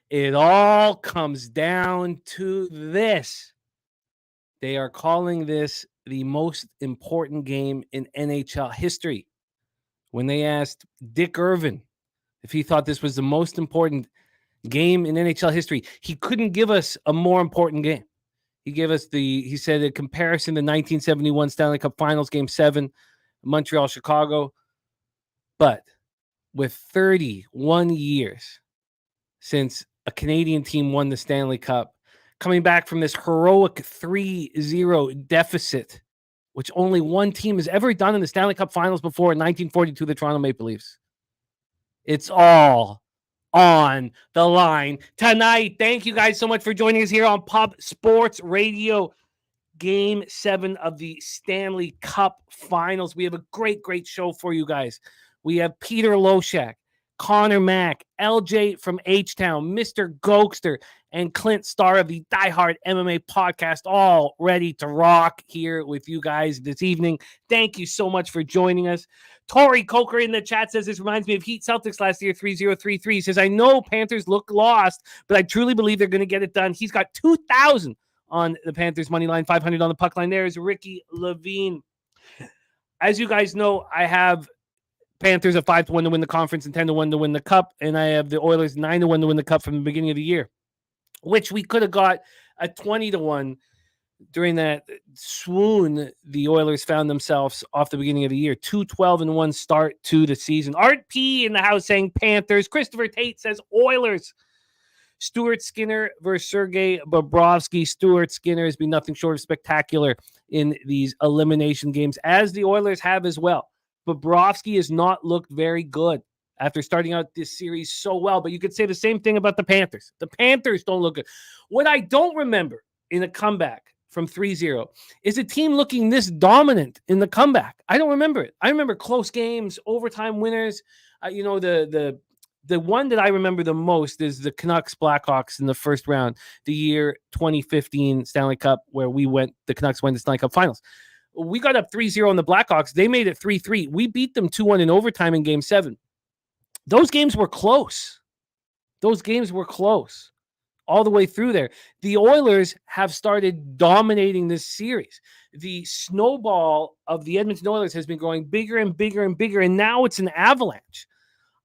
It all comes down to this. They are calling this the most important game in NHL history. When they asked Dick Irvin if he thought this was the most important game in NHL history, he couldn't give us a more important game. He said a comparison to 1971 Stanley Cup Finals Game 7, Montreal, Chicago. But with 31 years since a Canadian team won the Stanley Cup, coming back from this heroic 3-0 deficit, which only one team has ever done in the Stanley Cup Finals before in 1942, the Toronto Maple Leafs. It's all on the line tonight. Thank you guys so much for joining us here on Pub Sports Radio. Game 7 of the Stanley Cup Finals. We have a great show for you guys. We have Peter Loshak, Connor Mack, LJ from H-Town, Mr. Goster, and Clint Starr of the Die Hard MMA podcast, all ready to rock here with you guys this evening. Thank you so much for joining us. Tori Coker in the chat says, this reminds me of Heat Celtics last year, 3-0-3-3. He says, I know Panthers look lost, but I truly believe they're going to get it done. He's got 2,000 on the Panthers money line, 500 on the puck line. There is Ricky Levine. As you guys know, I have Panthers at 5-1 to win the conference and 10-1 to win the cup, and I have the Oilers 9-1 to win the cup from the beginning of the year, which we could have got a 20-1 during that swoon the Oilers found themselves off the beginning of the year. 2-12-1 start to the season. Art P in the house saying Panthers. Christopher Tate says Oilers. Stuart Skinner versus Sergei Bobrovsky. Stuart Skinner has been nothing short of spectacular in these elimination games, as the Oilers have as well. Bobrovsky has not looked very good after starting out this series so well, but you could say the same thing about the Panthers. The Panthers don't look good. What I don't remember in a comeback from 3-0 is a team looking this dominant in the comeback. I don't remember it. I remember close games, overtime winners. The one that I remember the most is the Canucks Blackhawks in the first round, the year 2015 Stanley Cup, where the Canucks went to Stanley Cup Finals. We got up 3-0 on the Blackhawks. They made it 3-3. We beat them 2-1 in overtime in Game 7. Those games were close. All the way through there. The Oilers have started dominating this series. The snowball of the Edmonton Oilers has been growing bigger and bigger and bigger, and now it's an avalanche.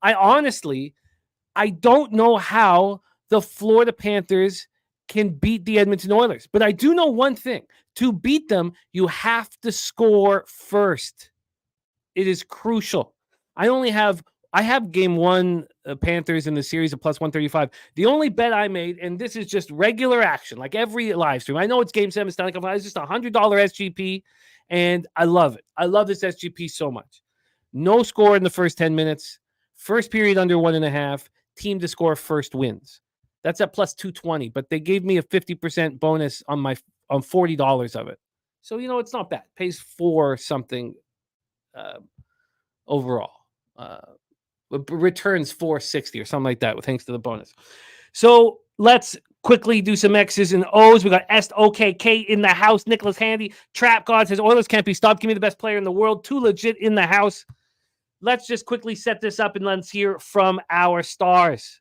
I don't know how the Florida Panthers can beat the Edmonton Oilers, but I do know one thing. To beat them, you have to score first. It is crucial. I have game 1 Panthers in the series of plus 135. The only bet I made, and this is just regular action, like every live stream. I know it's game 7 Stanley Cup Finals. It's just $100 SGP, and I love it. I love this SGP so much. No score in the first 10 minutes. First period under 1.5. Team to score first wins. That's at plus 220, but they gave me a 50% bonus on $40 of it. So, it's not bad. Pays for something overall. Returns 460 or something like that, thanks to the bonus. So let's quickly do some X's and O's. We got SOKK in the house. Nicholas Handy. Trap God says Oilers can't be stopped. Give me the best player in the world. Too legit in the house. Let's just quickly set this up and let's hear from our stars.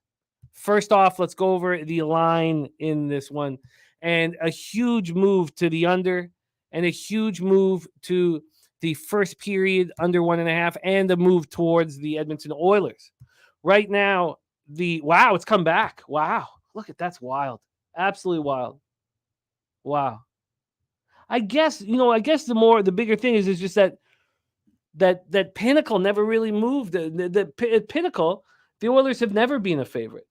First off, let's go over the line in this one. And a huge move to the under and a huge move to the first period under 1.5 and a move towards the Edmonton Oilers. Right now, it's come back. Wow. Look at that's wild. Absolutely wild. Wow. I guess the bigger thing is just that Pinnacle never really moved. The Pinnacle, the Oilers have never been a favorite.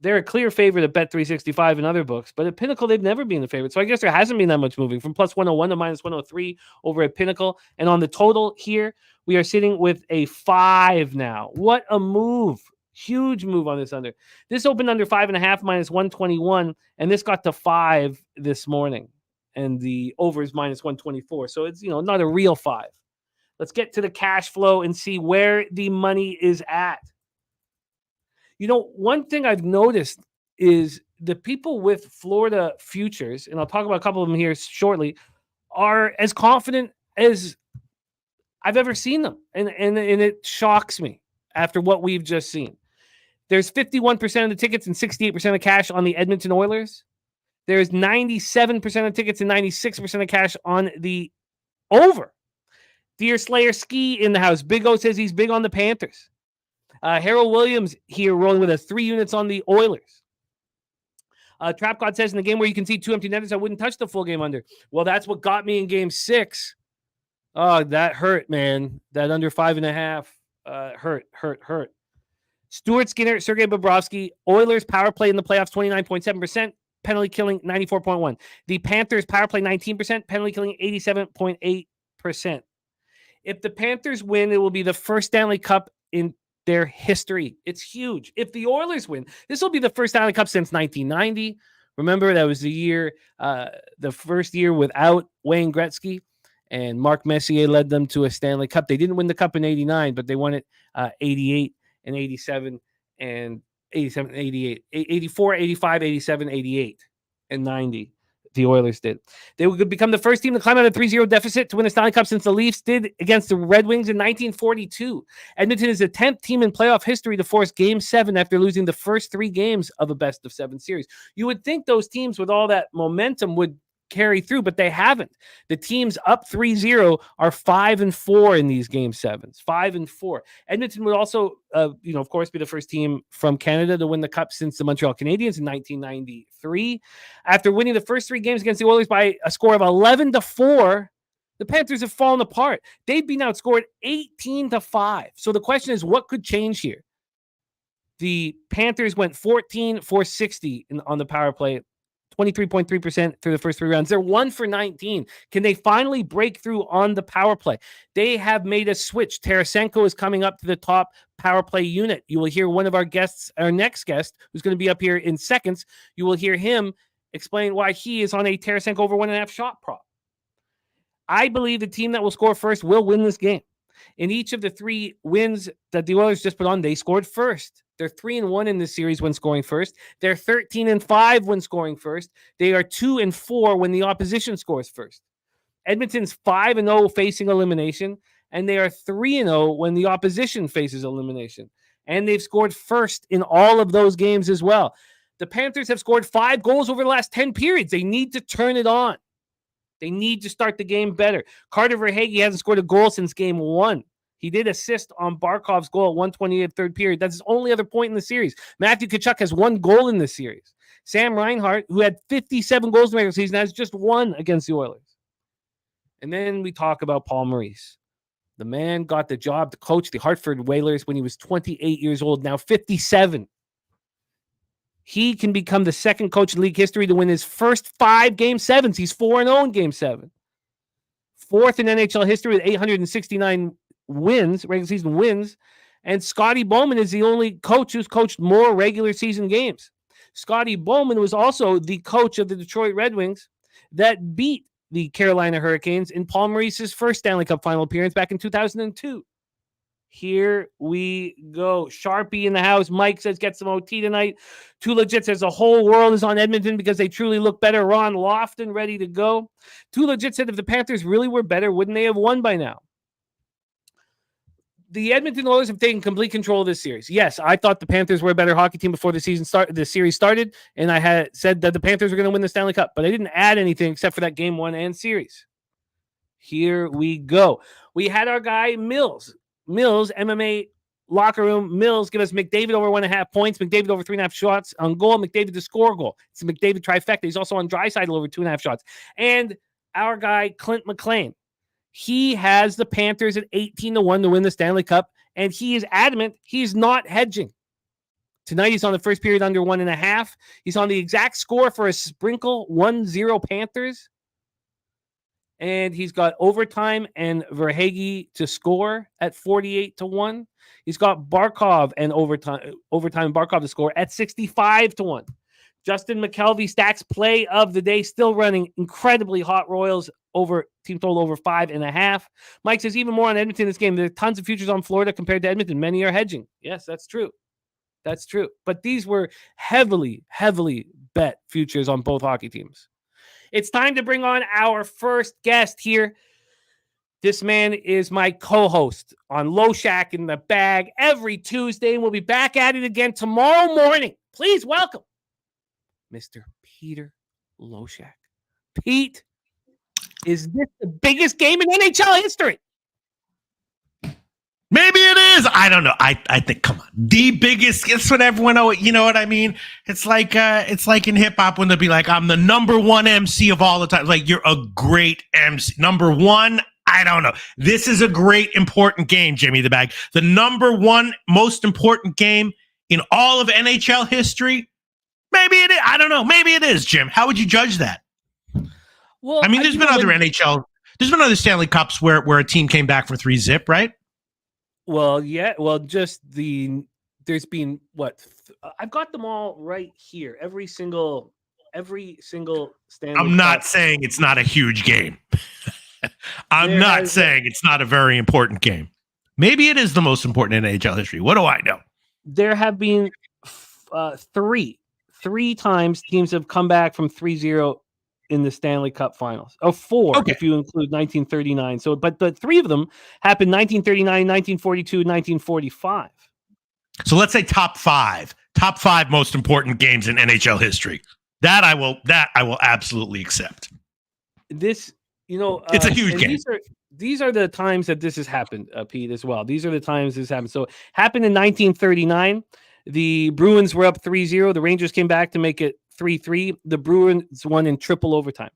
They're a clear favorite at Bet365 and other books, but at Pinnacle, they've never been a favorite. So I guess there hasn't been that much moving from plus 101 to minus 103 over at Pinnacle. And on the total here, we are sitting with a 5 now. What a move. Huge move on this under. This opened under 5.5 minus 121, and this got to 5 this morning. And the over is minus 124. So it's, not a real 5. Let's get to the cash flow and see where the money is at. One thing I've noticed is the people with Florida futures, and I'll talk about a couple of them here shortly, are as confident as I've ever seen them. And it shocks me after what we've just seen. There's 51% of the tickets and 68% of cash on the Edmonton Oilers. There's 97% of tickets and 96% of cash on the over. Deer Slayer Ski in the house. Big O says he's big on the Panthers. Harold Williams here rolling with us. 3 units on the Oilers. Trap God says in the game where you can see 2 empty netters, I wouldn't touch the full game under. Well, that's what got me in game 6. Oh, that hurt, man. That under 5.5 hurt. Stuart Skinner, Sergei Bobrovsky, Oilers power play in the playoffs 29.7%, penalty killing 94.1%. The Panthers power play 19%, penalty killing 87.8%. If the Panthers win, it will be the first Stanley Cup in their history. It's huge. If the Oilers win, this will be the first Stanley Cup since 1990. Remember, that was the year, the first year without Wayne Gretzky, and Mark Messier led them to a Stanley Cup. They didn't win the Cup in 89, but they won it 88 and 87 and 87, 88, 84, 85, 87, 88, and 90. The Oilers did. They would become the first team to climb out of a 3-0 deficit to win a Stanley Cup since the Leafs did against the Red Wings in 1942. Edmonton is the 10th team in playoff history to force Game 7 after losing the first 3 games of a best-of-7 series. You would think those teams with all that momentum would carry through, but they haven't. The teams up 3-0 are 5-4 in these Game 7s. 5-4. Edmonton would also, of course, be the first team from Canada to win the Cup since the Montreal Canadiens in 1993. After winning the first 3 games against the Oilers by a score of 11-4, the Panthers have fallen apart. They've been outscored 18-5. So the question is, what could change here? The Panthers went 14-for-60 on the power play, 23.3% through the first 3 rounds. They're 1 for 19. Can they finally break through on the power play? They have made a switch. Tarasenko is coming up to the top power play unit. You will hear one of our guests, our next guest, who's going to be up here in seconds. You will hear him explain why he is on a Tarasenko over 1.5 shot prop. I believe the team that will score first will win this game. In each of the 3 wins that the Oilers just put on, they scored first. They're 3-1 in this series when scoring first. They're 13-5 when scoring first. They are 2-4 when the opposition scores first. Edmonton's 5-0 facing elimination, and they are 3-0 when the opposition faces elimination. And they've scored first in all of those games as well. The Panthers have scored 5 goals over the last 10 periods. They need to turn it on. They need to start the game better. Carter Verhaeghe hasn't scored a goal since game 1. He did assist on Barkov's goal at 1:28 third period. That's his only other point in the series. Matthew Tkachuk has 1 goal in this series. Sam Reinhart, who had 57 goals in the regular season, has just 1 against the Oilers. And then we talk about Paul Maurice. The man got the job to coach the Hartford Whalers when he was 28 years old, now 57. He can become the second coach in league history to win his first 5 Game 7s. He's 4-0 in Game 7. 4th in NHL history with 869 wins, regular season wins. And Scotty Bowman is the only coach who's coached more regular season games. Scotty Bowman was also the coach of the Detroit Red Wings that beat the Carolina Hurricanes in Paul Maurice's first Stanley Cup final appearance back in 2002. Here we go. Sharpie in the house. Mike says, get some OT tonight. Too Legit says, the whole world is on Edmonton because they truly look better. Ron Lofton ready to go. Too Legit said, if the Panthers really were better, wouldn't they have won by now? The Edmonton Oilers have taken complete control of this series. Yes, I thought the Panthers were a better hockey team before the series started, and I had said that the Panthers were going to win the Stanley Cup, but I didn't add anything except for that Game 1 and series. Here we go. We had our guy Mills, MMA locker room. Mills give us McDavid over 1.5 points, McDavid over 3.5 shots on goal, McDavid to score a goal. It's a McDavid trifecta. He's also on Draisaitl over 2.5 shots. And our guy Clint McLean. He has the Panthers at 18-1 to win the Stanley Cup, and he is adamant he's not hedging. Tonight he's on the first period under 1.5. He's on the exact score for a sprinkle, 1-0 Panthers. And he's got overtime and Verhaeghe to score at 48-1. He's got Barkov and overtime Barkov to score at 65-1. Justin McKelvey stacks play of the day, still running incredibly hot. Royals over team total over 5.5. Mike says even more on Edmonton this game. There are tons of futures on Florida compared to Edmonton. Many are hedging. Yes, that's true. That's true. But these were heavily bet futures on both hockey teams. It's time to bring on our first guest here. This man is my co-host on Loek in the Bag every Tuesday, and we'll be back at it again tomorrow morning. Please welcome Mr. Peter Loek. Pete, is this the biggest game in NHL history? Maybe it is. I don't know. I think, come on, the biggest. It's what everyone knows. You know what I mean? It's like in hip hop when they'll be like, "I'm the number one MC of all the time." Like, you're a great MC. Number one. I don't know. This is a great, important game, Jimmy the Bag. The number one most important game in all of NHL history. Maybe it is. I don't know. Maybe it is, Jim. How would you judge that? Well, I mean, there's been other NHL. There's been other Stanley Cups where a team came back for 3-0, right? Well, yeah. Well, there's been what? I've got them all right here. Every single Stanley I'm not Cup. saying it's not a huge game. I'm not saying it's not a very important game. Maybe it is the most important in NHL history. What do I know? There have been three times teams have come back from 3-0 in the Stanley Cup Finals. Oh, four, if you include 1939. So, but three of them happened 1939, 1942, 1945. So let's say top five most important games in NHL history. That I will absolutely accept. This, it's a huge game. These are the times that this has happened, Pete, as well. These are the times this happened. So, happened in 1939. The Bruins were up 3-0. The Rangers came back to make it 3-3. The Bruins won in triple overtime.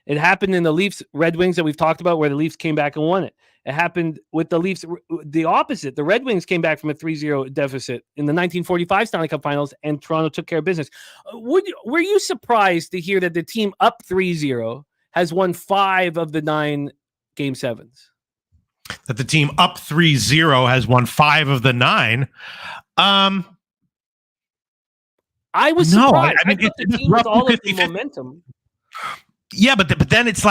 It happened in the Leafs Red Wings that we've talked about, where the Leafs came back and won it. It happened with the Leafs, the opposite. The Red Wings came back from a 3-0 deficit in the 1945 Stanley Cup Finals, and Toronto took care of business. Were you surprised to hear that the team up 3-0 has won 5 of the 9 Game 7s? That the team up 3-0 has won 5 of the 9? I was surprised. I mean, the team with all of the momentum. Yeah, but then it's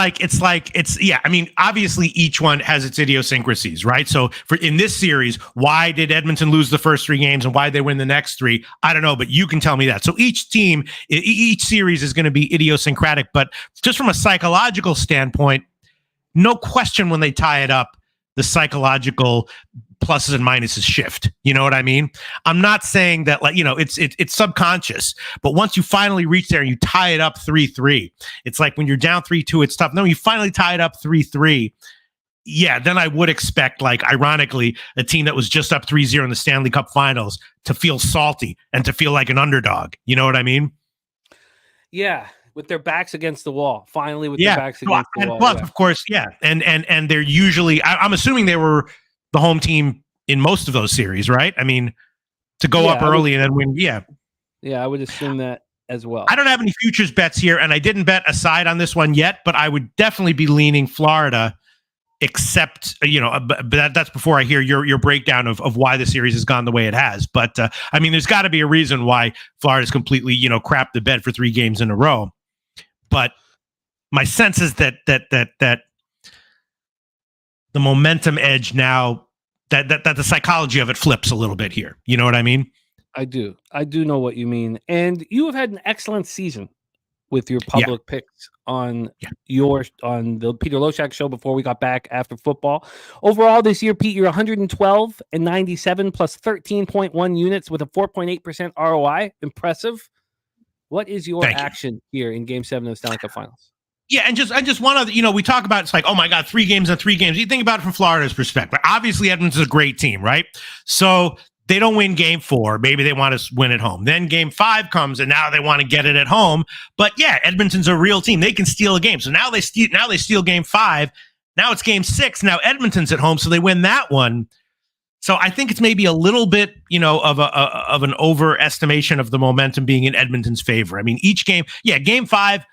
yeah. I mean, obviously each one has its idiosyncrasies, right? So in this series, why did Edmonton lose the first 3 games and why they win the next 3? I don't know, but you can tell me that. So each team, each series is going to be idiosyncratic, but just from a psychological standpoint, no question when they tie it up, the psychological pluses and minuses shift. You know what I mean? I'm not saying that, like, it's subconscious, but once you finally reach there and you tie it up 3-3, it's like when you're down 3-2, it's tough. No, you finally tie it up 3-3. Yeah, then I would expect, like, ironically, a team that was just up 3-0 in the Stanley Cup Finals to feel salty and to feel like an underdog. You know what I mean? Yeah. With their backs against the wall, finally, with their backs against the wall. Plus, of course, and they're usually. I'm assuming they were the home team in most of those series, right? I mean, to go up early and then win. Yeah, I would assume that as well. I don't have any futures bets here, and I didn't bet a side on this one yet, but I would definitely be leaning Florida. Except, but that's before I hear your breakdown of why the series has gone the way it has. But I mean, there's got to be a reason why Florida's completely, crapped the bed for 3 games in a row. But my sense is that the momentum edge now, that the psychology of it flips a little bit here. You know what I mean? I do know what you mean. And you have had an excellent season with your public picks on the Peter Loek show before we got back after football. Overall this year, Pete, you're 112 and 97 plus 13.1 units with a 4.8% ROI. Impressive. What is your action here in Game 7 of the Stanley Cup Finals? Yeah, and just one other, we talk about, it's like, oh my God, 3 games and 3 games. You think about it from Florida's perspective. Obviously, Edmonton's a great team, right? So they don't win Game 4. Maybe they want to win at home. Then Game 5 comes, and now they want to get it at home. But yeah, Edmonton's a real team. They can steal a game. So now they steal Game 5. Now it's Game 6. Now Edmonton's at home, so they win that one. So I think it's maybe a little bit, of an overestimation of the momentum being in Edmonton's favor. I mean, each game, Game 5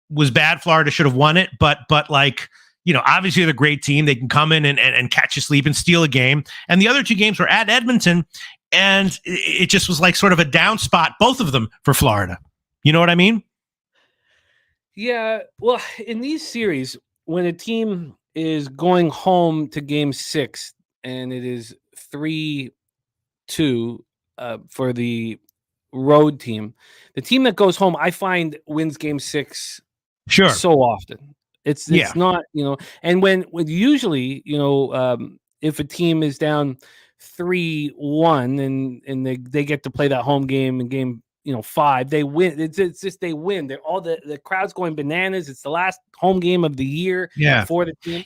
was bad. Florida should have won it, but like, obviously they're a great team. They can come in and catch you sleep and steal a game. And the other 2 games were at Edmonton, and it just was like sort of a down spot, both of them, for Florida. You know what I mean? Yeah. Well, in these series, when a team is going home to Game 6 and it is 3-2 for the road team, the team that goes home, I find, wins Game 6 so often. It's not, and when usually, if a team is down 3-1 and they get to play that home game in game 5, they win. It's just they win. They're all the crowd's going bananas. It's the last home game of the year for the team.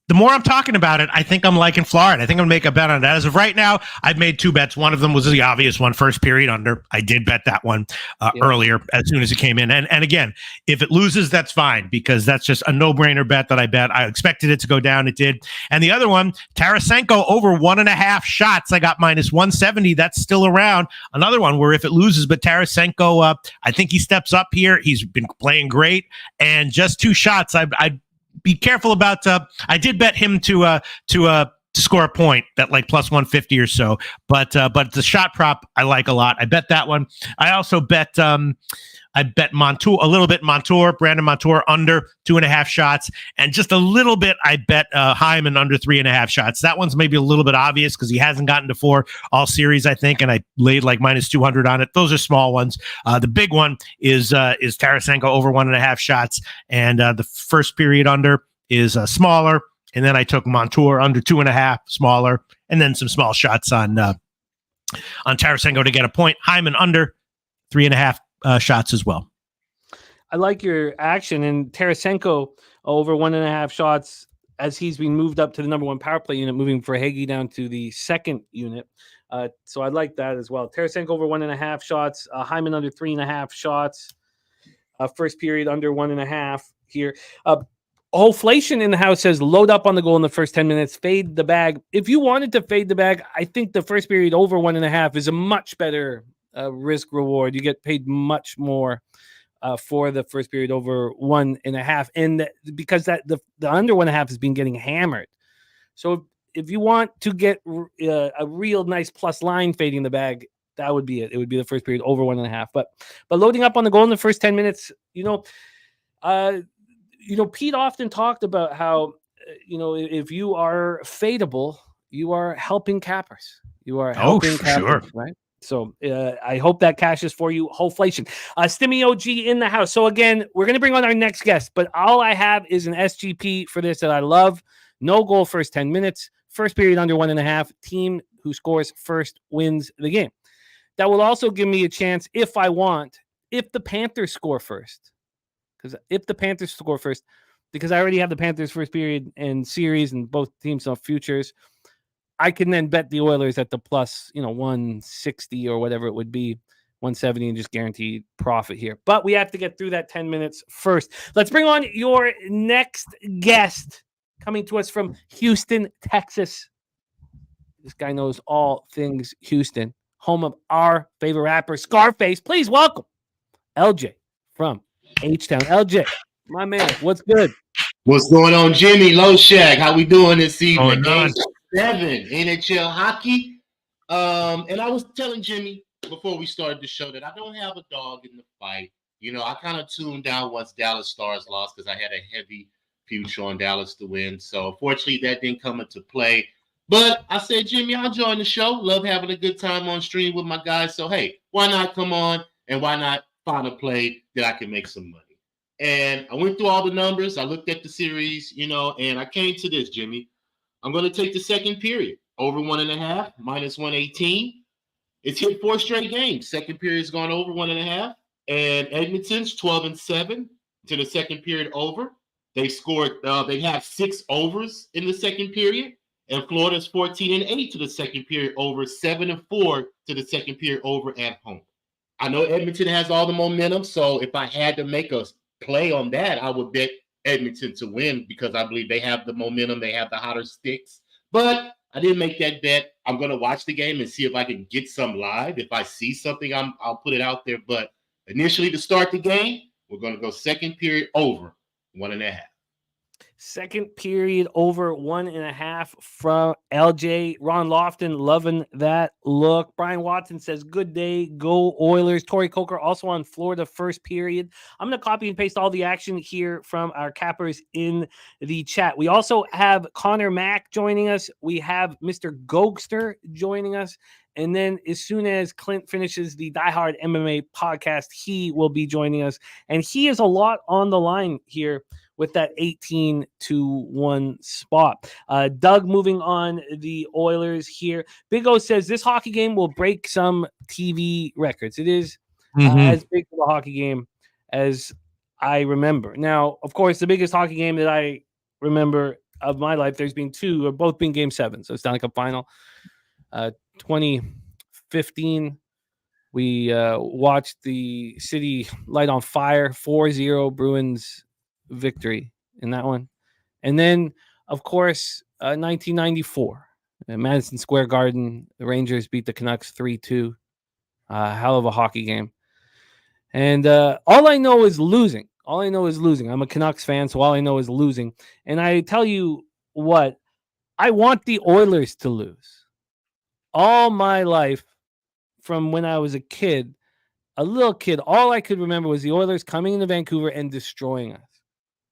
The more I'm talking about it, I think I'm liking Florida. I think I'm going to make a bet on that. As of right now, I've made 2 bets. One of them was the obvious one, first period under. I did bet that one earlier as soon as it came in. And again, if it loses, that's fine, because that's just a no-brainer bet that I bet. I expected it to go down. It did. And the other one, Tarasenko over 1.5 shots. I got -170. That's still around. Another one where if it loses, but Tarasenko, I think he steps up here. He's been playing great. And just 2 shots, I'd be careful about. I did bet him to score a point at like +150 or so, but the shot prop I like a lot. I bet that one. I also bet Montour a little bit. Brandon Montour under 2.5 shots, and just a little bit I bet Hyman under 3.5 shots. That one's maybe a little bit obvious because he hasn't gotten to 4 all series, I think, and I laid like -200 on it. Those are small ones. The big one is Tarasenko over 1.5 shots, and the first period under is smaller. And then I took Montour under 2.5, smaller, and then some small shots on Tarasenko to get a point. Hyman under 3.5 shots as well. I like your action, and Tarasenko over 1.5 shots as he's been moved up to the number 1 power play unit, moving for Hagee down to the 2nd unit. So I like that as well. Tarasenko over 1.5 shots, Hyman under 3.5 shots, first period under 1.5 here. Wholeflation in the house says load up on the goal in the first 10 minutes, fade the bag. If you wanted to fade the bag, I think the first period over 1.5 is a much better risk reward. You get paid much more for the first period over 1.5, and because the under 1.5 has been getting hammered. So if you want to get a real nice plus line fading the bag, that would be it. It would be the first period over 1.5. But loading up on the goal in the first 10 minutes, Pete often talked about how, if you are fadeable, you are helping cappers. You are helping cappers, sure. Right? So I hope that cashes for you. Wholeflation. Stimmy OG in the house. So again, we're going to bring on our next guest, but all I have is an SGP for this that I love. No goal first 10 minutes. First period under 1.5. Team who scores first wins the game. That will also give me a chance if the Panthers score first. Because if the Panthers score first, because I already have the Panthers first period and series and both teams on futures, I can then bet the Oilers at the plus, 160 or whatever it would be, 170, and just guaranteed profit here. But we have to get through that 10 minutes first. Let's bring on your next guest, coming to us from Houston, Texas. This guy knows all things Houston, home of our favorite rapper, Scarface. Please welcome LJ from H-Town. LJ, my man, what's good? What's going on, Jimmy? Loek, how we doing this evening? Game 7, NHL hockey. And I was telling Jimmy before we started the show that I don't have a dog in the fight. I kind of tuned down once Dallas Stars lost because I had a heavy future on Dallas to win. So fortunately, that didn't come into play. But I said, Jimmy, I'll join the show. Love having a good time on stream with my guys. So, hey, why not come on and why not find a play that I can make some money? And I went through all the numbers. I looked at the series, and I came to this, Jimmy. I'm going to take the second period over 1.5, -118. It's hit 4 straight games. Second period's gone over 1.5. And Edmonton's 12-7 to the second period over. They scored, they have 6 overs in the second period. And Florida's 14-8 to the second period over, 7-4 to the second period over at home. I know Edmonton has all the momentum, so if I had to make a play on that, I would bet Edmonton to win because I believe they have the momentum, they have the hotter sticks. But I didn't make that bet. I'm going to watch the game and see if I can get some live. If I see something, I'll put it out there. But initially to start the game, we're going to go second period over 1.5. Second period over 1.5 from LJ. Ron Lofton loving that look. Brian Watson says, good day, go Oilers. Torrey Coker also on Florida first period. I'm going to copy and paste all the action here from our cappers in the chat. We also have Connor Mack joining us. We have Mr. Goster joining us. And then as soon as Clint finishes the Die Hard MMA podcast, he will be joining us. And he has a lot on the line here with that 18-1 spot. Doug, moving on the Oilers here. Big O says this hockey game will break some TV records. It is as big of a hockey game as I remember. Now, of course, the biggest hockey game that I remember of my life, there's been two, or both being Game 7. So Stanley Cup Final, 2015. We watched the city light on fire, 4-0 Bruins victory in that one. And then, of course, 1994, at Madison Square Garden, the Rangers beat the Canucks 3-2. Hell of a hockey game. And all I know is losing. I'm a Canucks fan, so all I know is losing. And I tell you what, I want the Oilers to lose. All my life, from when I was a kid, a little kid, all I could remember was the Oilers coming into Vancouver and destroying us.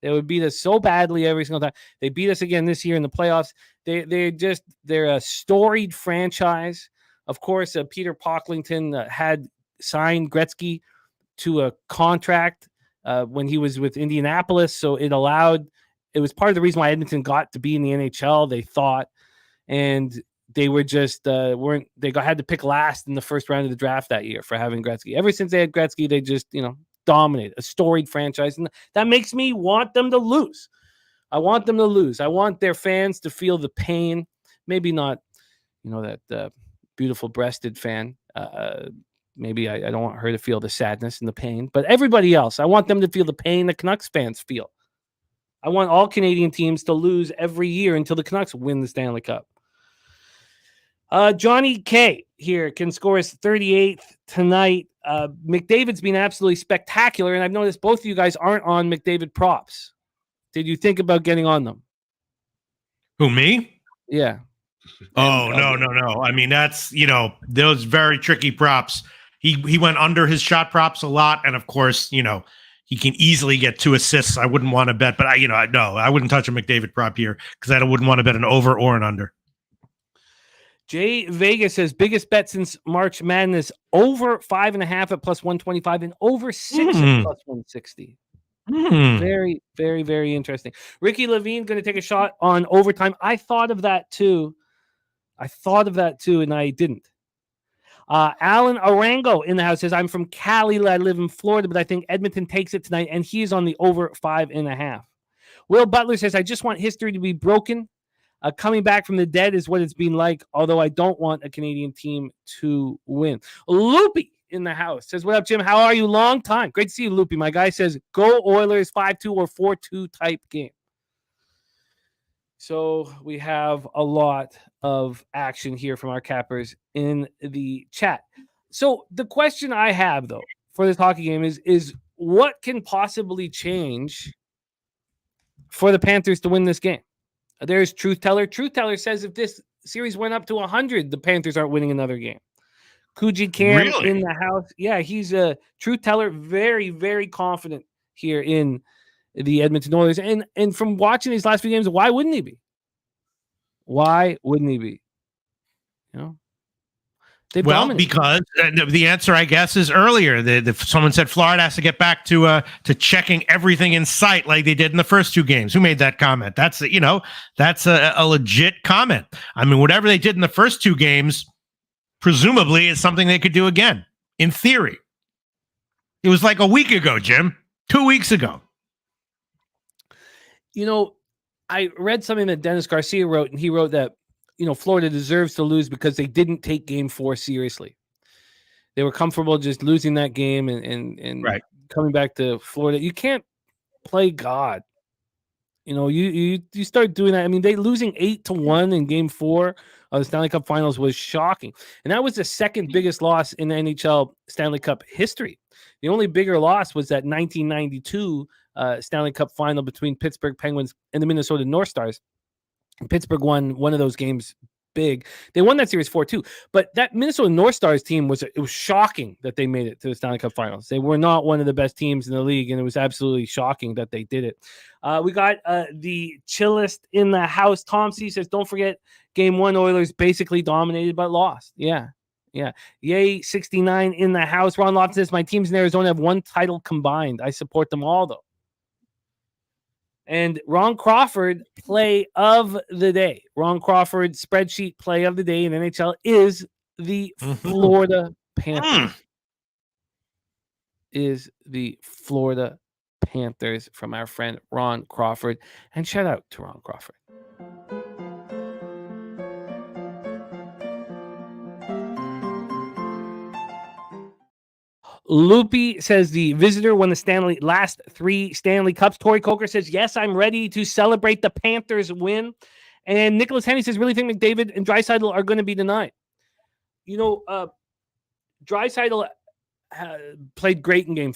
They would beat us so badly every single time. They beat us again this year in the playoffs. They're a storied franchise. Of course, Peter Pocklington had signed Gretzky to a contract when he was with Indianapolis. So it was part of the reason why Edmonton got to be in the NHL, they thought. And they were just had to pick last in the first round of the draft that year for having Gretzky. Ever since they had Gretzky, they just, dominated, a storied franchise. And that makes me want them to lose. I want them to lose. I want their fans to feel the pain. Maybe not, that beautiful breasted fan. Maybe I don't want her to feel the sadness and the pain, but everybody else, I want them to feel the pain the Canucks fans feel. I want all Canadian teams to lose every year until the Canucks win the Stanley Cup. Johnny K here can score his 38th tonight. McDavid's been absolutely spectacular, and I've noticed both of you guys aren't on McDavid props. Did you think about getting on them? Who, me? Yeah. Oh, no. I mean, that's, those very tricky props. He went under his shot props a lot, and of course, he can easily get 2 assists. I wouldn't want to bet, but I wouldn't touch a McDavid prop here because I wouldn't want to bet an over or an under. Jay Vegas says biggest bet since March Madness, over 5.5 at plus 125 and over 6 at plus 160. Very, very, very interesting. Ricky Levine going to take a shot on overtime. I thought of that too, and I didn't. Alan Arango in the house says, I'm from Cali. I live in Florida, but I think Edmonton takes it tonight, and he's on the over 5.5. Will Butler says, I just want history to be broken. Coming back from the dead is what it's been like, although I don't want a Canadian team to win. Loopy in the house says, what up, Jim? How are you? Long time. Great to see you, Loopy. My guy says, go Oilers 5-2 or 4-2 type game. So we have a lot of action here from our cappers in the chat. So the question I have, though, for this hockey game is what can possibly change for the Panthers to win this game? There's Truth Teller. Truth Teller says if this series went up to 100, the Panthers aren't winning another game. Kuji Cam in the house. Yeah, he's a Truth Teller. Very, very confident here in the Edmonton Oilers. And from watching these last few games, why wouldn't he be? Dominated. Because the answer, I guess, is earlier. Someone said Florida has to get back to checking everything in sight like they did in the first 2 games. Who made that comment? That's a legit comment. I mean, whatever they did in the first 2 games, presumably, is something they could do again. In theory, it was like a week ago, Jim. 2 weeks ago. I read something that Dennis Garcia wrote, and he wrote that Florida deserves to lose because they didn't take game 4 seriously. They were comfortable just losing that game and right. Coming back to Florida. You can't play God. You start doing that. I mean, they losing 8-1 in game 4 of the Stanley Cup Finals was shocking. And that was the second biggest loss in the NHL Stanley Cup history. The only bigger loss was that 1992 Stanley Cup Final between Pittsburgh Penguins and the Minnesota North Stars. Pittsburgh won one of those games big. They won that series 4-2. But that Minnesota North Stars team was shocking that they made it to the Stanley Cup Finals. They were not one of the best teams in the league, and it was absolutely shocking that they did it. We got the chillest in the house. Tom C says, don't forget game 1 Oilers basically dominated but lost. Yeah. Yay, 69 in the house. Ron Lofton says, my teams in Arizona have 1 title combined. I support them all, though. And Ron Crawford play of the day. Ron Crawford spreadsheet play of the day in NHL is the Florida Panthers. Is the Florida Panthers from our friend Ron Crawford. And shout out to Ron Crawford. Loopy says the visitor won the last 3 Stanley Cups. Tori Coker says, yes, I'm ready to celebrate the Panthers win. And Nicholas Henny says, really think McDavid and Draisaitl are going to be denied. Draisaitl played great in game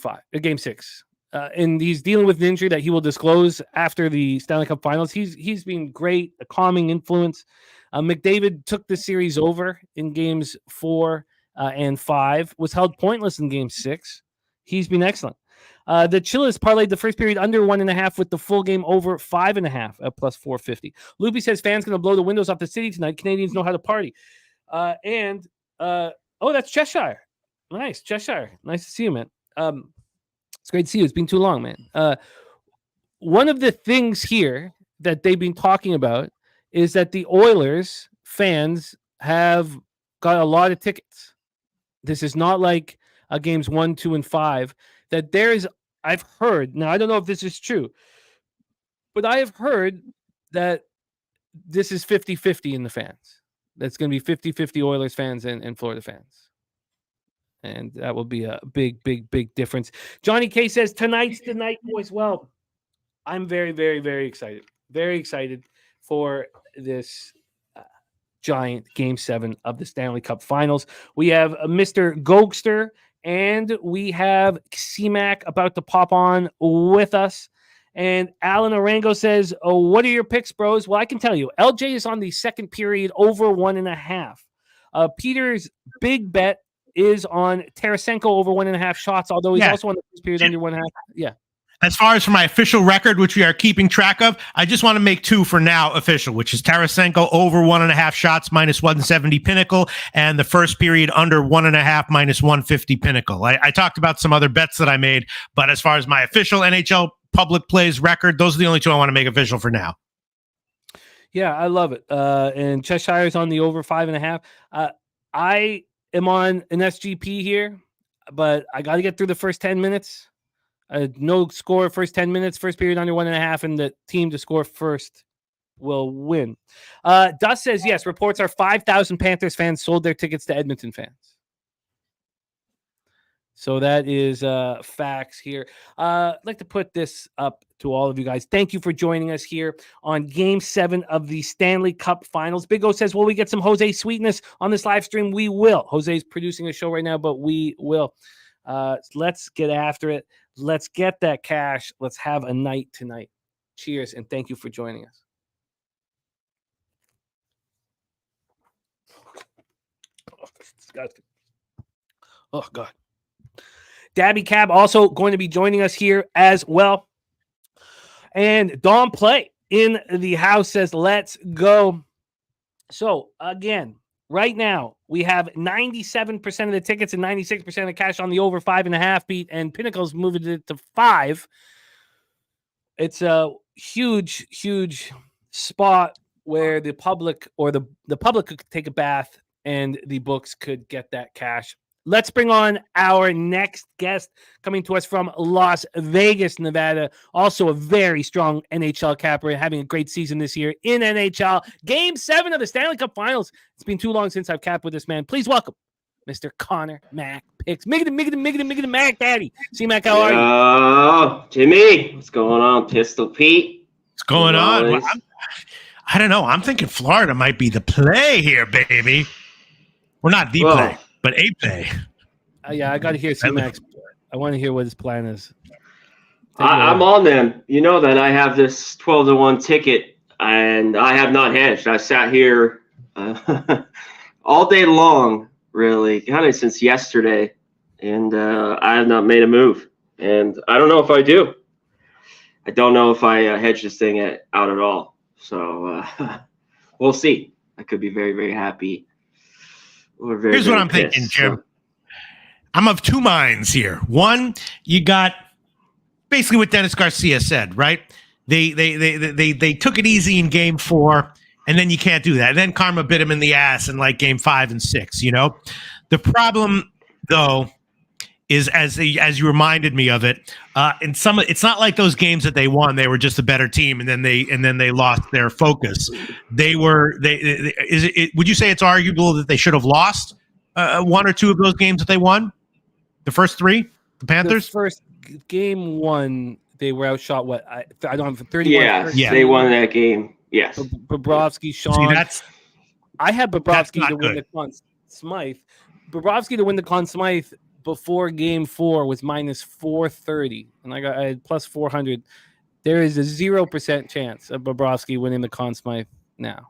6. And he's dealing with an injury that he will disclose after the Stanley Cup Finals. He's been great, a calming influence. McDavid took the series over in games 4 and 5, was held pointless in game 6. He's been excellent. The Chillis parlayed the first period under 1.5 with the full game over 5.5 at plus 450. Loopy says fans going to blow the windows off the city tonight. Canadians know how to party. That's Cheshire. Nice, Cheshire. Nice to see you, man. It's great to see you. It's been too long, man. One of the things here that they've been talking about is that the Oilers fans have got a lot of tickets. This is not like games 1, 2, and 5. I've heard, now I don't know if this is true, but I have heard that this is 50-50 in the fans. That's going to be 50-50 Oilers fans and Florida fans. And that will be a big, big, big difference. Johnny K says, tonight's the night, boys. Well, I'm very, very, very excited. Very excited for this giant Game 7 of the Stanley Cup Finals. We have Mr. Goster and we have Mack about to pop on with us. And Alan Arango says, what are your picks, bros? Well, I can tell you, LJ is on the second period over 1.5. Peter's big bet is on Tarasenko over 1.5 shots, although he's also on the first period under 1.5. Yeah. As far as for my official record, which we are keeping track of, I just want to make 2 for now official, which is Tarasenko over 1.5 shots minus 170 Pinnacle, and the first period under 1.5 minus 150 Pinnacle. I talked about some other bets that I made, but as far as my official NHL public plays record, those are the only 2 I want to make official for now. Yeah, I love it. And Cheshire's on the over 5.5. I am on an SGP here, but I got to get through the first 10 minutes. No score first 10 minutes, first period under 1.5, and the team to score first will win. Dust says, yes, reports are 5,000 Panthers fans sold their tickets to Edmonton fans. So that is facts here. I'd like to put this up to all of you guys. Thank you for joining us here on Game 7 of the Stanley Cup Finals. Big O says, will we get some Jose sweetness on this live stream? We will. Jose's producing a show right now, but we will. Let's get after it. Let's get that cash. Let's have a night tonight. Cheers, and thank you for joining us. Oh, disgusting. Oh, God. Dabby Cab also going to be joining us here as well. And Dom Play in the house says, let's go. So, again, right now, we have 97% of the tickets and 96% of the cash on the over 5.5 beat, and Pinnacle's moving it to 5. It's a huge, huge spot where the public or the public could take a bath and the books could get that cash. Let's bring on our next guest coming to us from Las Vegas, Nevada. Also a very strong NHL capper, having a great season this year in NHL. Game 7 of the Stanley Cup Finals. It's been too long since I've capped with this man. Please welcome Mr. Connor Mack Picks. Miggity Mack Daddy. See, Mack, how are you? Oh, Jimmy, what's going on? Pistol Pete. What's going on? Well, I don't know. I'm thinking Florida might be the play here, baby. We're not the play. But a play. Yeah, I got to hear C-Max. I want to hear what his plan is. I'm on them. You know that I have this 12-1 ticket, and I have not hedged. I sat here all day long, really, kind of since yesterday, and I have not made a move. And I don't know if I do. I don't know if I hedge this thing out at all. So we'll see. I could be very, very happy. Here's what I'm thinking, Jim. I'm of 2 minds here. One, you got basically what Dennis Garcia said, right? they took it easy in game 4, and then you can't do that. And then karma bit them in the ass in like game 5 and 6. You know, the problem though is as you reminded me of it. In some, it's not like those games that they won. They were just a better team, and then they lost their focus. Would you say it's arguable that they should have lost 1 or 2 of those games that they won? The first 3, the Panthers. The first game 1, they were outshot. What I don't have 31. Yeah, they won that game. Yes, Bobrovsky, Sean. I had Bobrovsky to win the Conn Smythe. Bobrovsky to win the Conn Smythe before game 4 was minus 430, and I had plus 400. There is a 0% chance of Bobrovsky winning the Conn Smythe now.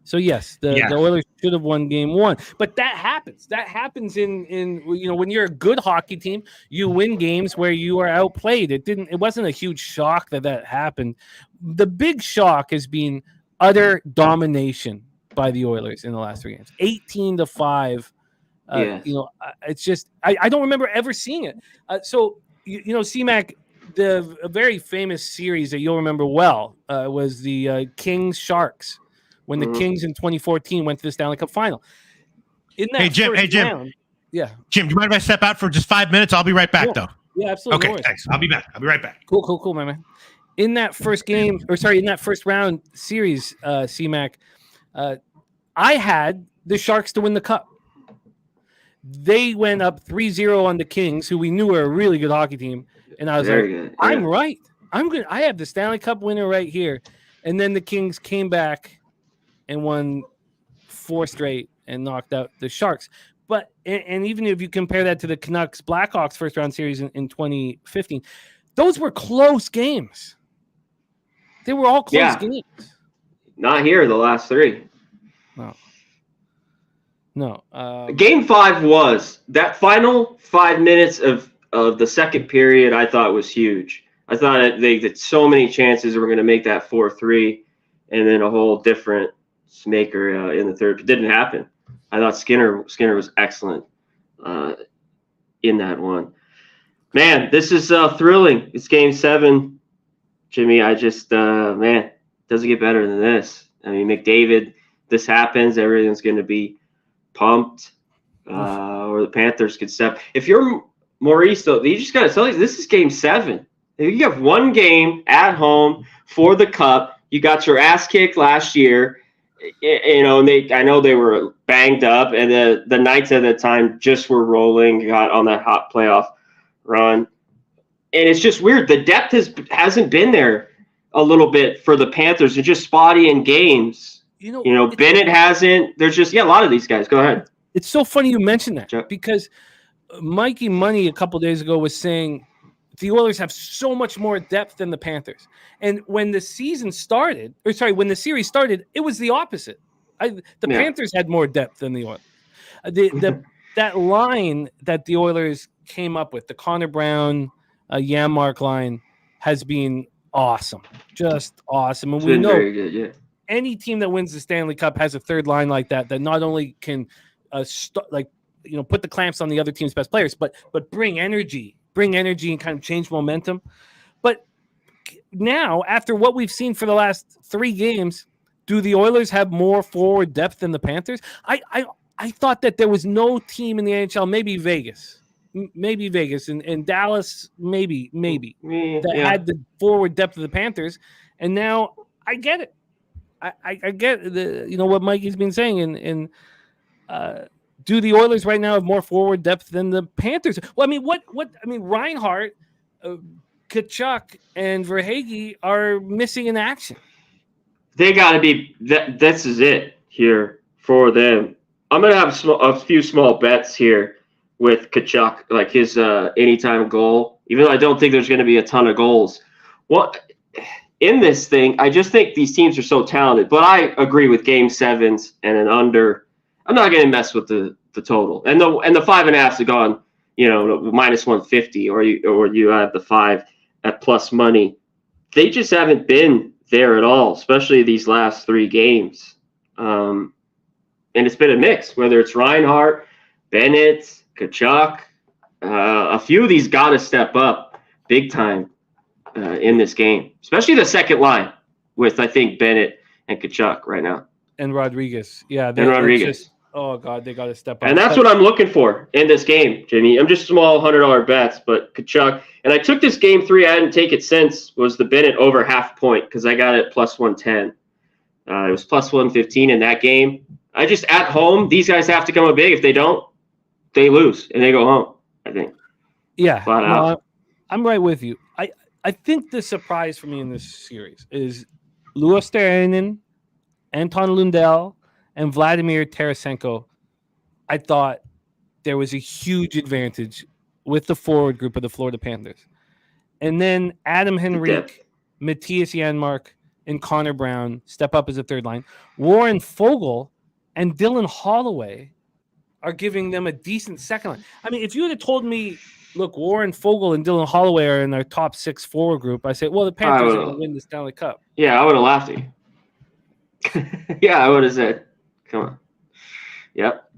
So yes, the Oilers should have won game 1, but that happens. That happens in when you're a good hockey team, you win games where you are outplayed. It wasn't a huge shock that happened. The big shock has been utter domination by the Oilers in the last 3 games, 18-5. It's just I don't remember ever seeing it. C-Mac, a very famous series that you'll remember well was the Kings Sharks when the Kings in 2014 went to the Stanley Cup Final. Hey Jim, Jim, do you mind if I step out for just 5 minutes? I'll be right back though. Yeah, absolutely. Okay, thanks. I'll be back. I'll be right back. Cool, my man. In that first round series, C-Mac, I had the Sharks to win the Cup. They went up 3-0 on the Kings, who we knew were a really good hockey team. And I was I'm right. I have the Stanley Cup winner right here. And then the Kings came back and won 4 straight and knocked out the Sharks. But and even if you compare that to the Canucks Blackhawks first round series in 2015, those were close games. They were all close games. Not here, the last 3. No. Game 5 was that final 5 minutes of the second period. I thought was huge. I thought they had so many chances were going to make that 4-3, and then a whole different maker in the third. It didn't happen. I thought Skinner was excellent in that one. Man, this is thrilling. It's game 7, Jimmy. I just doesn't get better than this. I mean, McDavid. This happens. Everything's going to be pumped, or the Panthers could step. If you're Maurice, though, you just got to tell you this is game 7. You have 1 game at home for the Cup. You got your ass kicked last year. I know they were banged up, and the Knights at that time just were rolling, got on that hot playoff run, and it's just weird. The depth hasn't been there a little bit for the Panthers. They're just spotty in games. Bennett hasn't. There's just a lot of these guys. Go ahead. It's so funny you mentioned that because Mikey Money a couple days ago was saying the Oilers have so much more depth than the Panthers. And when the series started, it was the opposite. The Panthers had more depth than the Oilers. That line that the Oilers came up with, the Connor Brown, Janmark line, has been awesome, just awesome. And we know very good, any team that wins the Stanley Cup has a third line like that not only can put the clamps on the other team's best players, but bring energy and kind of change momentum. But now, after what we've seen for the last 3 games, do the Oilers have more forward depth than the Panthers? I thought that there was no team in the NHL, maybe Vegas, and Dallas, maybe that had the forward depth of the Panthers. And now I get it. I get what Mikey's been saying, and do the Oilers right now have more forward depth than the Panthers? Well, Reinhart, Tkachuk, and Verhaeghe are missing in action. They got to be. This is it here for them. I'm gonna have a few small bets here with Tkachuk, like his anytime goal. Even though I don't think there's going to be a ton of goals. In this thing, I just think these teams are so talented. But I agree with game 7s and an under. I'm not going to mess with the total. And the 5.5 have gone, minus 150, or you have the 5 at plus money. They just haven't been there at all, especially these last 3 games. And it's been a mix, whether it's Reinhart, Bennett, Tkachuk. A few of these got to step up big time. in this game, especially the second line with, I think, Bennett and Tkachuk right now. And Rodriguez. Yeah. And Rodriguez. Oh, God, they got to step up. And that's what I'm looking for in this game, Jimmy. I'm just small $100 bets, but Tkachuk. And I took this game 3. I hadn't taken it since, was the Bennett over half point because I got it plus 110. It was plus 115 in that game. I just, at home, these guys have to come up big. If they don't, they lose and they go home, I think. Yeah. Flat out. I'm right with you. I think the surprise for me in this series is Luostarinen, Anton Lundell, and Vladimir Tarasenko. I thought there was a huge advantage with the forward group of the Florida Panthers. And then Adam Henrique, Matthias Janmark, and Connor Brown step up as a third line. Warren Foegele and Dylan Holloway are giving them a decent second line. I mean, if you would have told me, look, Warren Foegele and Dylan Holloway are in their top 6 forward group, I say, well, the Panthers are going to win the Stanley Cup. Yeah, I would have laughed at you. Yeah, I would have said, come on. Yep.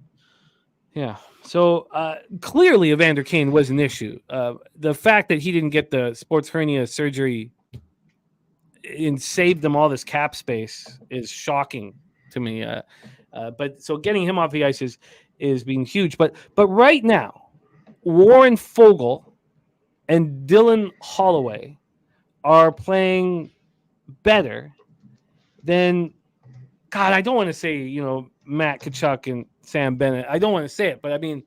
Yeah. So clearly Evander Kane was an issue. The fact that he didn't get the sports hernia surgery and saved them all this cap space is shocking to me. But so getting him off the ice is being huge. But right now, Warren Foegele and Dylan Holloway are playing better than, God, I don't want to say, Matt Tkachuk and Sam Bennett. I don't want to say it, but I mean,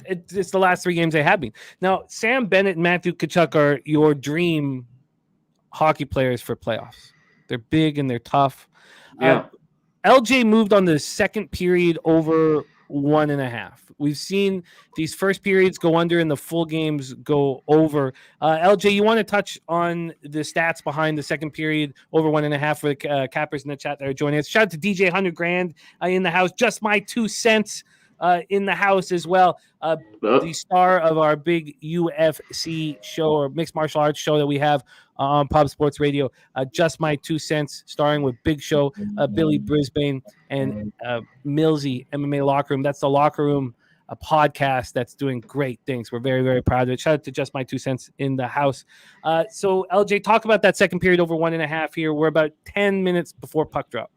it's the last 3 games they have been. Now, Sam Bennett and Matthew Tkachuk are your dream hockey players for playoffs. They're big and they're tough. Yeah. LJ moved on the second period over 1.5. We've seen these first periods go under and the full games go over. LJ, you want to touch on the stats behind the second period over 1.5 for the cappers in the chat that are joining us. Shout out to DJ 100 Grand in the house. Just my 2 cents in the house as well. The star of our big UFC show or mixed martial arts show that we have on Pop Sports Radio. Just my 2 cents, starring with Big Show, Billy Brisbane, and Millsy MMA Locker Room. That's the Locker Room, a podcast that's doing great things. We're very, very proud of it. Shout out to Just My 2 Cents in the house. So, LJ, talk about that second period over 1.5 here. We're about 10 minutes before puck drop.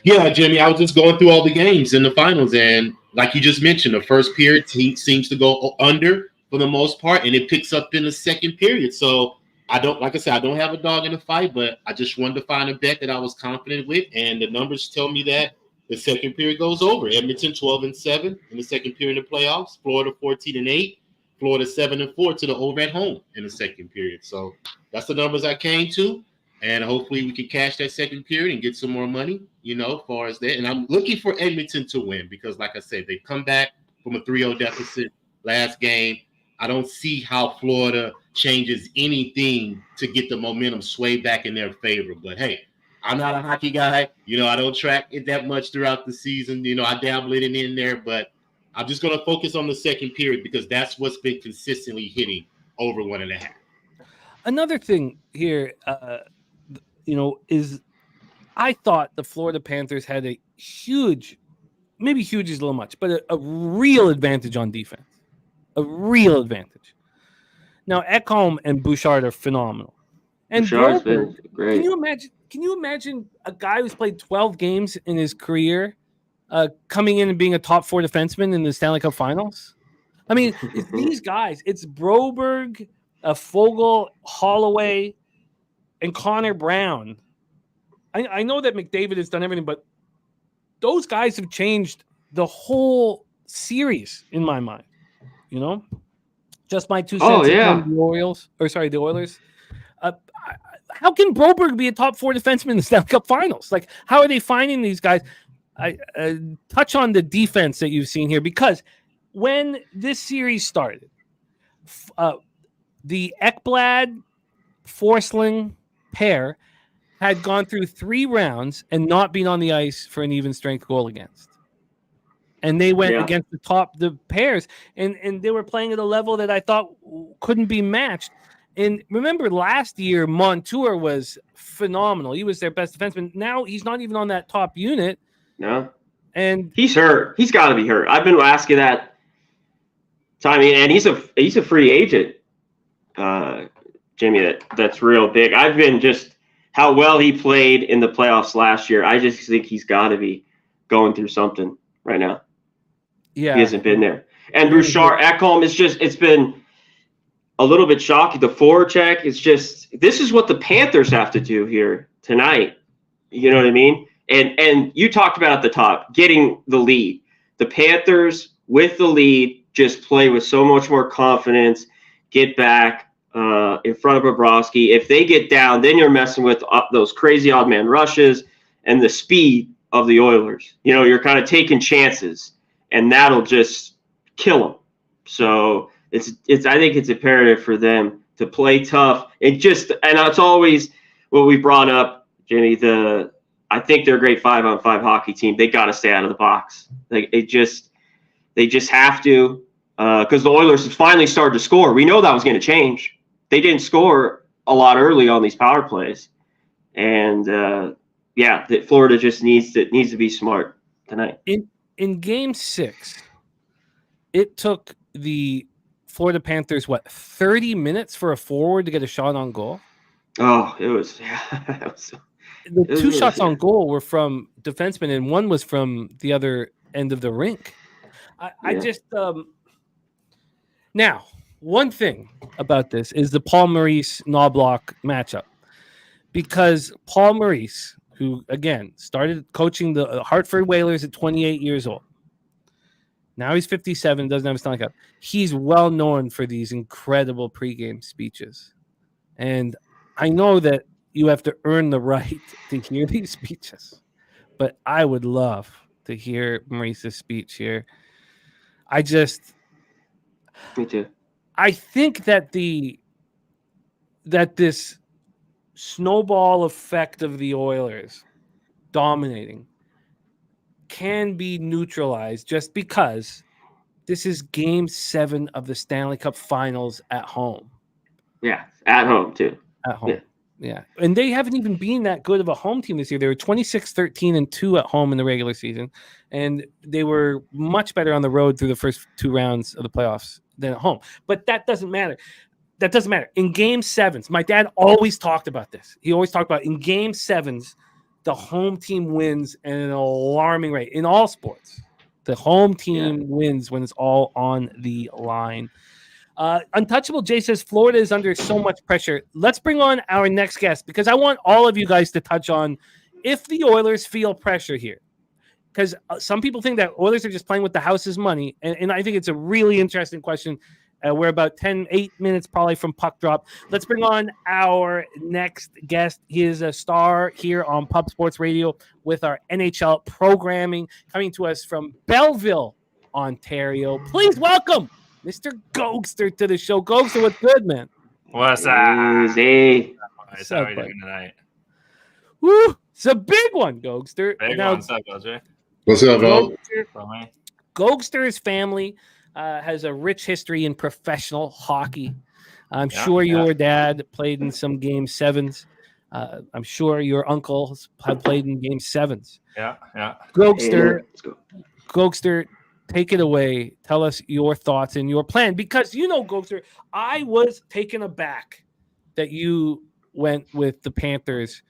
Yeah, Jimmy, I was just going through all the games in the finals, and like you just mentioned, the first period seems to go under for the most part, and it picks up in the second period. So I don't have a dog in the fight, but I just wanted to find a bet that I was confident with, and the numbers tell me that the second period goes over. Edmonton 12-7 in the second period of the playoffs. Florida 14-8. Florida 7-4 to the over at home in the second period. So that's the numbers I came to. And hopefully we can cash that second period and get some more money, as far as that. And I'm looking for Edmonton to win because, like I said, they've come back from a 3-0 deficit last game. I don't see how Florida changes anything to get the momentum sway back in their favor. But, hey, I'm not a hockey guy. I don't track it that much throughout the season. I dabble it in there. But I'm just going to focus on the second period because that's what's been consistently hitting over 1.5. Another thing here, is I thought the Florida Panthers had a huge, maybe huge is a little much, but a real advantage on defense. A real advantage. Now, Ekholm and Bouchard are phenomenal. And Bouchard's been great. Can you imagine a guy who's played 12 games in his career coming in and being a top 4 defenseman in the Stanley Cup Finals? I mean, it's these guys. It's Broberg, Foegele, Holloway, and Connor Brown. I know that McDavid has done everything, but those guys have changed the whole series in my mind. Just my 2 cents. Oh, yeah. The Oilers. How can Broberg be a top 4 defenseman in the Stanley Cup Finals? Like, how are they finding these guys? I touch on the defense that you've seen here because when this series started, the Ekblad Forsling pair had gone through 3 rounds and not been on the ice for an even strength goal against. And they went against the pairs, and they were playing at a level that I thought couldn't be matched. And remember, last year, Montour was phenomenal. He was their best defenseman. Now he's not even on that top unit. No. And he's hurt. He's got to be hurt. I've been asking that time, and he's a free agent. Jimmy, that's real big. I've been just how well he played in the playoffs last year. I just think he's got to be going through something right now. Yeah. He hasn't been there. And Bouchard, Ekholm, it's been a little bit shocking. The forecheck is just, this is what the Panthers have to do here tonight. You know what I mean? And you talked about at the top, getting the lead. The Panthers with the lead just play with so much more confidence, get back in front of Bobrovsky. If they get down, then you're messing with those crazy odd man rushes and the speed of the Oilers. You know, you're kind of taking chances, and that'll just kill them. So it's I think it's imperative for them to play tough. And it's always what we brought up, Jimmy, I think they're a great 5-on-5 hockey team. They got to stay out of the box. They just have to, because the Oilers have finally started to score. We know that was going to change. They didn't score a lot early on these power plays, and Florida just needs to be smart tonight. In Game 6, it took the Florida Panthers 30 minutes for a forward to get a shot on goal. Oh, it was. The two shots on goal were from defensemen, and one was from the other end of the rink. I just now, one thing about this is the Paul Maurice-Knobloch matchup, because Paul Maurice, who again started coaching the Hartford Whalers at 28 years old, now he's 57, doesn't have a Stanley Cup. He's well known for these incredible pregame speeches, and I know that you have to earn the right to hear these speeches, but I would love to hear Maurice's speech here. Me too. I think that this snowball effect of the Oilers dominating can be neutralized just because this is Game 7 of the Stanley Cup Finals at home. Yeah, at home too. At home. Yeah. And they haven't even been that good of a home team this year. They were 26-13-2 at home in the regular season, and they were much better on the road through the first 2 rounds of the playoffs than at home. But that doesn't matter. That doesn't matter. In Game 7s, my dad always talked about this. He always talked about in Game 7s, the home team wins at an alarming rate in all sports. The home team wins when it's all on the line. Untouchable Jay says Florida is under so much pressure. Let's bring on our next guest, because I want all of you guys to touch on if the Oilers feel pressure here. Because some people think that Oilers are just playing with the house's money, and I think it's a really interesting question. We're about 8 minutes probably from puck drop. Let's bring on our next guest. He is a star here on Pub Sports Radio with our NHL programming, coming to us from Belleville, Ontario. Please welcome Mr. Goster to the show. Goster, what's good, man? What's up? Easy. How are you doing tonight? Woo! It's a big one, Goster. Big one. What's up, Goster? What's up, bro? Goster's family has a rich history in professional hockey. I'm sure your dad played in some Game 7s. I'm sure your uncles have played in Game 7s. Yeah. Goster, take it away. Tell us your thoughts and your plan. Because, Goster, I was taken aback that you went with the Panthers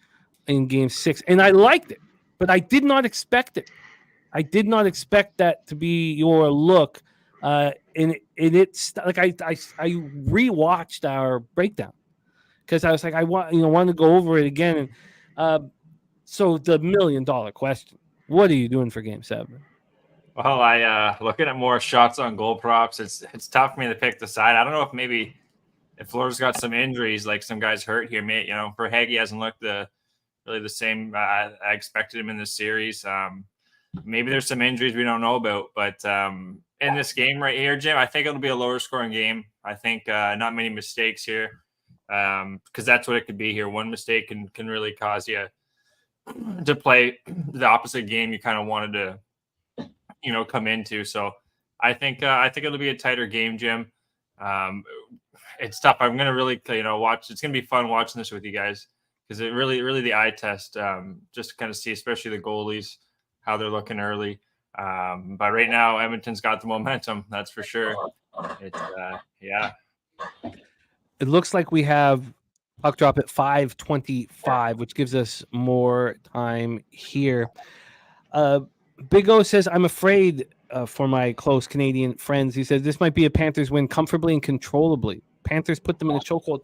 in Game 6. And I liked it, but I did not expect it. I did not expect that to be your look. And it's like I rewatched our breakdown because I was like, I want to go over it again. And so the $1 million question: what are you doing for Game 7? Well, I looking at more shots on goal props. It's tough for me to pick the side. I don't know if Florida's got some injuries, like some guys hurt here. For Heggie hasn't looked really the same. I expected him in this series. Maybe there's some injuries we don't know about, but in this game right here, Jim, I think it'll be a lower scoring game. I think not many mistakes here, because that's what it could be here. One mistake can really cause you to play the opposite game you kind of wanted to, come into. So I think it'll be a tighter game, Jim. It's tough. I'm gonna really watch. It's gonna be fun watching this with you guys, because it really the eye test, just to kind of see, especially the goalies, how they're looking early. But right now, Edmonton's got the momentum. That's for sure. It looks Puck drop at 5:25, which gives us more time here. Big O says, I'm afraid for my close Canadian friends. He says, this might be a Panthers win comfortably and controllably. Panthers put them in a chokehold.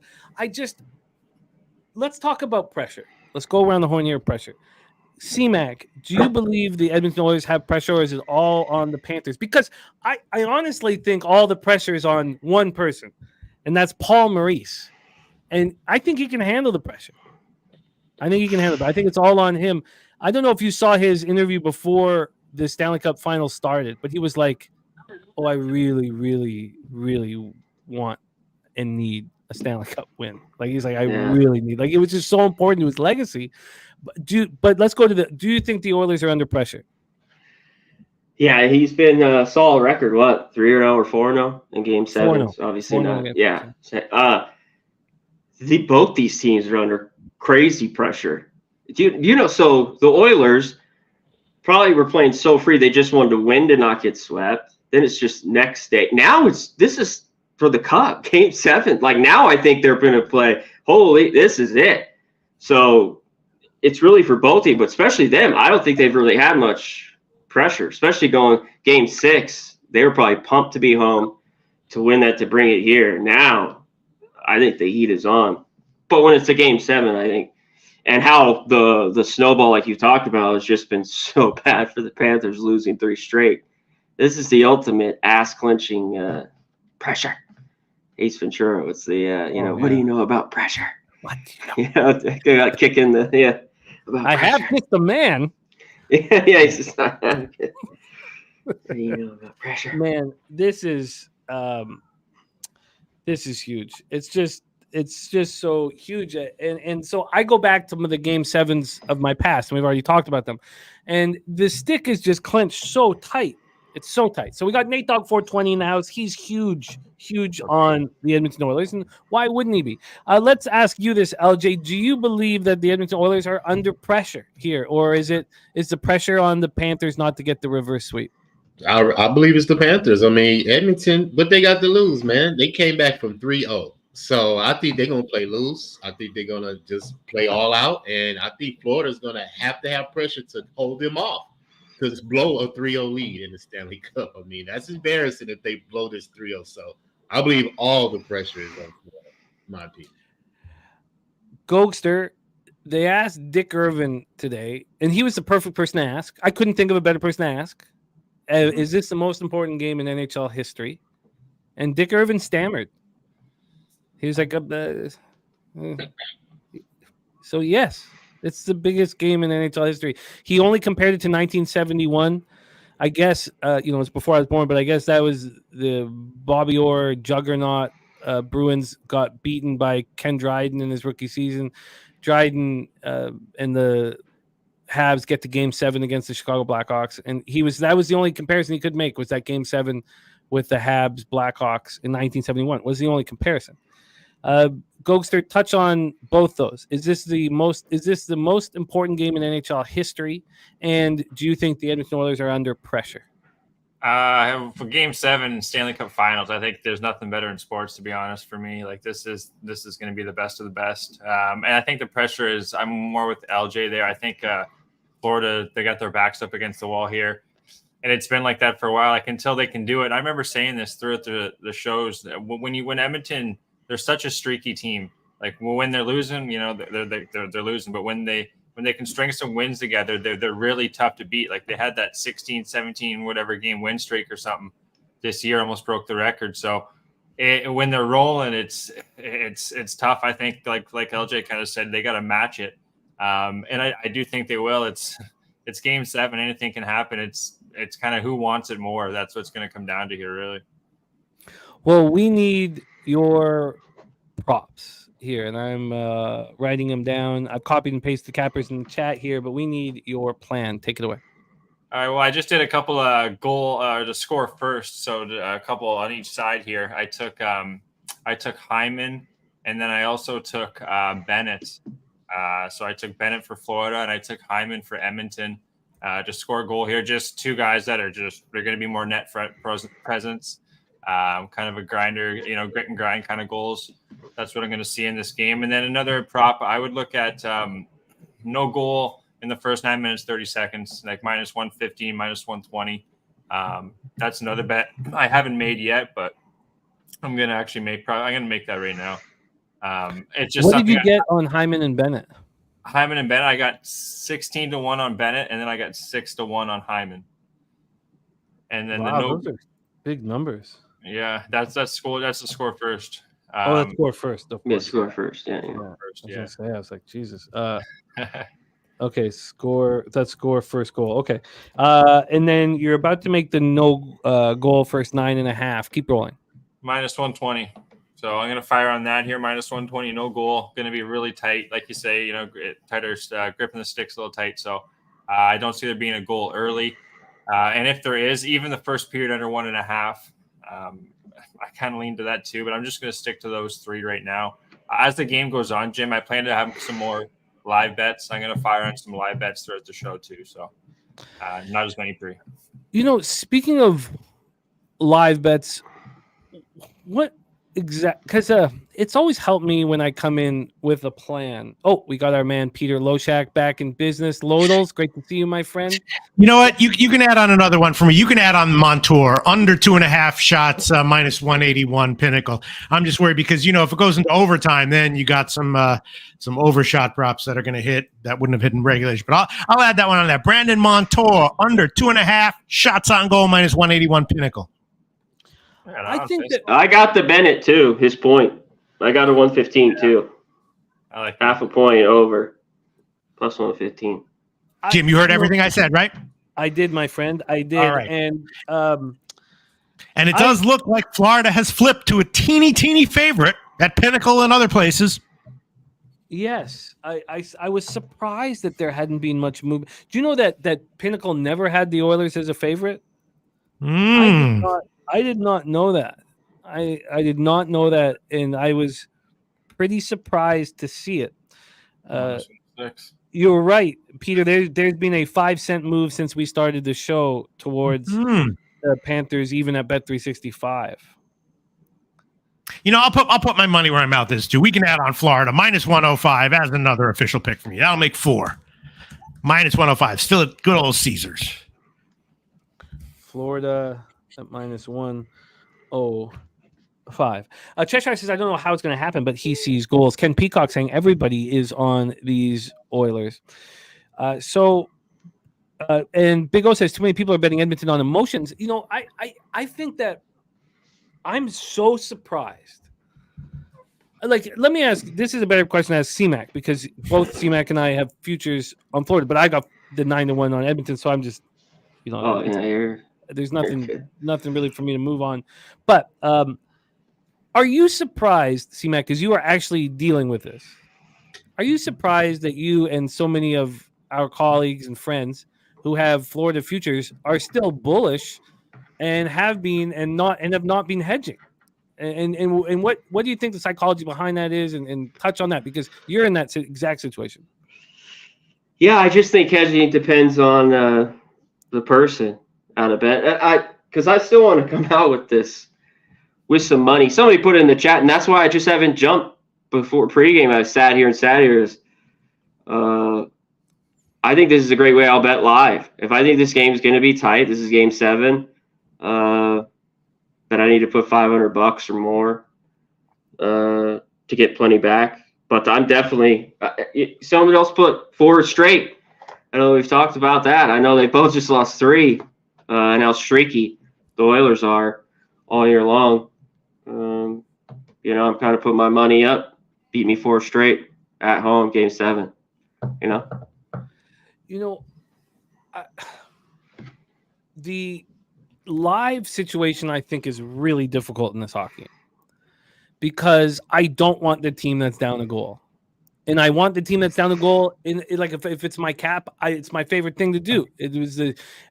Let's talk about pressure. Let's go around the horn here. Pressure. C-Mac, do you believe the Edmonton Oilers have pressure, or is it all on the Panthers? Because I honestly think all the pressure is on one person, and that's Paul Maurice. And I think he can handle the pressure. I think it's all on him. I don't know if you saw his interview before the Stanley Cup Finals started, but he was like, oh, I really, really, really want and need a Stanley Cup win. Like, he's like, I really need. Like, it was just so important to his legacy. But let's go to do you think the Oilers are under pressure? Yeah, he's been a solid record. What, 3-0 or 4-0 in Game 7? Obviously not. Yeah. Both these teams are under crazy pressure. So the Oilers probably were playing so free they just wanted to win to not get swept. Then it's just next day. Now this is for the Cup, Game 7. Like, now I think they're going to play. Holy, this is it. So it's really for both teams, but especially them. I don't think they've really had much pressure, especially going Game 6. They were probably pumped to be home to win that, to bring it here. Now I think the heat is on. But when it's a Game 7, I think, and how the snowball, like you talked about, has just been so bad for the Panthers, losing 3 straight. This is the ultimate ass-clenching pressure. Ace Ventura, what's the, what do you know about pressure? What do you know? Got kicking the, about I pressure. have kicked the man. He's just not. What do you know about pressure? Man, this is huge. It's just so huge. And so I go back to the Game 7s of my past, and we've already talked about them. And the stick is just clenched so tight. It's so tight. So we got Nate Dogg 420 in the house. He's huge on the Edmonton Oilers. And why wouldn't he be? Let's ask you this, LJ. Do you believe that the Edmonton Oilers are under pressure here? Or is the pressure on the Panthers not to get the reverse sweep? I believe it's the Panthers. I mean, Edmonton, what they got to lose, man? They came back from 3-0. So I think they're going to play loose. I think they're going to just play all out. And I think Florida's going to have pressure to hold them off. To blow a 3-0 lead in the Stanley Cup. I mean, that's embarrassing if they blow this 3-0. So I believe all the pressure is on Florida, in my opinion. Goster, they asked Dick Irvin today, and he was the perfect person to ask. I couldn't think of a better person to ask. Is this the most important game in NHL history? And Dick Irvin stammered. He was like, so yes. It's the biggest game in NHL history. He only compared it to 1971. I guess, it's before I was born, but I guess that was the Bobby Orr juggernaut. Bruins got beaten by Ken Dryden in his rookie season. Dryden and the Habs get to Game 7 against the Chicago Blackhawks. And that was the only comparison he could make, was that Game 7 with the Habs Blackhawks in 1971. Was the only comparison. Goster, touch on both those. Is this the most important game in NHL history? And do you think the Edmonton Oilers are under pressure? For Game 7 Stanley Cup Finals, I think there's nothing better in sports, to be honest. For me, like, this is going to be the best of the best. And I think the pressure is, I'm more with LJ there. I think Florida, they got their backs up against the wall here, and it's been like that for a while. Like, until they can do it. I remember saying this throughout the shows. When Edmonton, they're such a streaky team. Like, when they're losing, they're losing. But when they can string some wins together, they're really tough to beat. Like, they had that 16, 17, whatever game win streak or something this year, almost broke the record. So when they're rolling, it's tough. I think like LJ kind of said, they got to match it. And I do think they will. It's Game 7. Anything can happen. It's kind of who wants it more. That's what's going to come down to here, really. Well, we need your props here, and I'm writing them down. I've copied and pasted the cappers in the chat here, but we need your plan. Take it away. All right. Well, I just did a couple of goal to score first, so a couple on each side here. I took Hyman, and then I also took Bennett. So I took Bennett for Florida, and I took Hyman for Edmonton to score a goal here. Just two guys that they're going to be more net presence. Kind of a grinder, grit and grind kind of goals. That's what I'm going to see in this game. And then another prop, I would look at no goal in the first 9 minutes, 30 seconds, like minus 115, minus 120. That's another bet I haven't made yet, but I'm going to actually I'm going to make that right now. It's just what did you get on Hyman and Bennett? Hyman and Bennett, I got 16-1 on Bennett, and then I got 6-1 on Hyman. And then those are big numbers. Yeah, that's score. That's the score first. That's score first. Yeah, score first. Yeah. First, I was like, Jesus. Okay, score. That's score first goal. Okay, and then you're about to make the no goal first 9.5. Keep rolling. Minus 120. So I'm going to fire on that here. Minus 120, no goal. Going to be really tight, like you say. Tighter, gripping the sticks a little tight. So I don't see there being a goal early. And if there is, even the first period under 1.5. I kind of lean to that too, but I'm just going to stick to those three right now. As the game goes on, Jim, I plan to have some more live bets. I'm going to fire on some live bets throughout the show too. So not as many pre. Speaking of live bets, what because it's always helped me when I come in with a plan. Oh, we got our man Peter Loshak back in business. Lodels, great to see you, my friend. You know what? You can add on another one for me. You can add on Montour under 2.5 shots, minus 181 Pinnacle. I'm just worried because if it goes into overtime, then you got some overshot props that are going to hit that wouldn't have hit in regulation. But I'll add that one on there. Brandon Montour under 2.5 shots on goal, minus 181 Pinnacle. I think that I got the Bennett too. His point. I got a 115 too. I like half a point over, plus 115. Jim, you heard everything I said, right? I did, my friend. I did. All right. And it does look like Florida has flipped to a teeny favorite at Pinnacle and other places. Yes, I was surprised that there hadn't been much movement. Do you know that Pinnacle never had the Oilers as a favorite? I did not know that. I did not know that, and I was pretty surprised to see it. You're right, Peter. There's been a 5-cent move since we started the show towards the Panthers, even at Bet365. I'll put my money where my mouth is too. We can add on Florida minus 105 as another official pick for me. That'll make 4. Minus 105, still at good old Caesars. Florida at minus 105. Cheshire says, I don't know how it's going to happen, but he sees goals. Ken Peacock saying everybody is on these Oilers. And Big O says too many people are betting Edmonton on emotions. I think that I'm so surprised. Like, let me ask, this is a better question as C-Mac, because both C-Mac and I have futures on Florida, but I got the 9-1 on Edmonton, so I'm just, there's nothing really for me to move on. But are you surprised, C-Mac, because you are actually dealing with this? Are you surprised that you and so many of our colleagues and friends who have Florida futures are still bullish and have been and have not been hedging? And what do you think the psychology behind that is? And touch on that, because you're in that exact situation. Yeah, I just think hedging depends on the person out of bet. Because I still want to come out with this with some money. Somebody put it in the chat, and that's why I just haven't jumped before pregame. I sat here. I think this is a great way I'll bet live. If I think this game is going to be tight, this is game 7. That I need to put $500 or more to get plenty back. But I'm definitely someone else put 4 straight. I know we've talked about that. I know they both just lost 3. And how streaky the Oilers are all year long. I'm kind of putting my money up. Beat me 4 straight at home, game 7. The live situation, I think, is really difficult in this hockey because I don't want the team that's down a goal. And I want the team that's down the goal. If it's my cap, it's my favorite thing to do. It was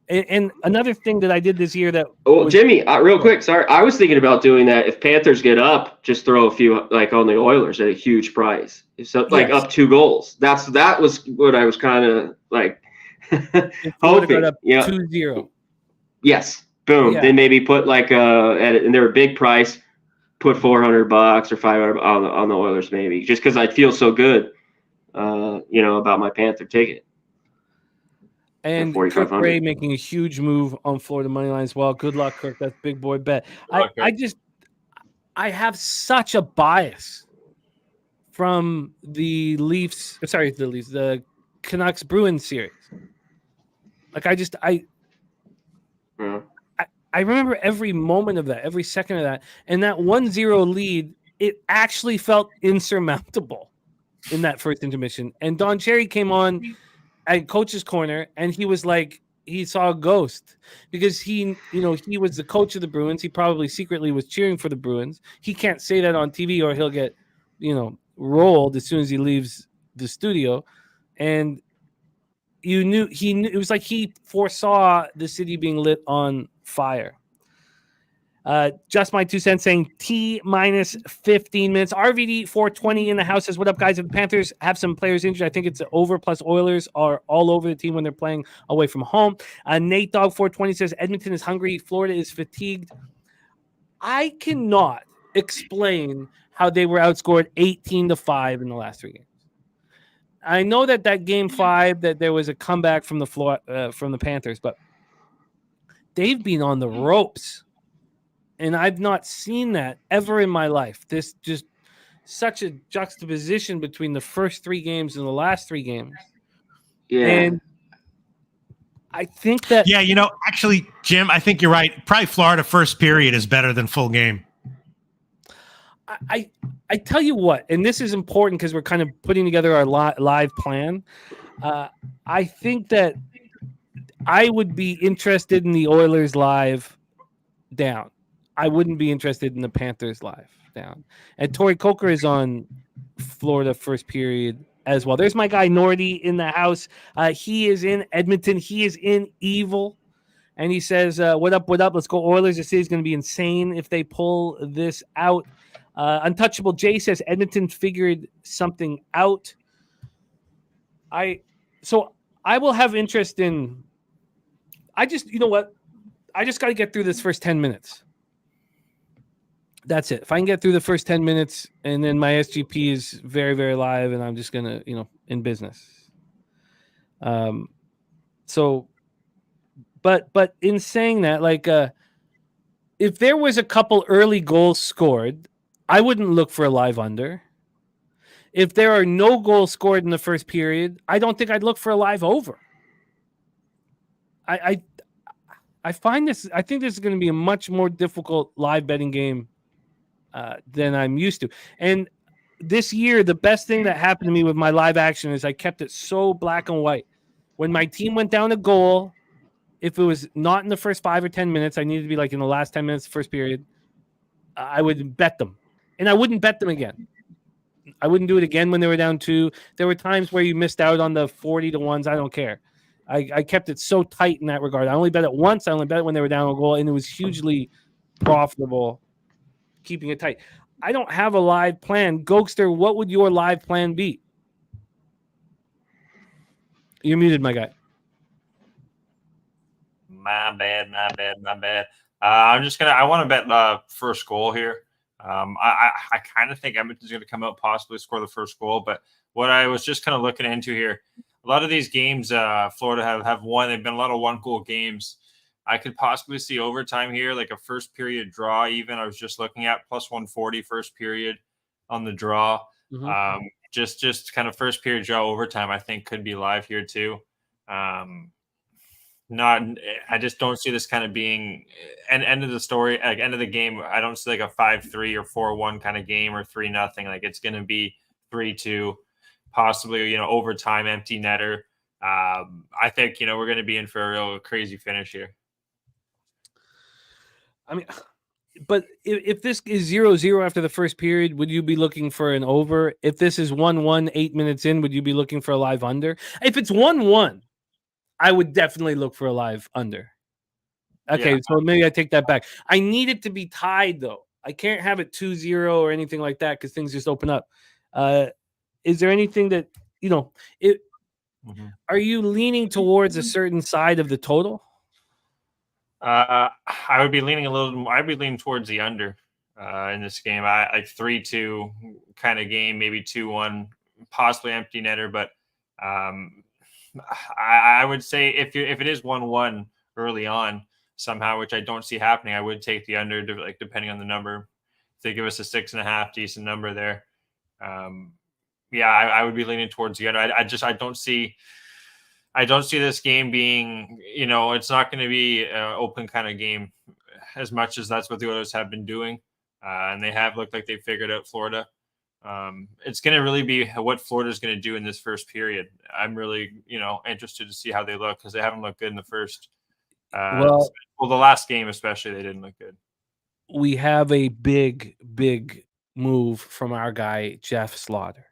and another thing that I did this year that. Oh, Jimmy, real quick, sorry, I was thinking about doing that. If Panthers get up, just throw a few on the Oilers at a huge price. So up 2 goals. That was what I was kind of hoping. Up 2-0. Yes, Boom. Yeah. Then maybe put like and they're a big price, put $400 or $500 on the Oilers maybe, just because I feel so good, about my Panther ticket. And Kirk Ray making a huge move on Florida money line as well. Good luck, Kirk. That's big boy bet. I have such a bias from the Leafs. Sorry, the Canucks Bruins series. Like I remember every moment of that, every second of that, and that 1-0 lead. It actually felt insurmountable in that first intermission. And Don Cherry came on at coach's corner, and he was like, he saw a ghost because he was the coach of the Bruins. He probably secretly was cheering for the Bruins. He can't say that on TV or he'll get, rolled as soon as he leaves the studio. And you knew it was like he foresaw the city being lit on fire. Just my 2 cents saying T minus 15 minutes. RVD 420 in the house says, what up, guys? If the Panthers have some players injured, I think it's over, plus Oilers are all over the team when they're playing away from home. Nate Dog 420 says, Edmonton is hungry. Florida is fatigued. I cannot explain how they were outscored 18-5 in the last 3 games. I know that game 5, that there was a comeback from the Panthers, but they've been on the ropes. And I've not seen that ever in my life. This just such a juxtaposition between the first 3 games and the last 3 games. Yeah. And I think that... Yeah, actually, Jim, I think you're right. Probably Florida first period is better than full game. I tell you what, and this is important because we're kind of putting together our live plan. I think that I would be interested in the Oilers live down. I wouldn't be interested in the Panthers live down. And Tori Coker is on Florida first period as well. There's my guy Nordy in the house. He is in Edmonton. He is in evil. And he says, what up? Let's go Oilers. This is going to be insane if they pull this out. Untouchable Jay says Edmonton figured something out. So I will have interest in... you know what? I just got to get through this first 10 minutes. That's it. If I can get through the first 10 minutes and then my SGP is very, very live and I'm just going to, in business. But in saying that, if there was a couple early goals scored, I wouldn't look for a live under. If there are no goals scored in the first period, I don't think I'd look for a live over. I think this is going to be a much more difficult live betting game than I'm used to. And this year, the best thing that happened to me with my live action is I kept it so black and white. When my team went down a goal, if it was not in the first 5 or 10 minutes, I needed to be like in the last 10 minutes of the first period, I would bet them. And I wouldn't bet them again. I wouldn't do it again when they were down 2. There were times where you missed out on the 40-1s. I don't care. I kept it so tight in that regard. I only bet it once. I only bet it when they were down a goal, and it was hugely profitable keeping it tight. I don't have a live plan. Goster, what would your live plan be? You're muted, my guy. My bad. I want to bet first goal here. I kind of think Edmonton's going to come out, possibly score the first goal. But what I was just kind of looking into here, a lot of these games Florida have won. They've been a lot of 1-goal games. I could possibly see overtime here, like a first period draw even. I was just looking at plus 140 first period on the draw. Mm-hmm. Just kind of first period draw overtime, I think could be live here too. I just don't see this kind of being an end of the story, like end of the game. I don't see like a 5-3 or 4-1 kind of game or 3-0. Like it's going to be 3-2, possibly, overtime, empty netter. I think, we're going to be in for a real crazy finish here. I mean, but if this is 0-0 after the first period, would you be looking for an over? If this is 1-1, 8 minutes in, would you be looking for a live under? If it's 1-1, I would definitely look for a live under. Okay, so maybe I take that back. I need it to be tied, though. I can't have it 2-0 or anything like that because things just open up. Is there anything that, are you leaning towards a certain side of the total? I would be leaning I'd be leaning towards the under in this game. I like 3-2 kind of game, maybe 2-1, possibly empty netter. But I would say if it is 1-1 early on somehow, which I don't see happening, I would take the under, like depending on the number. If they give us a 6.5, decent number there. I would be leaning towards the under. I don't see this game being, it's not going to be an open kind of game as much as that's what the Oilers have been doing. And they have looked like they figured out Florida. It's going to really be what Florida's going to do in this first period. I'm really, interested to see how they look because they haven't looked good in the first. The last game especially, they didn't look good. We have a big move from our guy, Jeff Slaughter.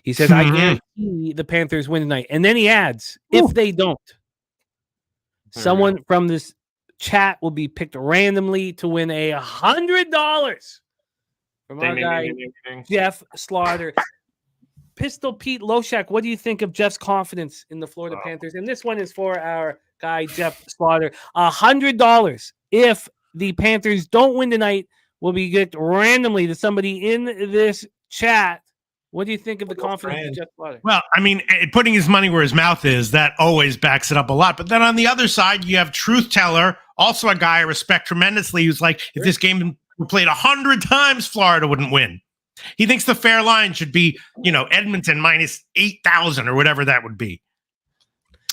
He says, I guarantee the Panthers win tonight. And then he adds, if they don't, someone from this chat will be picked randomly to win $100 from our guy, Jeff Slaughter. Pistol Pete Loshak, what do you think of Jeff's confidence in the Florida Panthers? And this one is for our guy, Jeff Slaughter. $100 if the Panthers don't win tonight will be picked randomly to somebody in this chat. What do you think of the confidence of Jeff Slaughter? Well, I mean, putting his money where his mouth is, that always backs it up a lot. But then on the other side, you have Truth Teller, also a guy I respect tremendously, who's like, if this game were played 100 times, Florida wouldn't win. He thinks the fair line should be, Edmonton minus 8,000 or whatever that would be.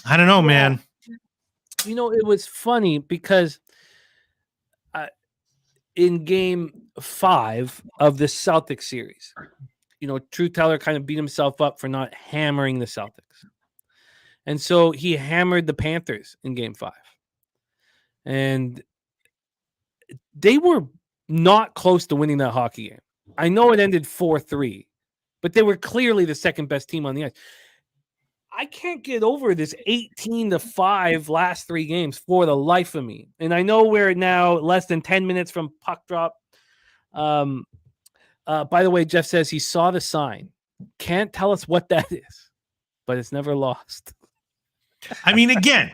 I don't know, man. It was funny because in game 5 of the Celtics series, Truth Teller kind of beat himself up for not hammering the Celtics. And so he hammered the Panthers in game 5. And they were not close to winning that hockey game. I know it ended 4-3, but they were clearly the second best team on the ice. I can't get over this 18-5 last 3 games for the life of me. And I know we're now less than 10 minutes from puck drop. By the way, Jeff says he saw the sign. Can't tell us what that is, but it's never lost. I mean, again,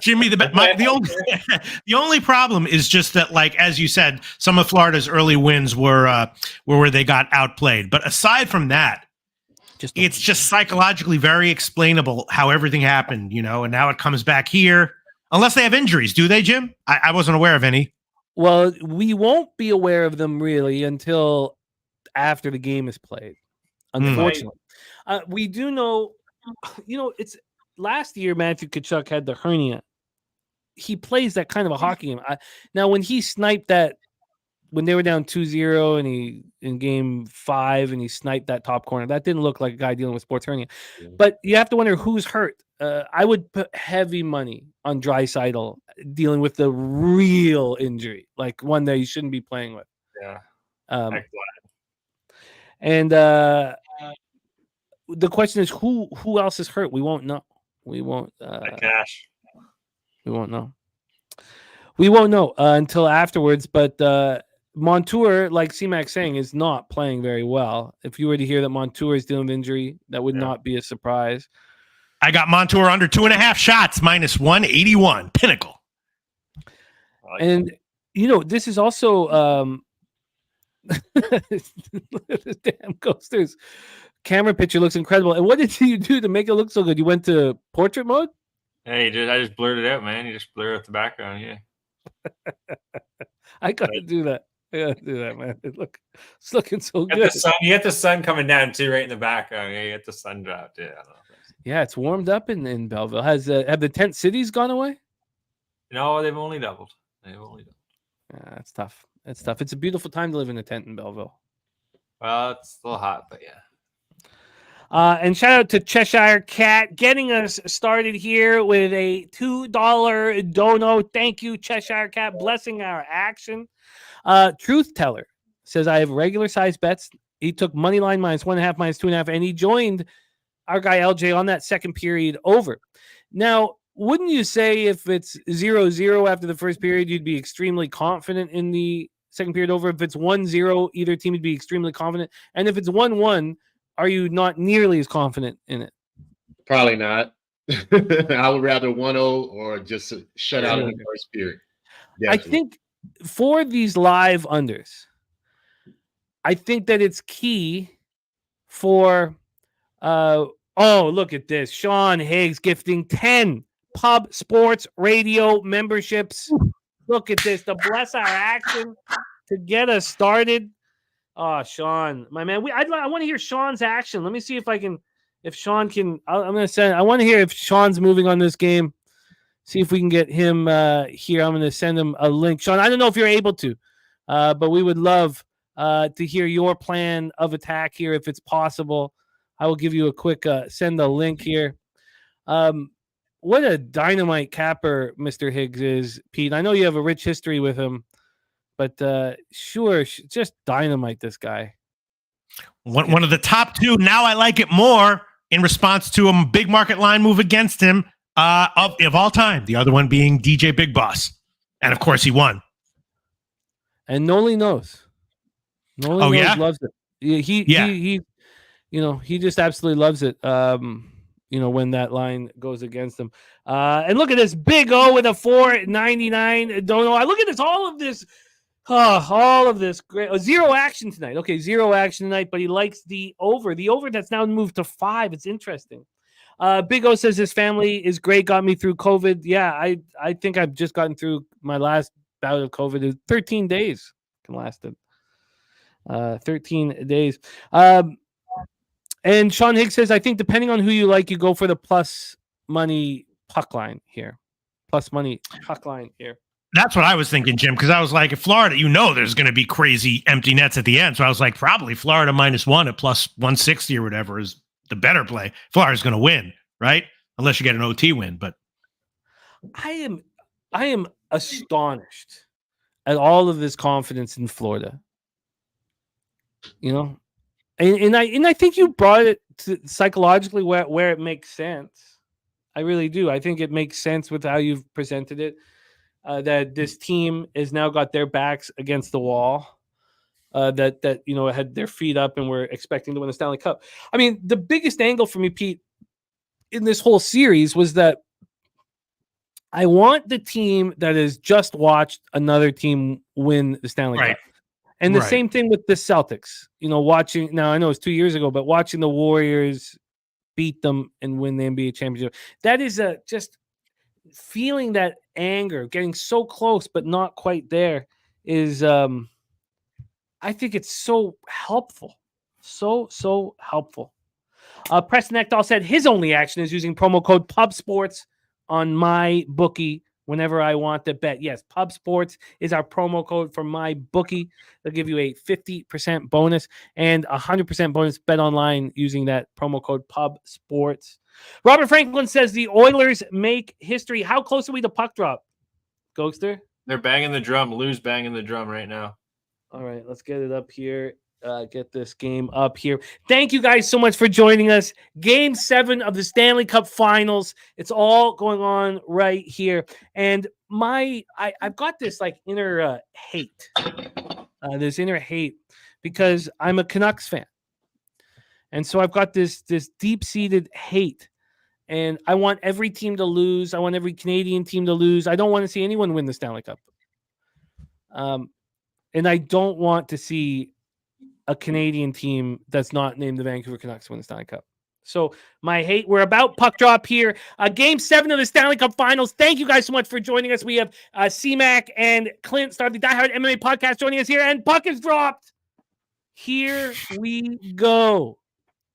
Jimmy, the only problem is just that, like, as you said, some of Florida's early wins were where they got outplayed. But aside from that, it's just psychologically very explainable how everything happened, and now it comes back here. Unless they have injuries, do they, Jim? I wasn't aware of any. Well, we won't be aware of them really until after the game is played, unfortunately. We do know, it's last year Matthew Tkachuk had the hernia. He plays that kind of a hockey game. Now, when he sniped that, when they were down 2-0 and he in game 5 and he sniped that top corner, that didn't look like a guy dealing with sports hernia. Yeah. But you have to wonder who's hurt. I would put heavy money on Draisaitl dealing with the real injury, like one that you shouldn't be playing with. Yeah. And the question is, who else is hurt? We won't know. We won't. Cash. We won't know. We won't know until afterwards. But Montour, like C-Mac saying, is not playing very well. If you were to hear that Montour is dealing with injury, that would not be a surprise. I got Montour under 2.5 shots, minus 181. Pinnacle. And this is also this damn Goster's camera picture looks incredible. And what did you do to make it look so good? You went to portrait mode? Hey, I just blurred it out, man. You just blur out the background, yeah. I gotta do that. I gotta do that, man. It's looking so good. You get the sun coming down too, right in the background. Yeah, you get the sun dropped. Yeah, I don't know. Yeah, it's warmed up in Belleville. Have the tent cities gone away? No, they've only doubled. Yeah, that's tough. It's tough. It's a beautiful time to live in a tent in Belleville. Well, it's still hot, but yeah. And shout out to Cheshire Cat getting us started here with a $2 dono. Thank you, Cheshire Cat, blessing our action. Truth Teller says, I have regular size bets. He took money line minus 1.5, minus 2.5, and he joined our guy LJ on that second period over. Now, wouldn't you say if it's 0-0 after the first period, you'd be extremely confident in the second period over? If it's 1-0, either team would be extremely confident. And if it's 1-1, are you not nearly as confident in it? Probably not. I would rather 1-0 or just shut out in the first period. Definitely. I think for these live unders, I think that it's key for look at this. Sean Higgs gifting 10 Pub Sports Radio memberships. Look at this. To bless our action, to get us started. Oh, Sean, my man. I want to hear Sean's action. Let me see if Sean can. I'm going to send. I want to hear if Sean's moving on this game. See if we can get him here. I'm going to send him a link. Sean, I don't know if you're able to, but we would love to hear your plan of attack here if it's possible. I will give you a quick send the link here. What a dynamite capper Mr. Higgs is, Pete. I know you have a rich history with him, but sure, just dynamite this guy. One of the top two. Now I like it more in response to a big market line move against him of all time. The other one being DJ Big Boss. And of course he won. And Noli knows. Noli loves it. He he just absolutely loves it. When that line goes against him. And look at this Big O with a 4.99. Don't know. Look at this. All of this great. Zero action tonight. Okay, zero action tonight, but he likes the over. The over that's now moved to 5. It's interesting. Big O says his family is great. Got me through COVID. Yeah, I think I've just gotten through my last bout of COVID. It was 13 days. Can last it. 13 days. And Sean Higgs says, I think depending on who you like, you go for the plus money puck line here. Plus money puck line here. That's what I was thinking, Jim, because I was like, if Florida, there's going to be crazy empty nets at the end. So I was like, probably Florida -1 at plus 160 or whatever is the better play. Florida's going to win, right? Unless you get an OT win. But I am astonished at all of this confidence in Florida. And I think you brought it to psychologically where it makes sense. I really do. I think it makes sense with how you've presented it. That this team has now got their backs against the wall. That had their feet up and were expecting to win the Stanley Cup. I mean, the biggest angle for me, Pete, in this whole series was that I want the team that has just watched another team win the Stanley Cup. And the same thing with the Celtics, watching now, I know it's 2 years ago, but watching the Warriors beat them and win the NBA championship. That is just feeling that anger, getting so close, but not quite there is, I think it's so helpful. So helpful. Preston Ekdahl said his only action is using promo code PubSports on my bookie whenever I want to bet. Yes, Pub Sports is our promo code for my bookie. They'll give you a 50% bonus and 100% bonus bet online using that promo code Pub Sports. Robert Franklin says the Oilers make history. How close are we to puck drop, Goster? They're banging the drum. Lou's banging the drum right now. All right, let's get it up here. Get this game up here. Thank you guys so much for joining us. Game 7 of the Stanley Cup Finals. It's all going on right here. And I've got this inner hate. This inner hate because I'm a Canucks fan. And so I've got this deep-seated hate. And I want every team to lose. I want every Canadian team to lose. I don't want to see anyone win the Stanley Cup. And I don't want to see a Canadian team that's not named the Vancouver Canucks win the Stanley Cup. So my hate, we're about puck drop here. Game 7 of the Stanley Cup Finals. Thank you guys so much for joining us. We have C-Mac and Clint, start the Die Hard MMA podcast, joining us here, and puck is dropped. Here we go.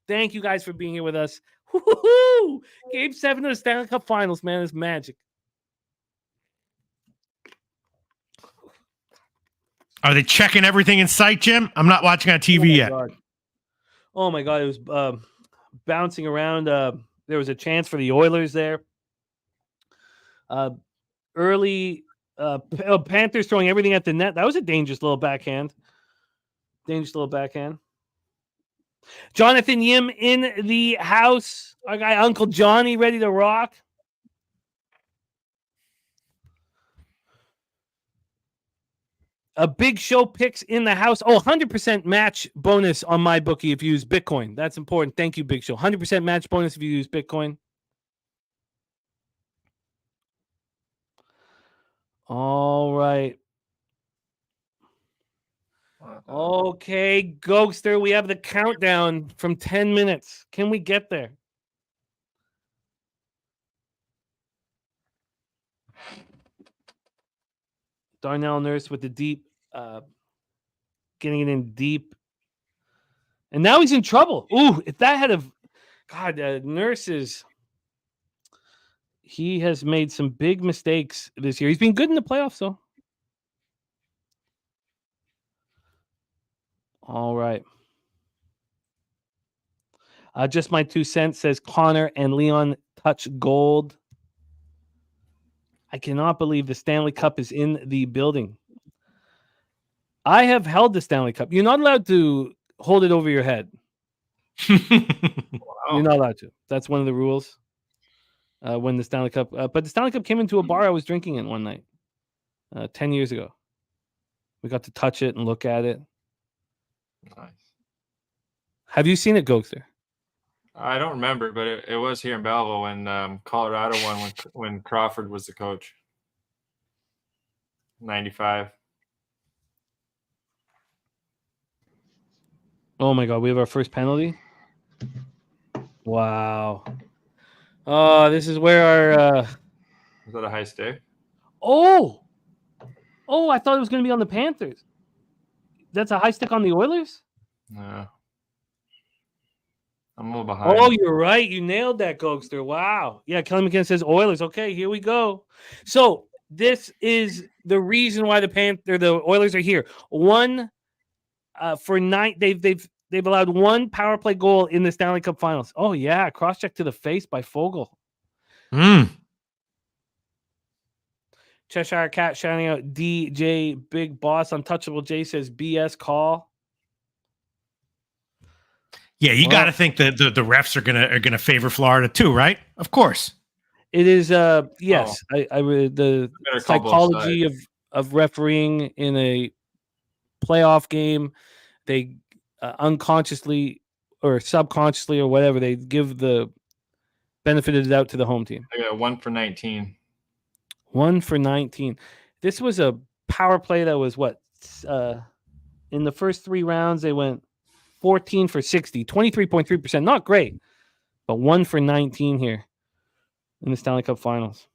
Thank you guys for being here with us. Woo-hoo-hoo! Game 7 of the Stanley Cup Finals, man, it's magic. Are they checking everything in sight, Jim? I'm not watching on TV yet. God. Oh, my God. It was bouncing around. There was a chance for the Oilers there. Early Panthers throwing everything at the net. That was a dangerous little backhand. Jonathan Yim in the house. Our guy Uncle Johnny ready to rock. A Big Show picks in the house. 100% match bonus on my bookie if you use Bitcoin. That's important. Thank you, Big Show. 100% match bonus if you use Bitcoin. All right. Okay, Goster, we have the countdown from 10 minutes. Can we get there? Darnell Nurse with the deep, getting it in deep. And now he's in trouble. Ooh, if that had Nurse he has made some big mistakes this year. He's been good in the playoffs, though. All right. Just my 2 cents says Connor and Leon touch gold. I cannot believe the Stanley Cup is in the building. I have held the Stanley Cup. You're not allowed to hold it over your head. Wow. You're not allowed to. That's one of the rules. When the Stanley Cup, but the Stanley Cup came into a bar I was drinking in one night, 10 years ago. We got to touch it and look at it. Nice. Have you seen it, Goster? I don't remember, but it was here in Belleville when Colorado won when Crawford was the coach. 95. Oh my God, we have our first penalty. Wow. Oh, this is where our. Was that a high stick? Oh, I thought it was going to be on the Panthers. That's a high stick on the Oilers? No. I'm a little behind. Oh, you're right. You nailed that, Goster. Wow. Yeah, Kelly McKinnon says Oilers. Okay, here we go. So this is the reason why the Oilers are here. One for 9. They've allowed 1 power play goal in the Stanley Cup Finals. Oh yeah, cross check to the face by Fogel. Cheshire Cat shouting out DJ Big Boss. Untouchable J says BS call. Yeah, you got to think that the refs are gonna favor Florida too, right? Of course. It is yes. I the psychology of refereeing in a playoff game, they unconsciously or subconsciously or whatever, they give the benefit of the doubt to the home team. I got 1 for 19. 1 for 19. This was a power play that was what? In the first 3 rounds, they went 14 for 60, 23.3%. Not great, but 1 for 19 here in the Stanley Cup Finals.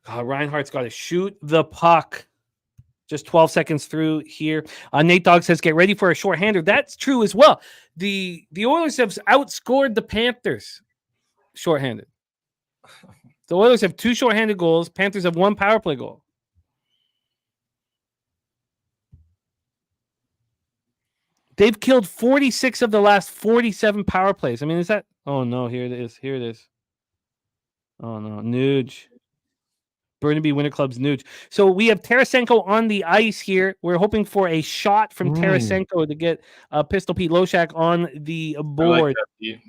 Reinhardt's got to shoot the puck. Just 12 seconds through here. Nate Dogg says, get ready for a shorthander. That's true as well. The Oilers have outscored the Panthers shorthanded. The Oilers have 2 shorthanded goals. Panthers have 1 power play goal. They've killed 46 of the last 47 power plays. I mean, is that... Oh, no, here it is. Here it is. Oh, no. Nuge. Burnaby Winter Club's Nuge. So we have Tarasenko on the ice here. We're hoping for a shot from Tarasenko to get Pistol Pete Loshak on the board. Like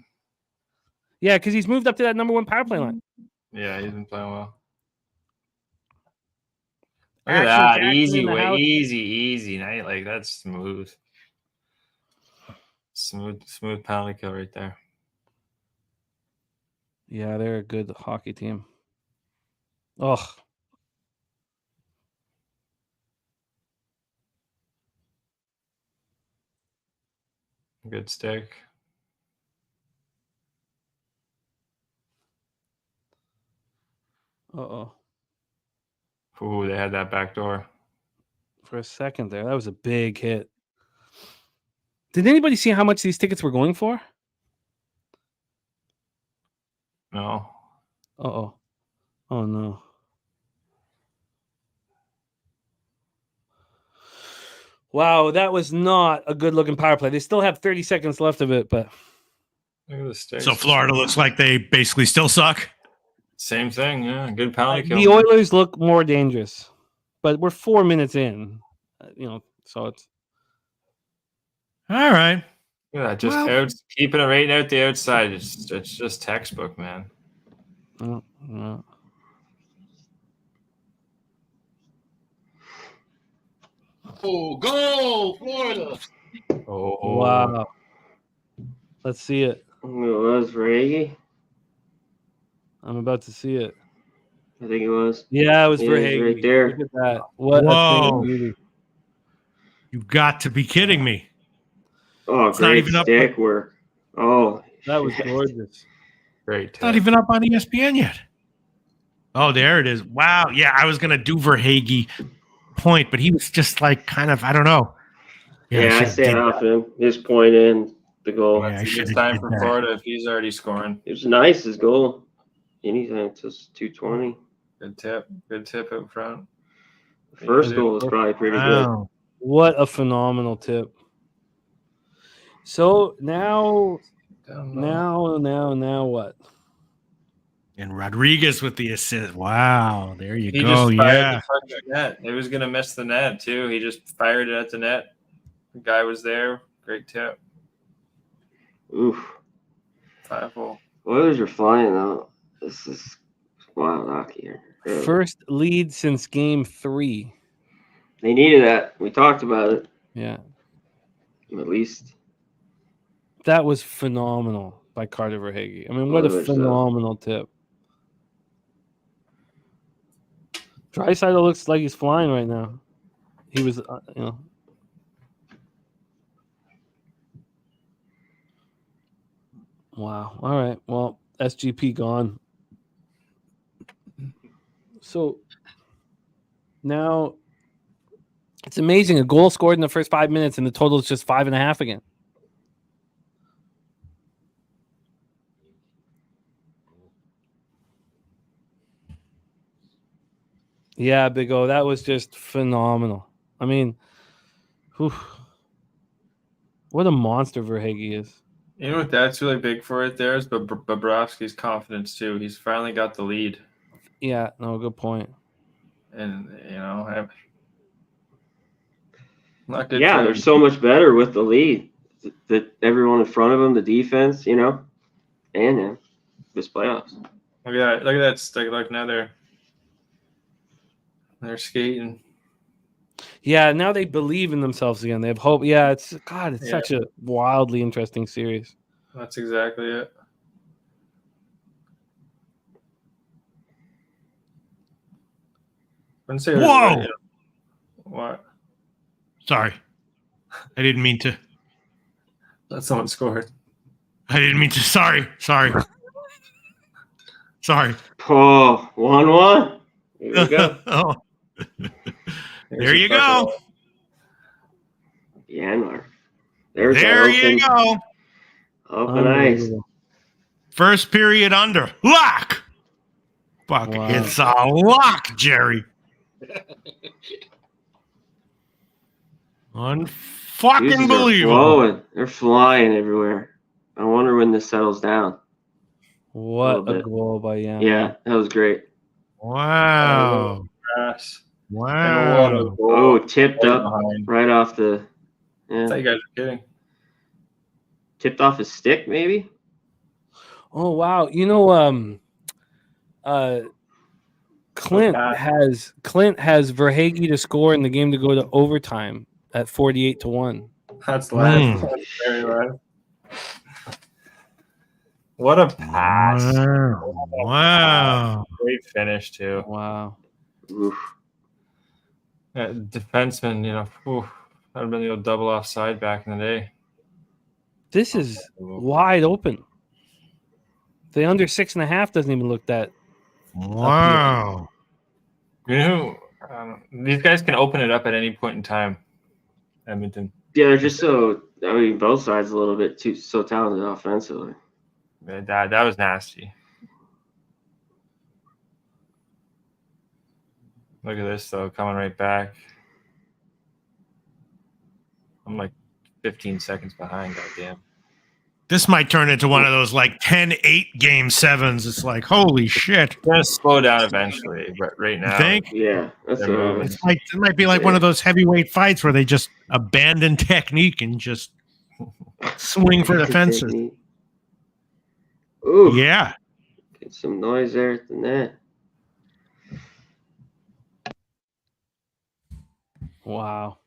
yeah, because he's moved up to that number 1 power play line. Yeah, he's been playing well. Look at that. Easy night. Like, that's smooth. Smooth penalty kill right there. Yeah, they're a good hockey team. Oh. Good stick. Uh-oh. Ooh, they had that back door. For a second there. That was a big hit. Did anybody see how much these tickets were going for? No. Uh-oh. Oh, no. Wow, that was not a good-looking power play. They still have 30 seconds left of it, but... Look at the sticks. So Florida looks like they basically still suck? Same thing, yeah. Good penalty kill. The Oilers look more dangerous, but we're 4 minutes in. So it's... All right. Look at that, just keeping it right out the outside. It's just textbook, man. No. Oh, go Florida! Oh, wow. Let's see it. Oh, that was Reggie. I'm about to see it. I think it was. Yeah, it was Yeah, for it's Hagee. right there. Look at that. What a Whoa. thing of beauty. You've got to be kidding me. Oh, It's not great even up. stick work. Oh, That was shit. gorgeous. Great. It's not even up on ESPN yet. Oh, there it is. Wow. Yeah, I was gonna do Verhaeghe point, but he was just like kind of, I don't know. Yeah, I should've stayed did off that. him. His point in the goal. Yeah, I It's should've time did for that. Florida if he's already scoring. It was nice, his goal. Anytime to 220. Good tip. Good tip up front. The first goal was probably pretty good. Wow. What a phenomenal tip. So now what? And Rodriguez with the assist. Wow. There you He go. just fired Yeah. the fucking net. It was gonna miss the net too. He just fired it at the net. The guy was there. Great tip. Oof. 5-0. Oilers are flying though. This is wild hockey here. Really. First lead since game 3. They needed that. We talked about it. Yeah. At least. That was phenomenal by Carter Verhaeghe. I mean, what a Oilers, phenomenal tip. Draisaitl looks like he's flying right now. He was, Wow. All right. Well, SGP gone. So now it's amazing. A goal scored in the first 5 minutes, and the total is just 5.5 again. Yeah, Big O, that was just phenomenal. I mean, whew, what a monster Verhaeghe is. You know what that's really big for it there is Bobrovsky's confidence too. He's finally got the lead. Yeah, no, good point. And not good. Yeah, they're so much better with the lead. That everyone in front of them, the defense, and him. This playoffs. Look at that! Look at that stick! Look, now they're skating. Yeah, now they believe in themselves again. They have hope. Yeah, it's such a wildly interesting series. That's exactly it. Whoa! What? Sorry. I didn't mean to. That someone scored. I didn't mean to. Sorry. Sorry. Oh, 1-1. Here we go. Oh. There you go. Yanmar. There you go. Open ice. First period under. Lock. Fuck. Wow. It's a lock, Jerry. Unfucking believable. They're flying everywhere. I wonder when this settles down. What a goal by Yanmar. Yeah, that was great. Wow. Yes. Wow. Oh, tipped up right off the. I thought you guys were kidding. Tipped off his stick, maybe. Oh wow! Clint has Verhaeghe to score in the game to go to overtime at 48-1. That's loud. That's very loud. What a pass! Wow. Great finish too. Wow. Oof. Defenseman, that would have been the old double offside back in the day. This is wide open. The under 6.5 doesn't even look that. Wow. These guys can open it up at any point in time. Edmonton. Yeah, they're just so. I mean, both sides a little bit so talented offensively. That was nasty. Look at this though, coming right back. I'm like 15 seconds behind. Goddamn. This might turn into one of those like 10-8 game sevens. It's like, holy shit. It's gonna slow down eventually, but right now, You think? Yeah, that's It's like it might be like one of those heavyweight fights where they just abandon technique and just swing for the fences. Ooh, Yeah. get some noise there at the net. Wow.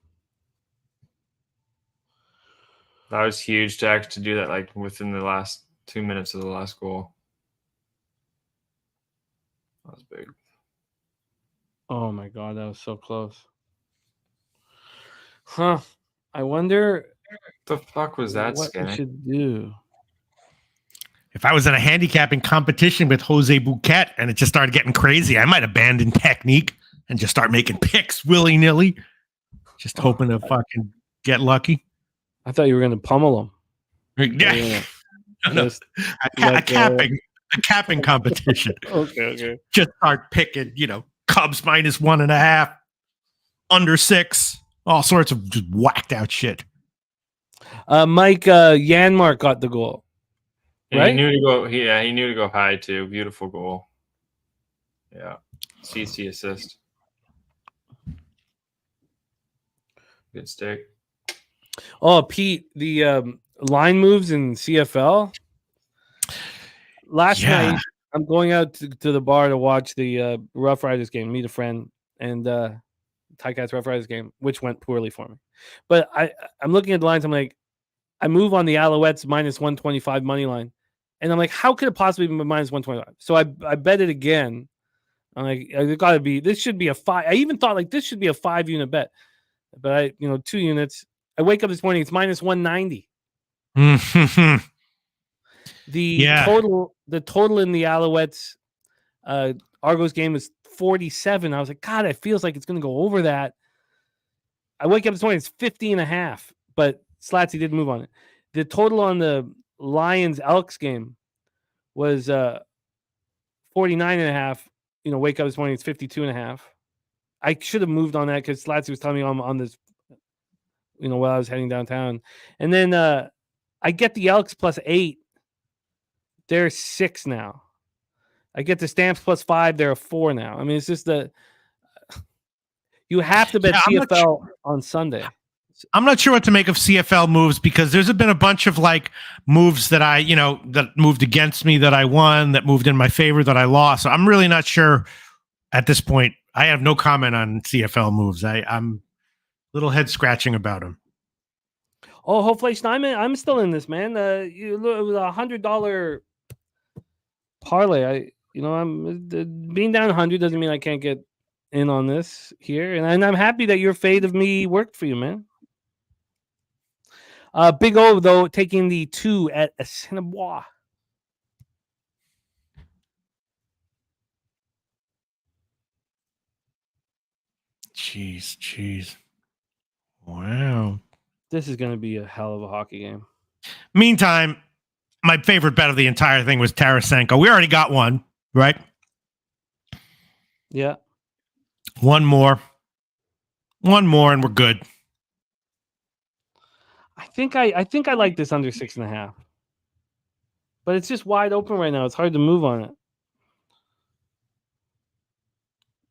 that was huge to actually do that like within the last 2 minutes of the last goal. That was big. Oh my god, that was so close. Huh. I wonder The fuck was that, what we Skinner? should do. If I was in a handicapping competition with Jose Bouquet and it just started getting crazy, I might abandon technique and just start making picks willy-nilly, just hoping to fucking get lucky. I thought you were going to pummel him. Yeah. Just A capping competition. Okay. Just start picking, Cubs -1.5, under 6, all sorts of just whacked out shit. Mike Janmark got the goal. And Right? he knew to go. He knew to go high too. Beautiful goal. Yeah, CC assist. Good stick. Oh, Pete, the line moves in CFL. Last night, I'm going out to the bar to watch the Rough Riders game, meet a friend, and Ticats Rough Riders game, which went poorly for me. But I'm looking at the lines. I'm like, I move on the Alouettes -125 money line. And I'm like, how could it possibly be -125? So I bet it again. I'm like, it got to be. This should be a 5. I even thought like this should be a 5-unit bet, but 2 units. I wake up this morning. It's -190. The total in the Alouettes Argos game is 47. I was like, God, it feels like it's going to go over that. I wake up this morning. It's 50.5. But Slatsy did move on it. The total on the Lions Elks game was 49.5. Wake up this morning, it's 52.5. I should have moved on that because Slatsy was telling me on this, while I was heading downtown. And then I get the Elks +8. They're 6 now. I get the Stamps +5. They're a 4 now. I mean, it's just you have to bet CFL on Sunday. I'm not sure what to make of CFL moves because there's been a bunch of moves that that moved against me that I won, that moved in my favor that I lost. So I'm really not sure at this point. I have no comment on CFL moves. I'm a little head scratching about them. Oh, hopefully I'm still in this, man. It was $100 parlay. I'm being down 100 doesn't mean I can't get in on this here, and I'm happy that your fade of me worked for you, man. Big O, though, taking the 2 at Assinibois. Jeez. Wow. This is going to be a hell of a hockey game. Meantime, my favorite bet of the entire thing was Tarasenko. We already got one, right? Yeah. One more, and we're good. I think I like this under 6.5, but it's just wide open right now. It's hard to move on it.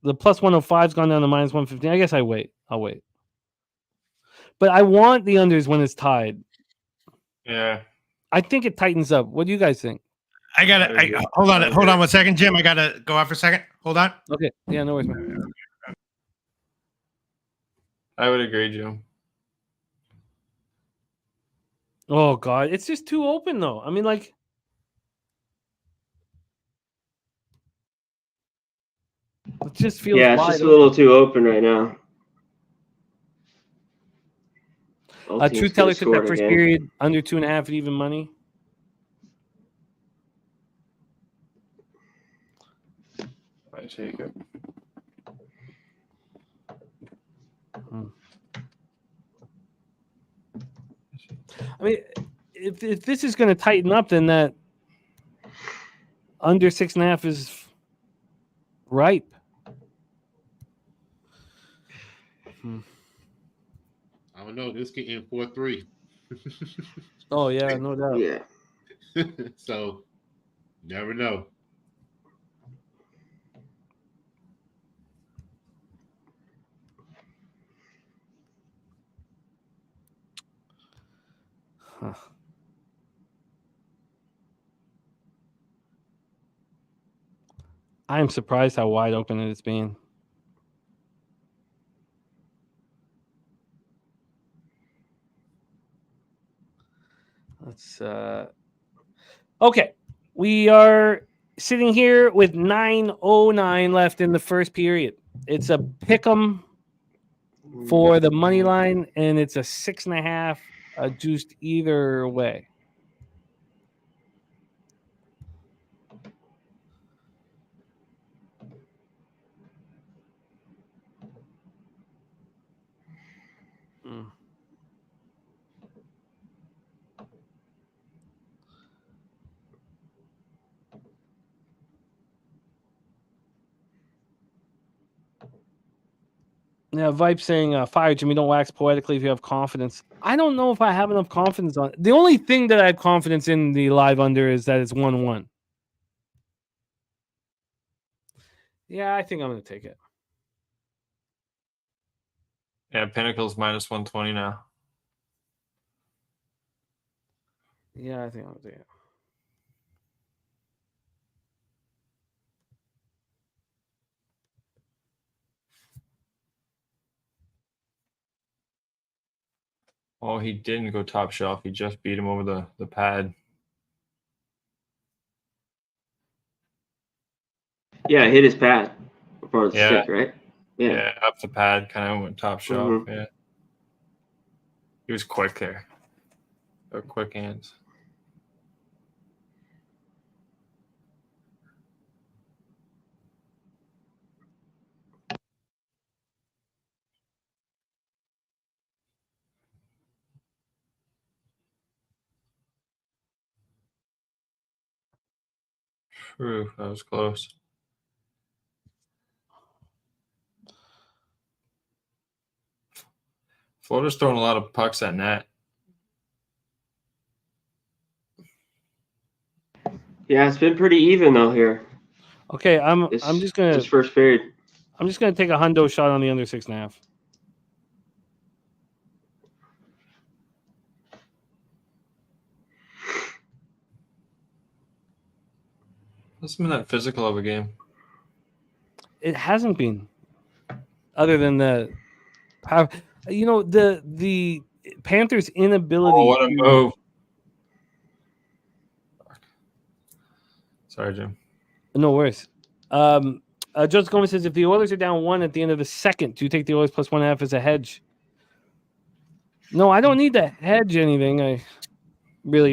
The +105's gone down to -115. I guess I'll wait. But I want the unders when it's tied. Yeah. I think it tightens up. What do you guys think? Hold on 1 second, Jim. I gotta go out for a second. Hold on. Okay. Yeah, no worries, man. I would agree, Jim. Oh God, it's just too open though. I mean, it just feels. Yeah, it's just a little too open right now. Truth Teller took that first period under 2.5 at even money. I take it. I mean, if this is going to tighten up, then that under 6.5 is ripe. I don't know. This could end 4-3. Oh yeah, no doubt. Yeah. So, never know. Huh. I am surprised how wide open it is being. Let's okay. We are sitting here with 9:09 left in the first period. It's a pick'em for the money line, and it's a 6.5 juiced either way. Now, Vipe saying, fire Jimmy, don't wax poetically if you have confidence. I don't know if I have enough confidence on it. The only thing that I have confidence in the live under is that it's 1-1. Yeah, I think I'm going to take it. Yeah, Pinnacle's minus 120 now. Yeah, I think I'm going to take it. Oh, he didn't go top shelf. He just beat him over the pad. Yeah, hit his pad before the Yeah. stick, right? Yeah, up the pad, kind of went top shelf. Yeah. He was quick there. Quick hands. True, that was close. Florida's throwing a lot of pucks at net. Yeah, it's been pretty even though here. Okay, I'm just gonna this first period. I'm just gonna take a hundo shot on the under 6.5. It's been that physical of a game. It hasn't been, other than the Panthers' inability. Oh, what a move! Sorry, Jim. No worries. Joseph Gomez says, if the Oilers are down 1 at the end of the second, do you take the Oilers plus 1.5 as a hedge? No, I don't need to hedge anything.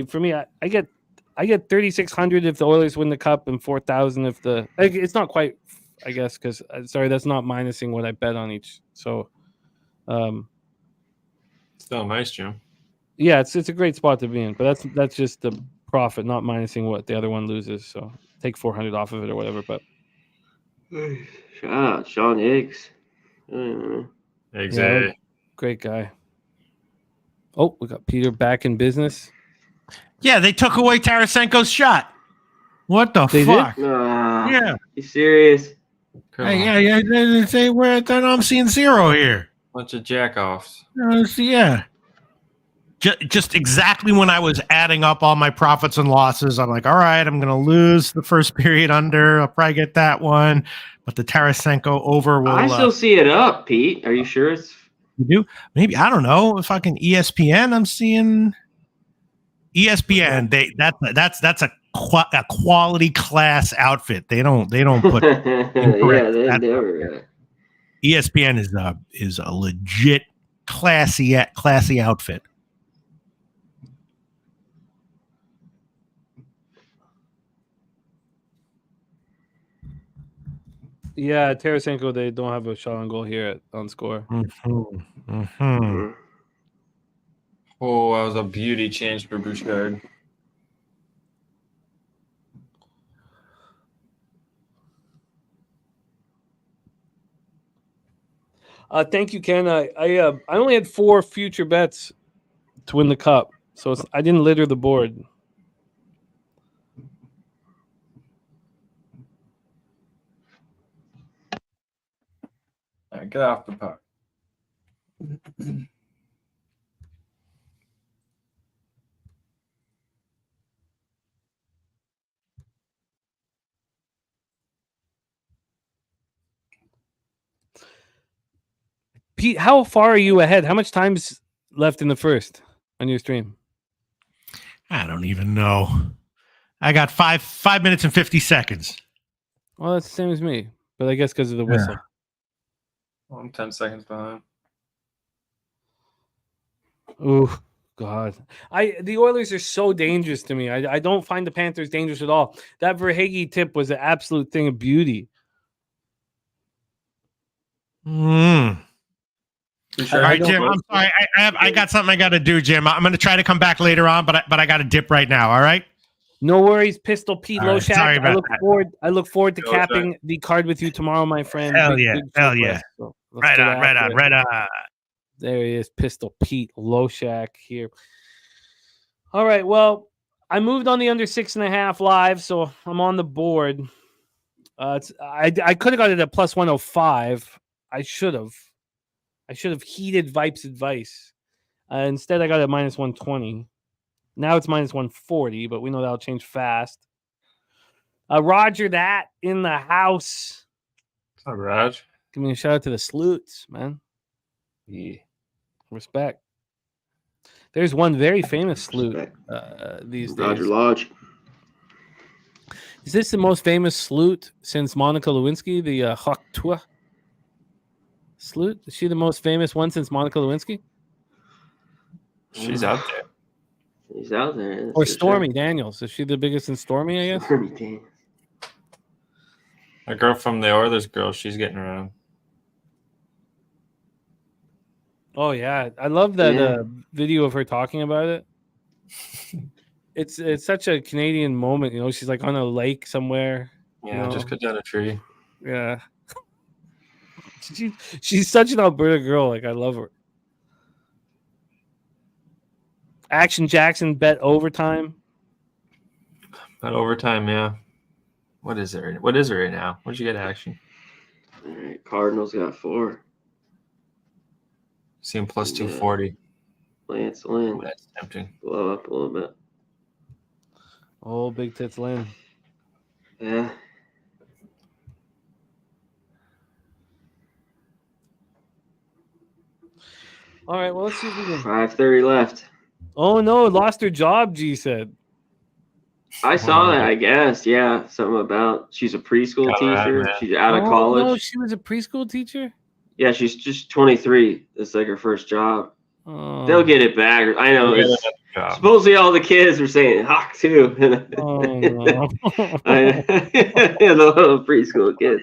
For me, I get 3,600 if the Oilers win the cup and 4,000 if it's not quite, I guess, because that's not minusing what I bet on each. So, still nice, Jim. Yeah, it's a great spot to be in, but that's just the profit, not minusing what the other one loses. So take 400 off of it or whatever. But Sean Higgs. Exactly. Yeah, great guy. Oh, we got Peter back in business. Yeah, they took away Tarasenko's shot. What the They fuck? Yeah. You serious? Yeah. They say I'm seeing 0 here. Bunch of jackoffs. Yeah. Just exactly when I was adding up all my profits and losses, I'm like, all right, I'm going to lose the first period under. I'll probably get that one. But the Tarasenko over will. I still see it up, Pete. Are you sure it's. You do? Maybe. I don't know. If I can ESPN, I'm seeing ESPN. That's a quality class outfit. They don't put. Yeah, they never. ESPN is a legit classy outfit. Yeah, Tarasenko, they don't have a shot on goal here on score. Mm-hmm. Mm-hmm. Oh, that was a beauty change for Bouchard. Thank you, Ken. I only had 4 future bets to win the cup, so I didn't litter the board. All right, get off the puck. Pete, how far are you ahead? How much time's left in the first on your stream? I don't even know. I got 5 minutes and 50 seconds. Well, that's the same as me, but I guess because of the whistle. Well, I'm 10 seconds behind. Oh God, the Oilers are so dangerous to me. I don't find the Panthers dangerous at all. That Verhaeghe tip was an absolute thing of beauty. All right, Jim. I'm sorry. I got something I got to do, Jim. I'm going to try to come back later on, but I got to dip right now. All right. No worries, Pistol Pete All right, Loshak. sorry about that. I look forward to Go, capping the card with you tomorrow, my friend. Hell yeah. So let's Right get on. Right after on. it. Right on. There he is, Pistol Pete Loshak here. All right, well, I moved on the under 6.5 live, so I'm on the board. I could have got it at plus 105. I should have heeded Vipe's advice. Instead, I got it at minus 120. Now it's minus 140, but we know that'll change fast. Roger that in the house. It's not Raj. Give me a shout out to the Sleuts, man. Yeah. Respect. There's one very famous Sloot these Roger days. Lodge. Is this the most famous Sloot since Monica Lewinsky, the Haktua Sloot? Is she the most famous one since Monica Lewinsky? She's out there. He's out there. Or Stormy Daniels. Is she the biggest in Stormy, I guess? Stormy Daniels. A girl from the Oilers girl, she's getting around. Oh, yeah. I love that video of her talking about it. It's such a Canadian moment. You know, she's like on a lake somewhere. Yeah, just cut down a tree. Yeah. She's such an Alberta girl. Like, I love her. Action Jackson bet overtime. Not overtime, yeah. What is it? What is it right now? What'd you get, Action? All right, Cardinals got 4. Seeing plus 240. Lance Lynn. Ooh, that's tempting. Blow up a little bit. Oh, Big Tits Lynn. Yeah. All right, well, let's see if we can. 5:30 left. Oh, no, lost her job, G said. I saw that, I guess. Yeah, something about she's a preschool teacher. She's out of college. No, she was a preschool teacher? Yeah, she's just 23. It's like her first job. Oh. They'll get it back. I know. Supposedly all the kids were saying Hawk too. Oh, no. Yeah, the little preschool kids.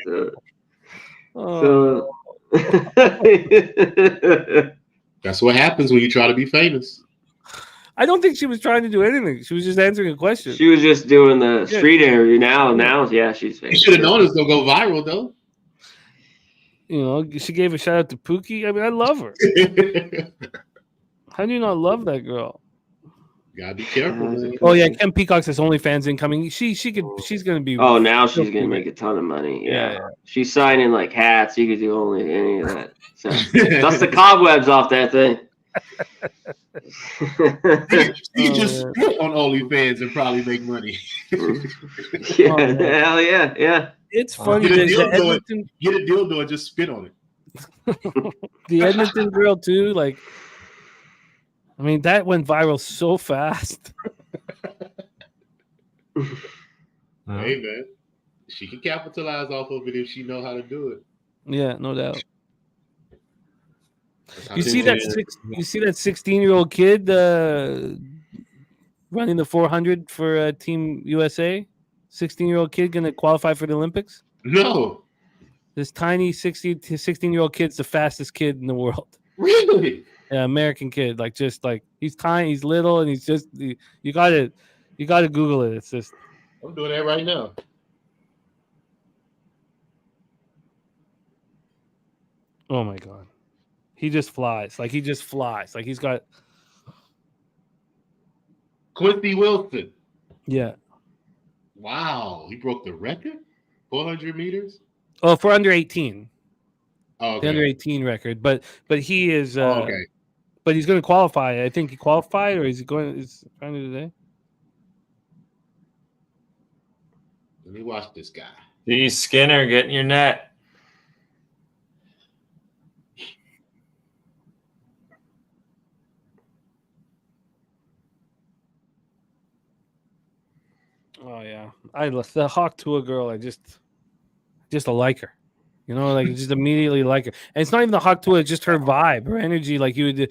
Oh. That's what happens when you try to be famous. I don't think she was trying to do anything. She was just answering a question. She was just doing the street interview. Now, yeah, she's famous. You should have known it was gonna go viral, though. You know, she gave a shout out to Pookie. I mean, I love her. How do you not love that girl? Gotta be careful, man. Oh yeah, Kim Peacock says OnlyFans incoming. She's gonna be. Oh, now she's gonna make a ton of money. Yeah. She's signing like hats. You could do only any of that. So, dust the cobwebs off that thing. You can just spit on OnlyFans and probably make money. Yeah, hell yeah. It's funny. Get a dildo and just spit on it. The Edmonton girl too. Like, I mean, that went viral so fast. Hey man, she can capitalize off of it if she know how to do it. Yeah, no doubt. You see that 16-year-old kid running the 400 for Team USA? 16-year-old kid going to qualify for the Olympics? No. This tiny 16-year-old kid's the fastest kid in the world. Really? Yeah, American kid. Like, just like, he's tiny, he's little, and he's just, you gotta Google it. It's just. I'm doing that right now. Oh my God. He just flies. Like, he's got. Quincy Wilson. Yeah. Wow. He broke the record? 400 meters? Oh, for under 18. Oh, okay. The under 18 record. But he is. Okay. But he's going to qualify. I think he qualified, or is he going? Is trying to today? Let me watch this guy. Geez, Skinner, get in your net. Oh yeah, I the Hawk Tua girl. I just like her. You know, like just immediately like her. And it's not even the Hawk Tua; it's just her vibe, her energy. Like you would,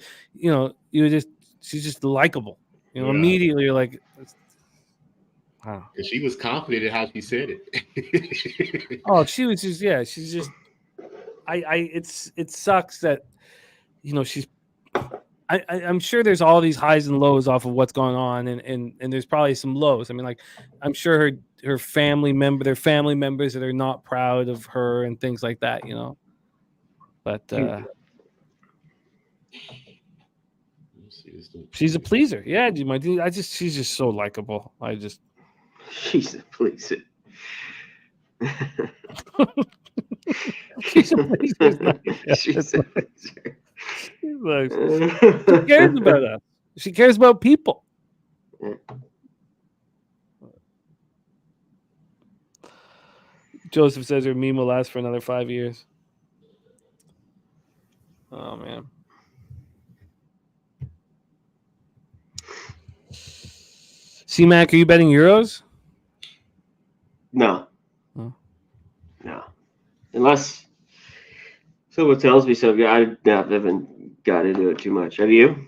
she's just likable. You know, immediately you're like, wow. And she was confident in how she said it. Oh, she was just she's just. It sucks that, she's. I'm sure there's all these highs and lows off of what's going on, and there's probably some lows. I mean, like, I'm sure their family members that are not proud of her and things like that, But she's a pleaser. Yeah, she's just so likable. She's a pleaser. She's a pleaser. She's a pleaser. She cares about us. She cares about people. Joseph says her meme will last for another 5 years. Oh man. C-Mac, are you betting Euros? No. Oh. No. Unless someone tells me something. I haven't got into it too much. Have you?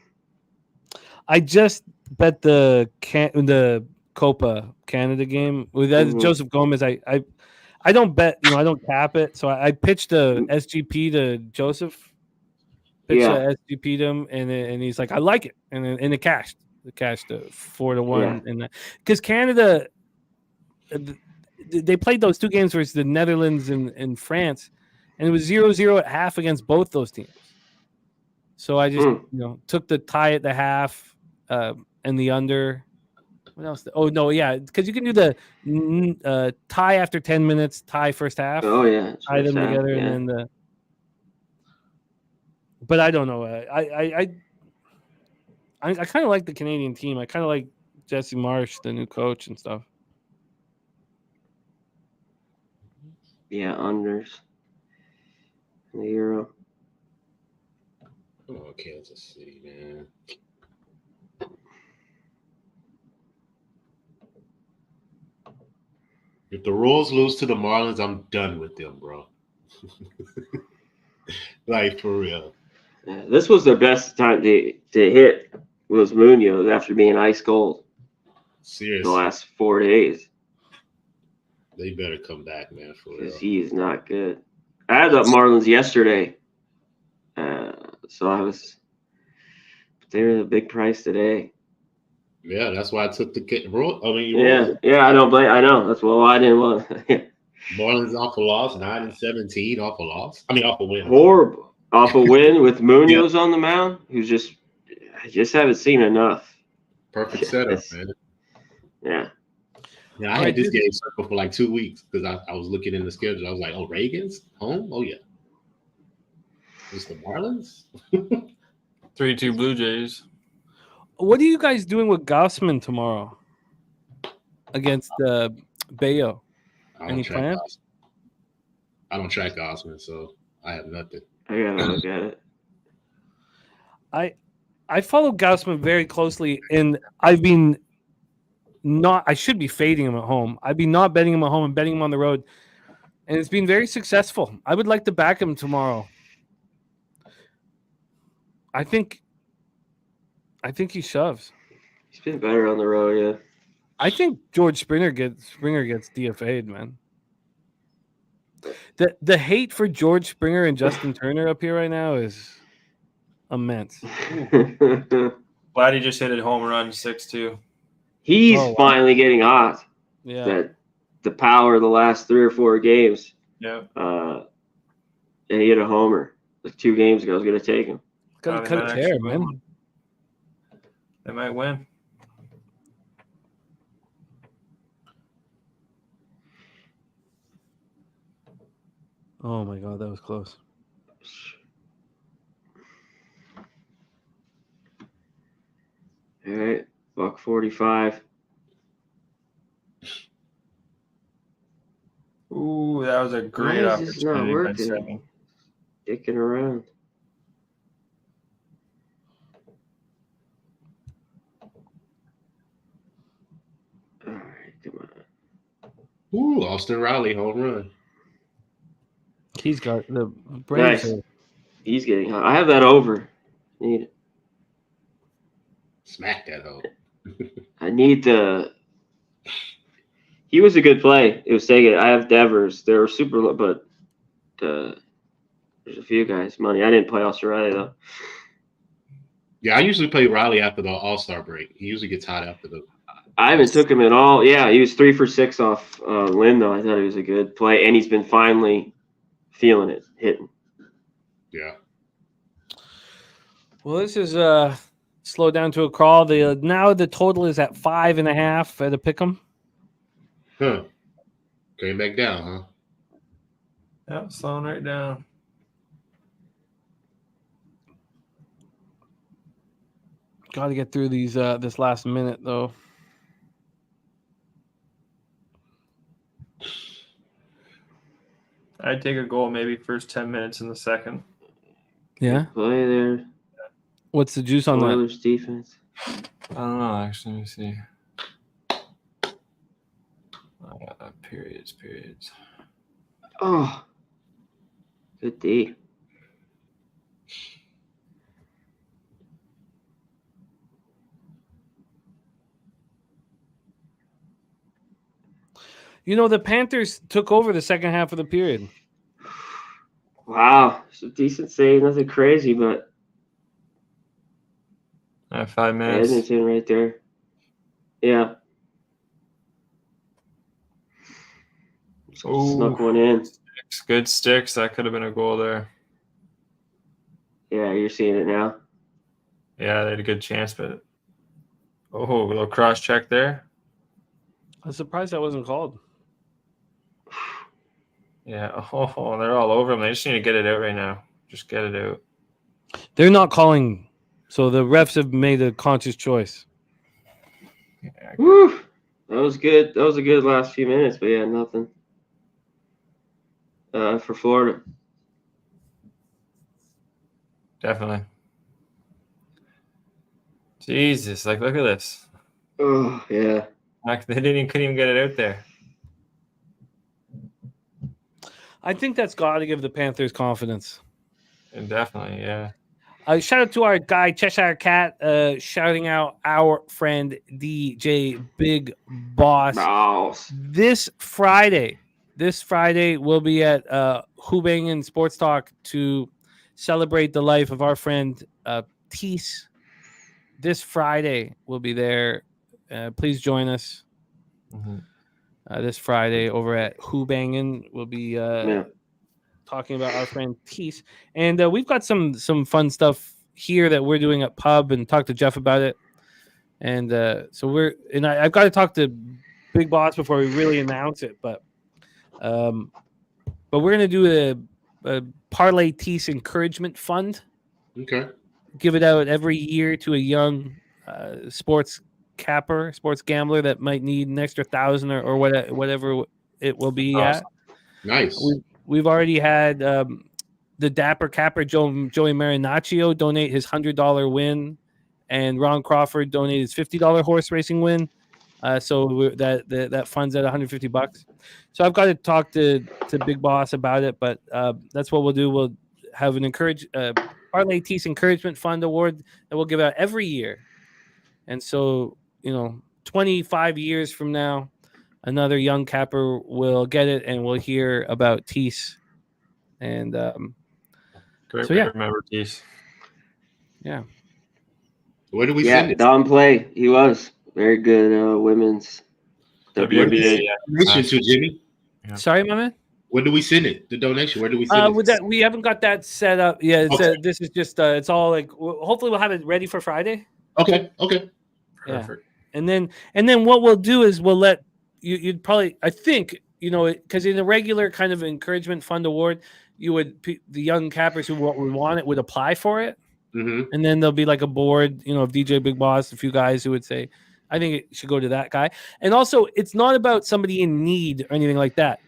I just bet the Copa Canada game with Joseph Gomez. I don't bet. I don't cap it. So I pitched a SGP to Joseph. Pitched a SGP to him, and he's like, I like it, and it cashed. It cashed 4-1, and because Canada, they played those two games versus the Netherlands and France, and it was 0-0 at half against both those teams. So I just took the tie at the half and the under. What else? Oh no, yeah, because you can do the tie after 10 minutes, tie first half. Oh yeah, tie them together, and then But I don't know. I kind of like the Canadian team. I kind of like Jesse Marsh, the new coach and stuff. Yeah, unders. The Euro. Come on, Kansas City, man. If the Royals lose to the Marlins, I'm done with them, bro. Like, for real. Yeah, this was their best time to hit was Munoz after being ice cold. Seriously. The last 4 days. They better come back, man, for real. Because he is not good. I had up Marlins yesterday. So they're the big price today. Yeah, that's why I took the I don't blame. I know that's why I didn't want. Marlins off a loss, 9-17 off a loss. I mean, off a win. Horrible off a win with Munoz on the mound. I just haven't seen enough. Perfect setup, man. Yeah. Yeah, I had this game circled for like 2 weeks because I was looking in the schedule. I was like, oh, Reagan's home? Oh, yeah. It's the Marlins? 3-2 Blue Jays. What are you guys doing with Gausman tomorrow against Bayo? Any plans? I don't track Gausman, so I have nothing. I gotta look at it. I follow Gausman very closely, and I've been I should be fading him at home. I've been not betting him at home and betting him on the road, and it's been very successful. I would like to back him tomorrow. I think he shoves. He's been better on the road, yeah. I think George Springer gets DFA'd, man. The hate for George Springer and Justin Turner up here right now is immense. Glad he just hit a home run 6-2. He's finally getting hot. Yeah. That the power of the last 3 or 4 games. Yeah. And he hit a homer like 2 games ago. I was gonna take him. Cut a tear, man. They might win. Oh my God, that was close. All right, $1.45. Ooh, that was a great Why is this not opportunity. working? Dicking around. All right. Come on. Ooh, Austin Riley home run. He's got the Braves. Nice. He's getting hot. I have that over. Need it. Smack that hoe. I need the. He was a good play. It was taking. I have Devers. They were super low, but there's a few guys. Money. I didn't play Austin Riley though. Yeah, I usually play Riley after the All-Star break. He usually gets hot after the. I haven't took him at all. Yeah, he was 3 for 6 off Lynn though. I thought he was a good play, and he's been finally feeling it, hitting. Yeah. Well, this is slow down to a crawl. Now the total is at 5.5 at a pick'em. Huh. Came back down, huh? Yeah, slowing right down. Got to get through these this last minute though. I'd take a goal maybe first 10 minutes in the second. Yeah. Play there. What's the juice on that? Oilers defense. I don't know. Actually, let me see. Periods. Oh, good D. You know, the Panthers took over the second half of the period. Wow, it's a decent save. Nothing crazy, but 5 minutes. Edmonton right there. Yeah. Ooh. Snuck one in. Good sticks. That could have been a goal there. Yeah, you're seeing it now. Yeah, they had a good chance, but a little cross check there. I'm surprised that wasn't called. Yeah. Oh, they're all over them. They just need to get it out right now. Just get it out. They're not calling, so the refs have made a conscious choice. Yeah. Woo! That was good. That was a good last few minutes, but yeah, nothing. For Florida. Definitely. Jesus, look at this. Oh yeah. Couldn't even get it out there. I think that's got to give the Panthers confidence. And definitely, yeah. Shout out to our guy Cheshire Cat, shouting out our friend DJ Big Boss. Mouse. This Friday, we'll be at Hubingen Sports Talk to celebrate the life of our friend Teese. This Friday, we'll be there. Please join us. Mm-hmm. This Friday over at Hubingen. We'll be talking about our friend Teese. And we've got some fun stuff here that we're doing at Pub, and talk to Jeff about it. And so I've got to talk to Big Boss before we really announce it, but we're gonna do a Parlay Teese encouragement fund. Okay. Give it out every year to a young sports gambler that might need an extra 1,000 or whatever it will be Awesome. at. Nice. We've already had the Dapper Capper Joey Marinaccio donate his $100 win, and Ron Crawford donated his $50 horse racing win. So that funds at $150. So I've got to talk to Big Boss about it, but that's what we'll do. We'll have an Parlay Teese Encouragement Fund award that we'll give out every year. And so, 25 years from now, another young capper will get it, and we'll hear about Teese. And Great so, yeah. Remember Teese. Yeah. Where do we send it? Don play. He was very good. Women's WNBA. Donation to Jimmy. Yeah. Sorry, my man. Where do we send it? The donation. Where do we send With it? that, we haven't got that set up. Yeah, Okay. This is just it's all like. Hopefully, we'll have it ready for Friday. Okay. Perfect. And then what we'll do is we'll let you'd probably, I think, because in a regular kind of encouragement fund award, the young cappers who would want it would apply for it. Mm-hmm. And then there'll be like a board, of DJ Big Boss, a few guys who would say, I think it should go to that guy. And also, it's not about somebody in need or anything like that.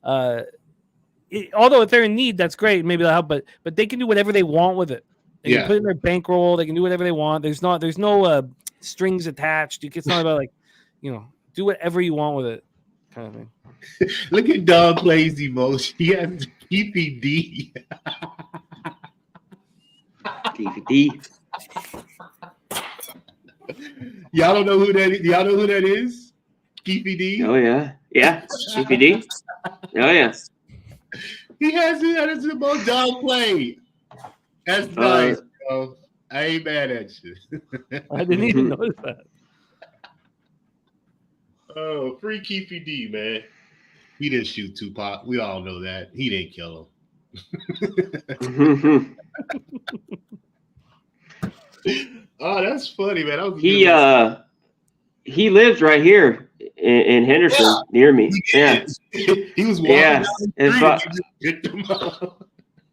Although if they're in need, that's great. Maybe they'll help, but they can do whatever they want with it. They can put it in their bankroll. They can do whatever they want. There's no strings attached. It's not about like, do whatever you want with it, kind of thing. Look at Dog Plays emoji. He has PPD. DVD. Y'all don't know who that is? Y'all know who that is? Keefy D? Oh, yeah. Yeah. DVD. Oh, yeah. He has it as the most Dog Play. That's nice, bro. I ain't mad at you. I didn't even notice that. Oh, free Keefy D, man. He didn't shoot Tupac. We all know that. He didn't kill him. Oh, that's funny, man. That was he lives right here in Henderson near me. Yeah. He was walking down the street and picked him up.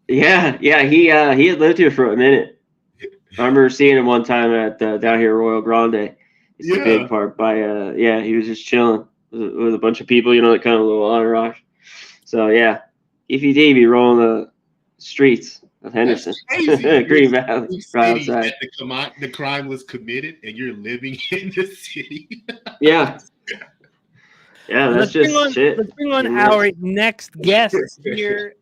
Yeah. He had lived here for a minute. I remember seeing him one time at down here Royal Grande. It's a big part by he was just chilling with a bunch of people, that kind of little entourage. So yeah, Keefy D be rolling the streets of Henderson, Green Valley, right outside. The crime was committed, and you're living in the city. Yeah, that's just shit. Let's bring on our next guest here.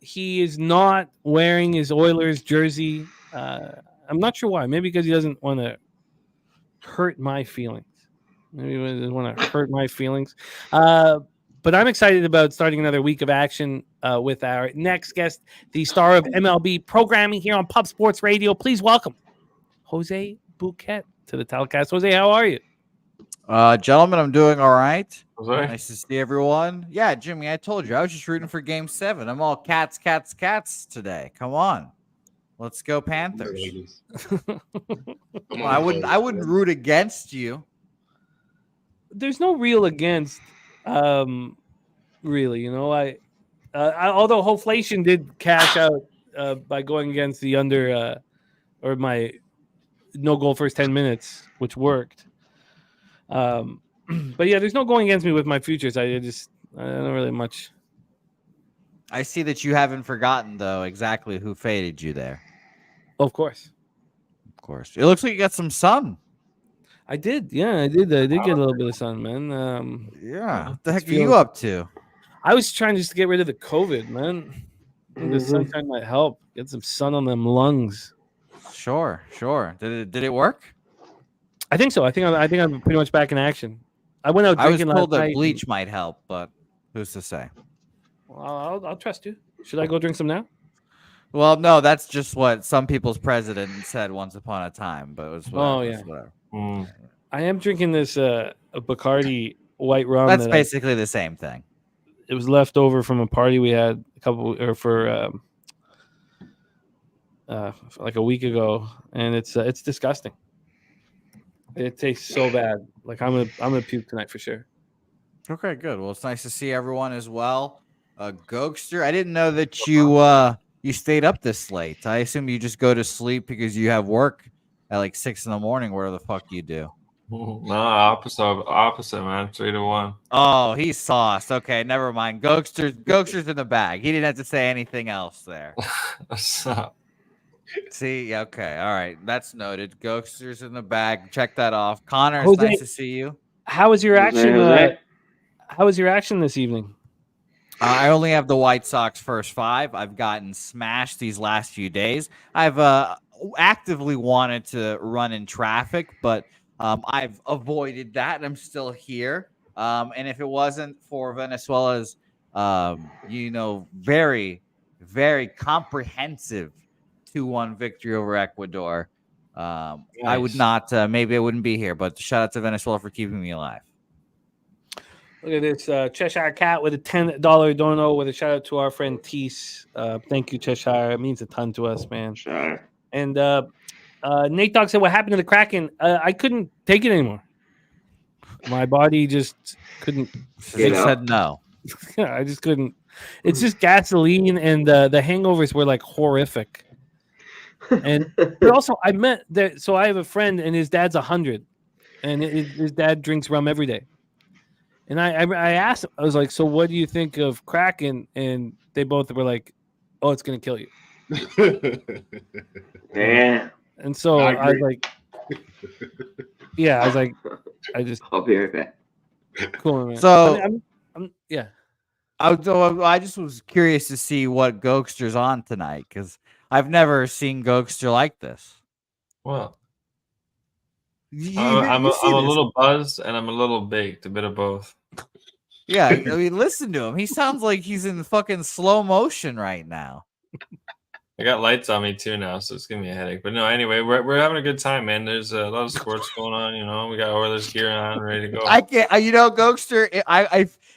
He is not wearing his Oilers jersey. I'm not sure why. Maybe because he doesn't want to hurt my feelings. Maybe he doesn't want to hurt my feelings. But I'm excited about starting another week of action with our next guest, the star of MLB programming here on Pub Sports Radio. Please welcome Jose Bouquet to the telecast. Jose, how are you? Gentlemen, I'm doing all right. Jose? Nice to see everyone. Yeah, Jimmy, I told you. I was just rooting for Game 7. I'm all cats today. Come on. Let's go Panthers. I wouldn't root against you. There's no real against, really. Although Hoflation did cash out by going against the under or my no goal first 10 minutes, which worked. But yeah, there's no going against me with my futures. I don't really much. I see that you haven't forgotten though exactly who faded you there. Of course. It looks like you got some sun. I did. Yeah, I did. I did get a little bit of sun, man. What the heck are you up to? I was trying just to get rid of the COVID, man. I think the sunshine might help. Get some sun on them lungs. Sure. Did it work? I think so. I think I'm pretty much back in action. I went out drinking last night. I was told that bleach might help, but who's to say? Well, I'll trust you. Should I go drink some now? Well, no, that's just what some people's president said once upon a time. But it was whatever. I am drinking this a Bacardi white rum. That's basically the same thing. It was left over from a party we had like a week ago, and it's disgusting. It tastes so bad. Like I'm gonna puke tonight for sure. Okay, good. Well, it's nice to see everyone as well. Goster, I didn't know that you stayed up this late. I assume you just go to sleep because you have work at like 6 a.m. Where the fuck you do? No, opposite, man. 3 to 1. Oh, he's sauced. Okay, never mind. Goster's in the bag. He didn't have to say anything else there. What's up? See, okay, all right. That's noted. Goster's in the bag. Check that off. Connor, Jose, it's nice to see you. How was your action? How was your action this evening? I only have the White Sox first 5. I've gotten smashed these last few days. I've actively wanted to run in traffic, but I've avoided that. I'm still here. And if it wasn't for Venezuela's, very, very comprehensive 2-1 victory over Ecuador, nice. I would not. Maybe I wouldn't be here. But shout out to Venezuela for keeping me alive. Look at this Cheshire Cat with a $10 dono with a shout out to our friend Teese. Thank you, Cheshire. It means a ton to us, man. Sure. And Nate Dogg said, "What happened to the Kraken? I couldn't take it anymore. My body just couldn't." It said no. I just couldn't. It's just gasoline, and the hangovers were like horrific. And but also, I met there. So I have a friend, and his dad's 100, and his dad drinks rum every day. And I asked him, I was like, "So what do you think of Kraken?" And they both were like, "Oh, it's gonna kill you." Yeah. And so I was like, "Yeah," I was like, "I'll be right back." Cool, man. So yeah. I just was curious to see what Goster's on tonight because I've never seen Goster like this. Well, You I'm see a this? little buzzed and I'm a little baked, a bit of both. Yeah, I mean, listen to him. He sounds like he's in fucking slow motion right now. I got lights on me too now, so it's giving me a headache. But no, anyway, we're having a good time, man. There's a lot of sports going on. You know, we got Oilers gear on, ready to go. I can't. Goster.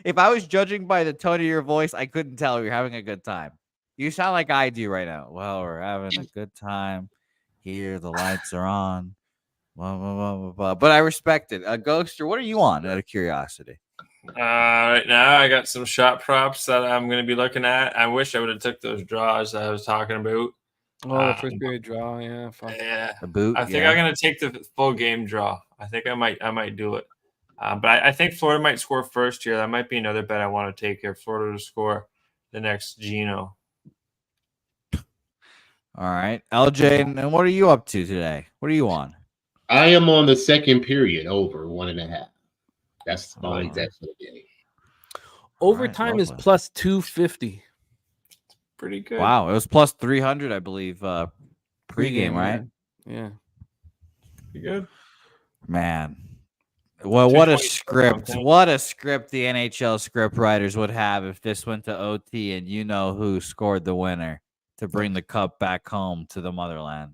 If I was judging by the tone of your voice, I couldn't tell you're having a good time. You sound like I do right now. Well, we're having a good time here. The lights are on. Blah, blah, blah, blah, blah. But I respect it. Goster, what are you on? Out of curiosity. Right now, I got some shot props that I'm going to be looking at. I wish I would have took those draws that I was talking about. Oh, the first period draw. Yeah. Fuck. Yeah. The boot. I think I'm going to take the full game draw. I think I might do it. But I think Florida might score first here. That might be another bet I want to take here. Florida to score the next Gino. All right. LJ, and what are you up to today? What are you on? I am on the second period over 1.5. That's my exact for the game. Overtime is plus 250. Pretty good. Wow, it was plus 300, I believe, pregame, right? Yeah. Pretty good. Man. Well, what a script. What a script the NHL script writers would have if this went to OT and you know who scored the winner to bring the cup back home to the motherland.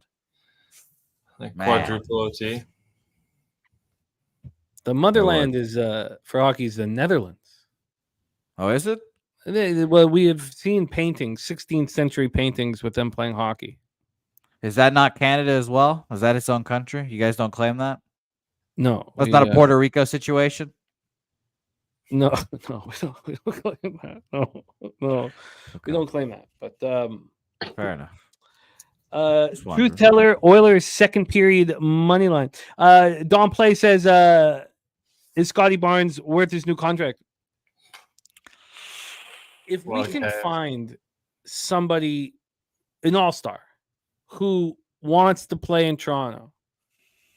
Like quadruple OT. The motherland is for hockey is the Netherlands. Oh, is it? Well, we have seen paintings, 16th century paintings with them playing hockey. Is that not Canada as well? Is that its own country? You guys don't claim that? No. That's not a Puerto Rico situation? No, we don't claim that. No. Okay. We don't claim that. But fair enough. Truth Teller, Oilers second period money line. Don Play says, is Scotty Barnes worth his new contract? If we can find somebody, an all-star, who wants to play in Toronto,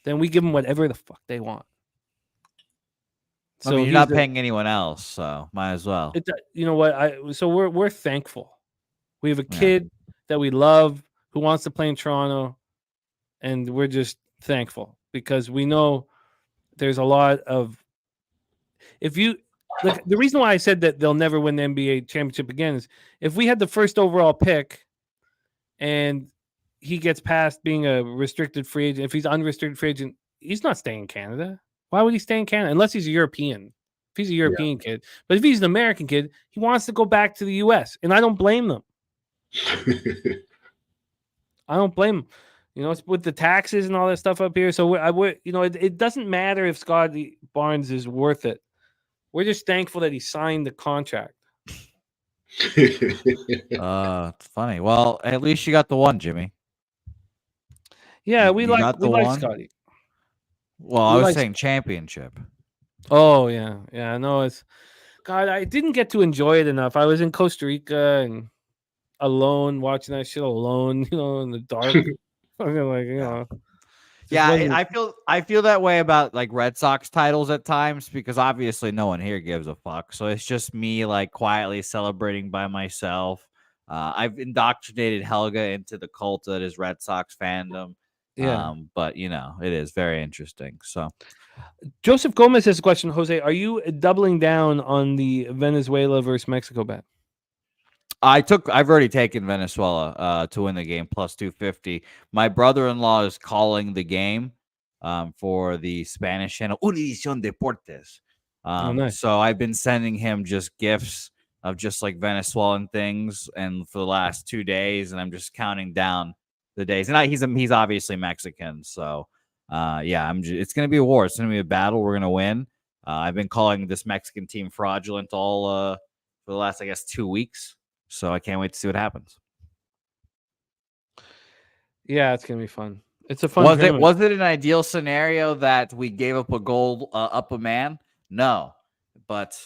then we give them whatever the fuck they want. So I mean, you're not paying anyone else, so might as well. You know what? So we're thankful. We have a kid that we love who wants to play in Toronto, and we're just thankful because we know there's a lot of. If you look, the reason why I said that they'll never win the NBA championship again is if we had the first overall pick, and he gets past being a restricted free agent. If he's unrestricted free agent, he's not staying in Canada. Why would he stay in Canada? Unless he's a European. If he's a European kid. But if he's an American kid, he wants to go back to the U.S. And I don't blame them. I don't blame them. You know, it's with the taxes and all that stuff up here. So it doesn't matter if Scotty Barnes is worth it. We're just thankful that he signed the contract. It's funny. Well, at least you got the one, Jimmy. Yeah, we like Scotty. Well, I was saying championship. Oh yeah. No, it's God. I didn't get to enjoy it enough. I was in Costa Rica and alone watching that shit alone. You know, in the dark. I feel that way about like Red Sox titles at times because obviously no one here gives a fuck. So it's just me like quietly celebrating by myself. I've indoctrinated Helga into the cult that is Red Sox fandom. Yeah. But you know, it is very interesting. So Joseph Gomez has a question. Jose, are you doubling down on the Venezuela versus Mexico bet? I've already taken Venezuela to win the game plus 250. My brother-in-law is calling the game for the Spanish channel Univision Deportes. Nice. So I've been sending him just gifts of just like Venezuelan things, and for the last 2 days, and I'm just counting down the days. And he's obviously Mexican, so it's gonna be a war. It's gonna be a battle. We're gonna win. I've been calling this Mexican team fraudulent all for the last, I guess, 2 weeks. So I can't wait to see what happens. Yeah, it's gonna be fun. It's a fun. Was it an ideal scenario that we gave up a goal up a man? No, but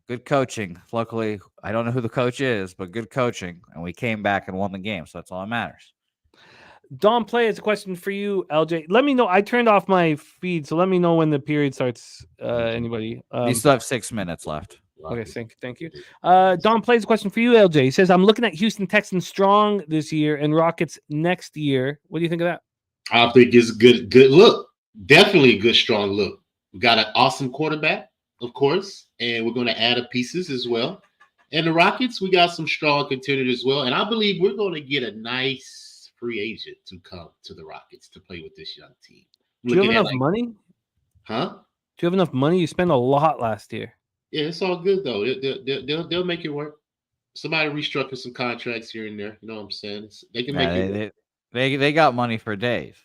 good coaching. Luckily, I don't know who the coach is, but good coaching, and we came back and won the game. So that's all that matters. Don Play has a question for you, LJ. Let me know. I turned off my feed, so let me know when the period starts. Anybody? You still have 6 minutes left. Okay, thank you. Don Plays a question for you, LJ. He says, I'm looking at Houston Texans strong this year and Rockets next year. What do you think of that? I think it's a good look. Definitely a good, strong look. We got an awesome quarterback, of course, and we're going to add up pieces as well. And the Rockets, we got some strong contenders as well. And I believe we're going to get a nice free agent to come to the Rockets to play with this young team. Do you have enough money? Huh? Do you have enough money? You spent a lot last year. Yeah, it's all good though. They'll make it work. Somebody restructure some contracts here and there. You know what I'm saying? They can make it work. They got money for days.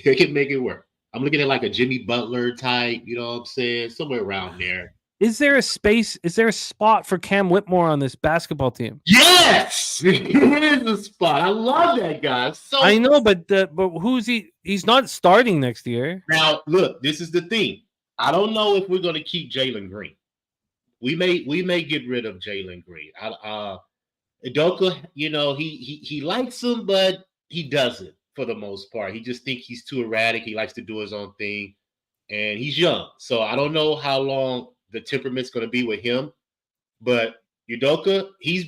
They can make it work. I'm looking at like a Jimmy Butler type. You know what I'm saying? Somewhere around there. Is there a space? Is there a spot for Cam Whitmore on this basketball team? Yes, it is a spot. I love that guy. So I know, but who's he? He's not starting next year. Now, look, this is the thing. I don't know if we're going to keep Jalen Green. We may get rid of Jalen Green. Udoka, he likes him, but he doesn't for the most part. He just thinks he's too erratic. He likes to do his own thing, and he's young. So I don't know how long the temperament's going to be with him. But Udoka, he's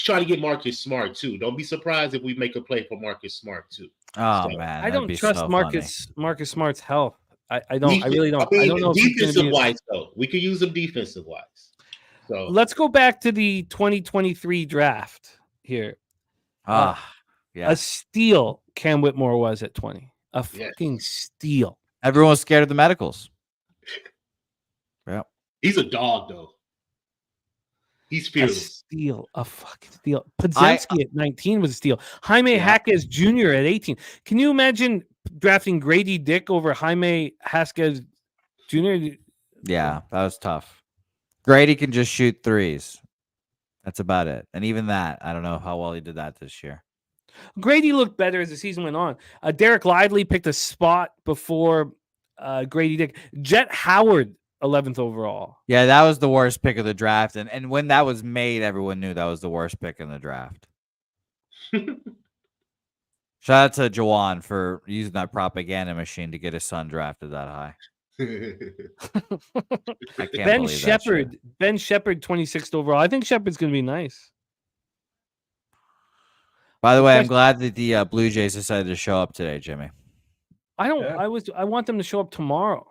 trying to get Marcus Smart too. Don't be surprised if we make a play for Marcus Smart too. Oh man, I don't trust Marcus Smart's health. I don't. I really don't. I don't know if defensive wise though. We could use him defensive wise. So let's go back to the 2023 draft here. Yeah. A steal Cam Whitmore was at 20. A fucking steal. Everyone was scared of the medicals. Yeah. He's a dog though. He's fearless. A fucking steal. Podziemski at 19 was a steal. Jaime Jaquez Jr. at 18. Can you imagine drafting Grady Dick over Jaime Jaquez Jr.? Yeah, that was tough. Grady can just shoot threes. That's about it. And even that, I don't know how well he did that this year. Grady looked better as the season went on. Derek Lively picked a spot before Grady Dick. Jet Howard, 11th overall. Yeah, that was the worst pick of the draft. And when that was made, everyone knew that was the worst pick in the draft. Shout out to Jawan for using that propaganda machine to get his son drafted that high. I can't Ben Shepherd, 26th overall. I think Shepherd's going to be nice. By the way, I'm glad that the Blue Jays decided to show up today, Jimmy. I want them to show up tomorrow.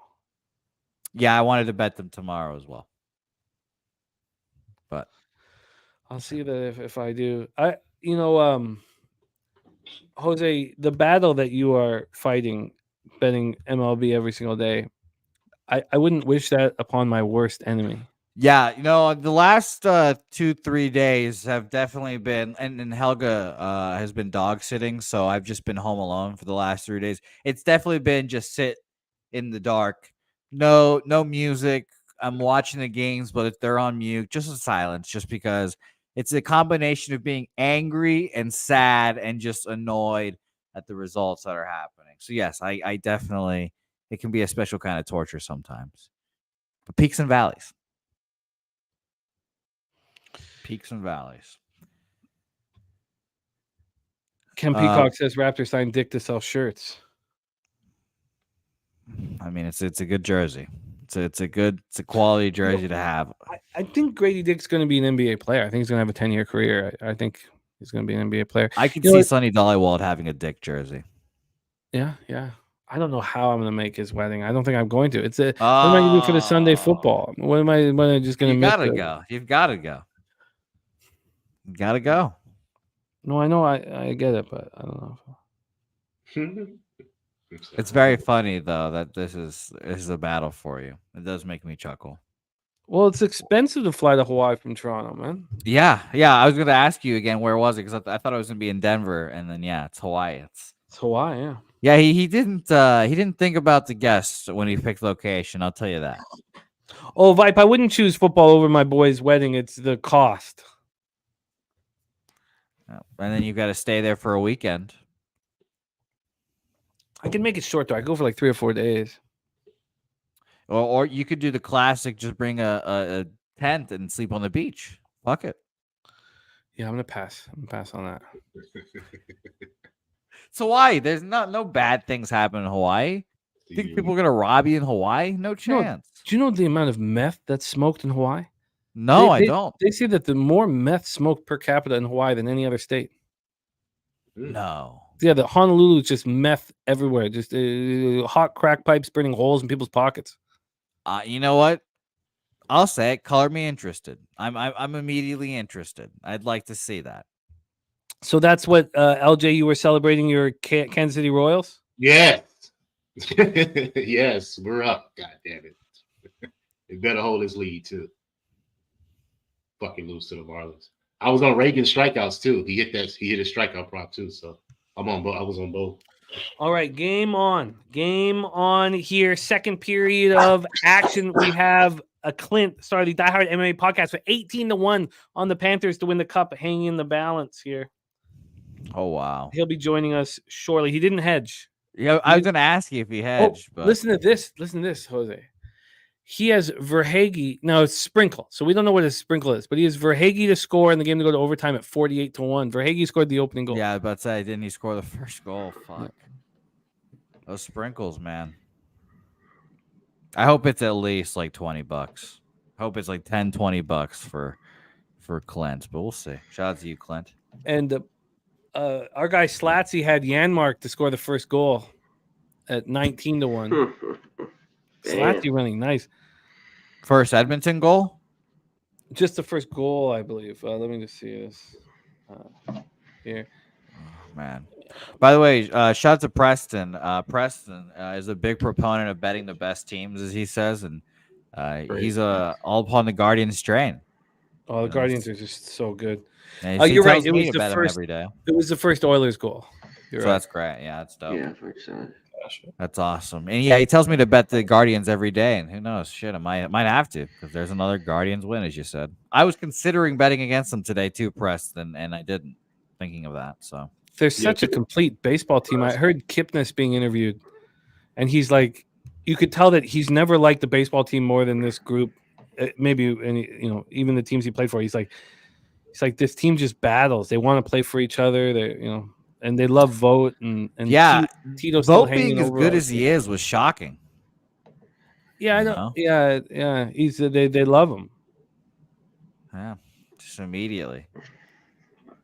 Yeah, I wanted to bet them tomorrow as well. But I'll see that if I do. Jose, the battle that you are fighting, betting MLB every single day, I wouldn't wish that upon my worst enemy. Yeah, the last 2-3 days have definitely been, and Helga has been dog sitting, so I've just been home alone for the last 3 days. It's definitely been just sit in the dark, no music. I'm watching the games, but if they're on mute, just in silence, just because it's a combination of being angry and sad and just annoyed at the results that are happening. So yes, I definitely, it can be a special kind of torture sometimes, but peaks and valleys. Peaks and valleys. Ken Peacock says Raptors signed Dick to sell shirts. I mean, it's a good jersey. It's a quality jersey to have. I think Grady Dick's going to be an NBA player. I think he's going to have a 10-year career. I think he's going to be an NBA player. I can see Sonny Dollywald having a Dick jersey. Yeah. I don't know how I'm going to make his wedding. I don't think I'm going to. What am I going to do for the Sunday football? What am I just going to make? You've got to go. You got to go. No, I know. I get it, but I don't know. It's very funny though that this is a battle for you. It does make me chuckle. Well, it's expensive to fly to Hawaii from Toronto, man. Yeah. I was going to ask you again, where was it? Because I thought it was going to be in Denver, and then it's Hawaii. It's Hawaii, yeah. Yeah, he didn't think about the guests when he picked location. I'll tell you that. Oh, Vipe, I wouldn't choose football over my boy's wedding. It's the cost. And then you've got to stay there for a weekend. I can make it short though. I go for like 3 or 4 days. Or you could do the classic, just bring a tent and sleep on the beach. Fuck it. Yeah, I'm gonna pass. I'm gonna pass on that. It's Hawaii. There's no bad things happen in Hawaii. Think people are gonna rob you in Hawaii? No chance. Do you know the amount of meth that's smoked in Hawaii? No, I don't. They say that the more meth smoked per capita in Hawaii than any other state. No. Yeah, the Honolulu is just meth everywhere. Just hot crack pipes burning holes in people's pockets. You know what? I'll say it. Color me interested. I'm immediately interested. I'd like to see that. So that's what LJ. You were celebrating your Kansas City Royals. Yes. Yes, we're up. God damn it. They better hold his lead too. Fucking lose to the Marlins. I was on Reagan strikeouts too. He hit a strikeout prop too. So I'm on both. I was on both. All right, game on here. Second period of action. We have a Clint started the Die Hard MMA podcast for 18-1 on the Panthers to win the cup, hanging in the balance here. Oh wow. He'll be joining us shortly. He didn't hedge. Yeah, I was gonna ask you if he hedged, but listen to this. Listen to this, Jose. He has Verhaeghe. Now it's sprinkle, so we don't know what his sprinkle is, but he has Verhaeghe to score in the game to go to overtime at 48-1. Verhaeghe scored the opening goal. Yeah, I was about to say, didn't he score the first goal? Fuck. Those sprinkles, man. I hope it's at least like $20. I hope it's like $10-20 for Clint, but we'll see. Shout out to you, Clint. And our guy Slatsy had Janmark to score the first goal at 19-1. Slatsy running nice. First Edmonton goal? Just the first goal, I believe. Let me just see this here. Oh, man. By the way, shout out to Preston. Preston is a big proponent of betting the best teams, as he says, and he's all upon the Guardians train. Oh, the Guardians are just so good. You're right. It was the first every day. It was the first Oilers goal. So that's great. Yeah, that's dope. Yeah, for sure. That's awesome. And yeah, he tells me to bet the Guardians every day, and who knows? Shit, I might have to because there's another Guardians win, as you said. I was considering betting against them today too, Preston, and I didn't. Thinking of that, so they're such a complete baseball team. I heard Kipnis being interviewed, and he's like, you could tell that he's never liked the baseball team more than this group. Maybe any, even the teams he played for. He's like this team just battles. They want to play for each other. They and they love Vogt and yeah, Tito's Vogt being as good as he is was shocking. Yeah, I know. Yeah. He's they love him. Yeah, just immediately.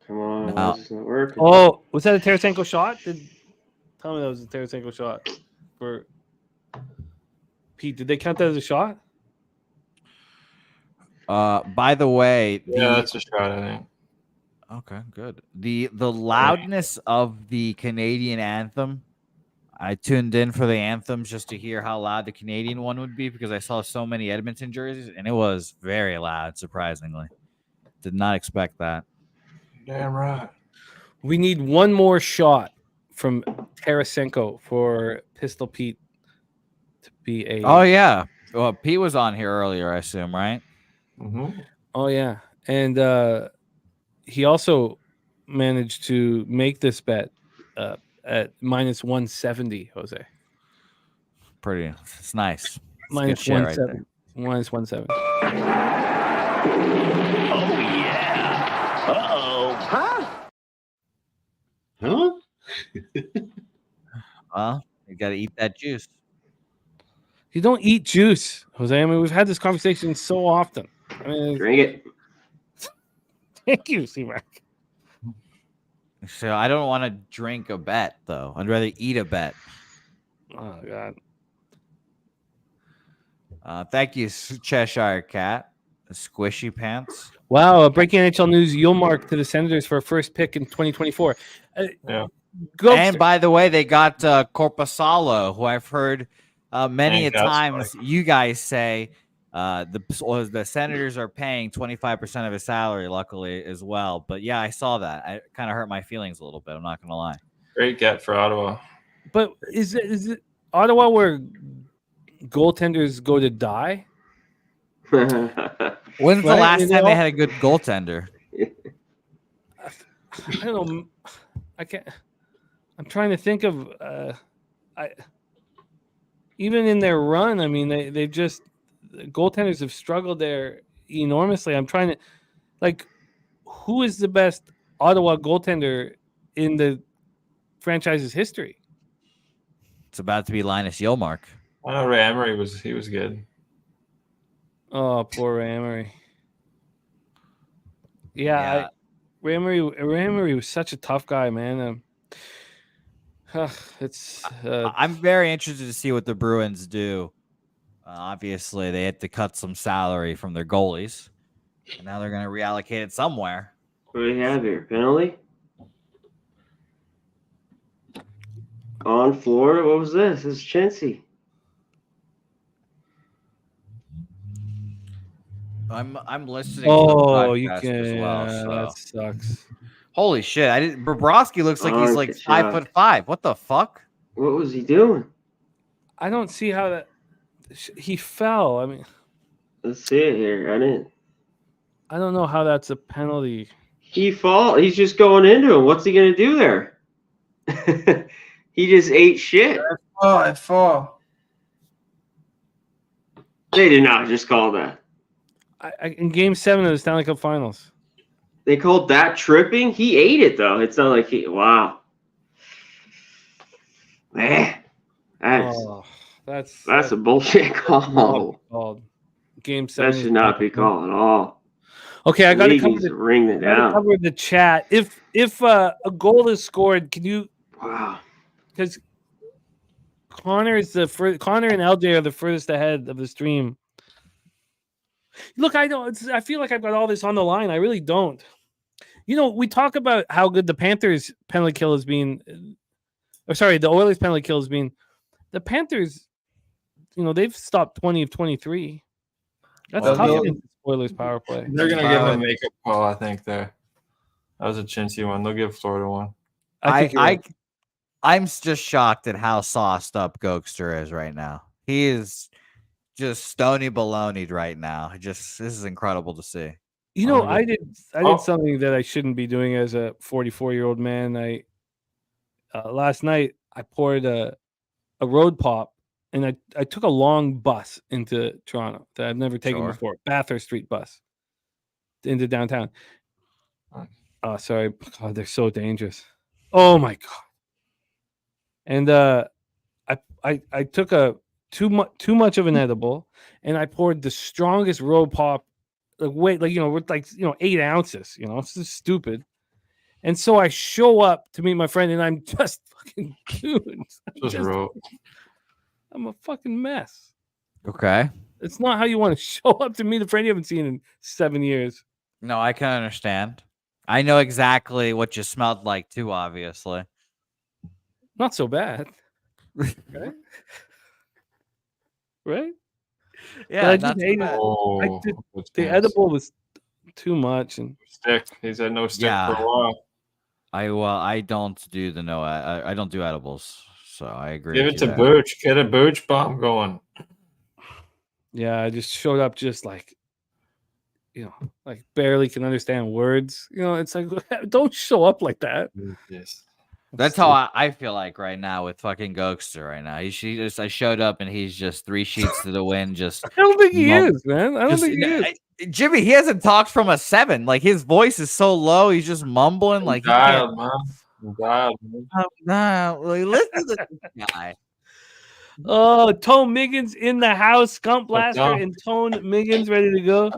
Come on, no. It's not working. Oh, was that a Tarasenko shot? Tell me that was a Tarasenko shot for Pete. Did they count that as a shot? By the way, that's a shot, I think. Okay, good. The loudness of the Canadian anthem. I tuned in for the anthems just to hear how loud the Canadian one would be because I saw so many Edmonton jerseys and it was very loud, surprisingly. Did not expect that. Damn right. We need one more shot from Tarasenko for Pistol Pete to be a. Oh yeah. Well, Pete was on here earlier, I assume, right? Mm-hmm. Oh yeah, and he also managed to make this bet at minus 170. Jose, pretty. It's nice. Minus 170. Right, minus 170. Oh yeah. Uh-oh. Huh? Well, you got to eat that juice. You don't eat juice, Jose. I mean, we've had this conversation so often. I mean, drink it. Thank you, C-Mac. So I don't want to drink a bet, though. I'd rather eat a bet. Oh, God. Thank you, Cheshire Cat. The squishy pants. Wow. Breaking NHL news. Ullmark to the Senators for a first pick in 2024. Yeah. Goster. And by the way, they got Corpusalo, who I've heard many a times you guys say the Senators are paying 25% of his salary, luckily, as well. But yeah, I saw that. I kind of hurt my feelings a little bit. I'm not going to lie. Great get for Ottawa. But is it Ottawa where goaltenders go to die? When's the last time they had a good goaltender? I don't know. I can't. I'm trying to think of. Even in their run, I mean, they just goaltenders have struggled there enormously. I'm trying to, who is the best Ottawa goaltender in the franchise's history. It's about to be Linus Yolmark. I know Ray Emery was good. Oh, poor Ray Emery. Yeah. Ray Emery was such a tough guy, man. I'm very interested to see what the Bruins do. Obviously, they had to cut some salary from their goalies, and now they're going to reallocate it somewhere. What do we have here? Penalty? On Florida? What was this? This is Chelsea. I'm listening. Oh, to the you podcast can. as well, so. That sucks. Holy shit! I didn't. Bobrovsky looks like he's like good job. 5'5". What the fuck? What was he doing? I don't see how that he fell. I mean, Let's see it here. I don't know how that's a penalty. He's just going into him. What's he gonna do there? He just ate shit. I fall. They did not just call that. In Game 7 of the Stanley Cup Finals. They called that tripping. He ate it though. It's not like wow. Man, that's a bullshit call. Called. Game 7. That should not be called at all. Okay, I got to ring it down. cover the chat. If a goal is scored, can you? Wow. Because Connor and LJ are the furthest ahead of the stream. Look, I feel like I've got all this on the line. I really don't. We talk about how good the Panthers penalty kill has been. Or sorry, the Oilers penalty kill has been. The Panthers, they've stopped 20 of 23. That's tough against the Oilers power play. They're gonna give him a makeup call, I think. There, that was a chintzy one. They'll give Florida one. I'm just shocked at how sauced up Goster is right now. He is just stony baloneyed right now. This is incredible to see. I did something that I shouldn't be doing as a 44-year-old man. Last night I poured a road pop, and I took a long bus into Toronto that I've never taken before. Bathurst Street bus into downtown. Oh, sorry. God, they're so dangerous. Oh my God. And I took too much of an edible, and I poured the strongest road pop, with 8 ounces. It's just stupid. And so I show up to meet my friend, and I'm just fucking I'm a fucking mess. Okay. It's not how you want to show up to meet a friend you haven't seen in 7 years. No, I can understand. I know exactly what you smelled like too, obviously. Not so bad. Right? Right? Yeah, not so bad. The edible was too much. And stick. He said no stick for a while. I don't do I don't do edibles, so I agree. Give it to Booch. Get a Booch bomb going. Yeah, I just showed up just like barely can understand words. It's like, don't show up like that. Yes. That's how I feel like right now with fucking Goster right now. I showed up and he's just 3 sheets to the wind. Just I don't think he is, man. I don't think he is. Jimmy, he hasn't talked from a 7. Like his voice is so low, he's just mumbling. Like dialed, man. Dialed, man. Listen to this guy. Oh, Tone Miggins in the house. Skunk Blaster and Tone Miggins ready to go.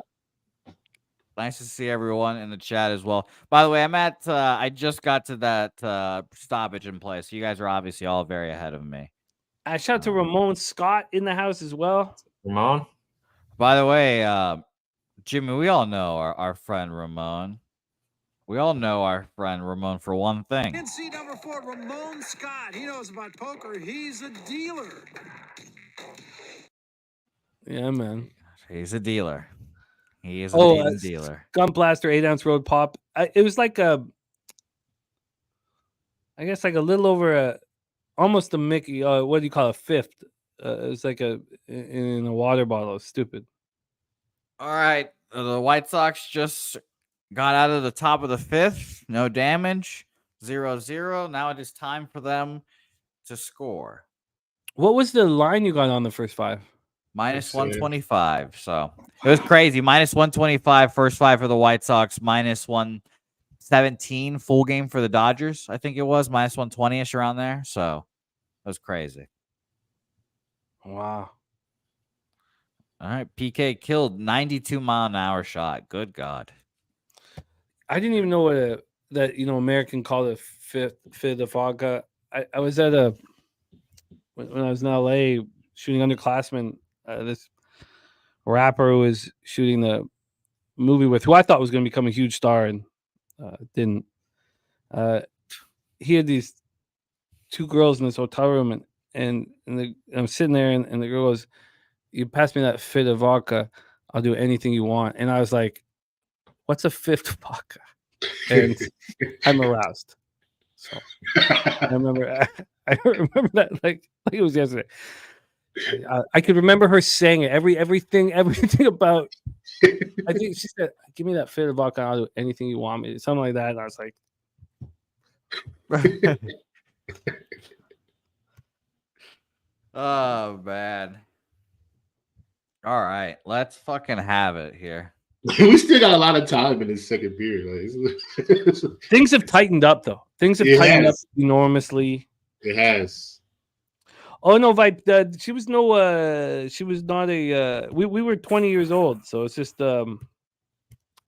Nice to see everyone in the chat as well. By the way, I just got to that stoppage in place. So you guys are obviously all very ahead of me. Shout out to Ramon Scott in the house as well. Ramon? By the way, Jimmy, we all know our friend Ramon. We all know our friend Ramon for one thing. NC number 4, Ramon Scott. He knows about poker. He's a dealer. Yeah, man. He's a dealer. He is a dealer. Gun Blaster 8-ounce road pop. It was like I guess like a little over almost a Mickey. What do you call a fifth? It was like in a water bottle. Stupid. All right, the White Sox just got out of the top of the 5th. No damage. 0-0. Now it is time for them to score. What was the line you got on the first 5? Minus 125. So it was crazy. Minus 125 first 5 for the White Sox. Minus 1 -17 full game for the Dodgers. I think it was -120-ish around there. So it was crazy. Wow. All right, PK killed 92-mile-an-hour shot. Good God. I didn't even know what that American called a fit of vodka. I was at when I was in LA shooting Underclassmen. This rapper who was shooting the movie with, who I thought was going to become a huge star and didn't. He had these two girls in this hotel room, and I'm sitting there, and the girl goes, "You pass me that fit of vodka, I'll do anything you want." And I was like, "What's a fit of vodka?" And I'm aroused. So I remember that like it was yesterday. I could remember her saying it. Everything about. I think she said, "Give me that fit of vodka, I'll do anything you want me." Something like that. And I was like, oh man. All right, let's fucking have it here. We still got a lot of time in this second period. Like, things have tightened up, though. Things have tightened up enormously. It has. Oh no, Vibe. She was not a. We were 20 years old, so it's just a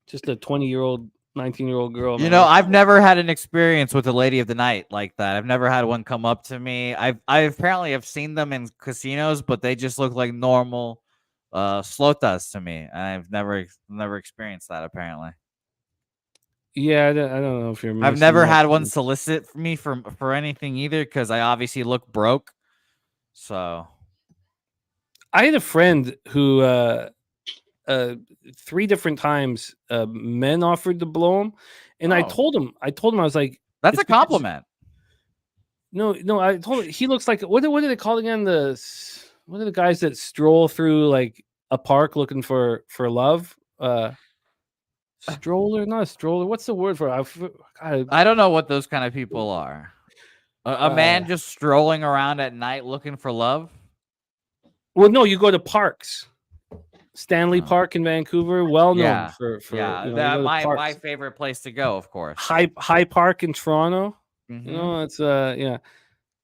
20-year-old, 19-year-old girl. You know, I've never had an experience with a lady of the night like that. I've never had one come up to me. I apparently have seen them in casinos, but they just look like normal slotas to me. I've never experienced that apparently. Yeah, I don't know if you're. I've never had one solicit for me for anything either, because I obviously look broke. So I had a friend who 3 different times men offered to blow him, and I told him I was like, that's a compliment. No, I told him he looks like what are they called again? What are the guys that stroll through like a park looking for love? Stroller, not a stroller. What's the word for it? I don't know what those kind of people are. A man just strolling around at night looking for love? Well, no, you go to parks. Stanley Park in Vancouver, well known for my favorite place to go, of course. High Park in Toronto. Mm-hmm. You know, it's yeah.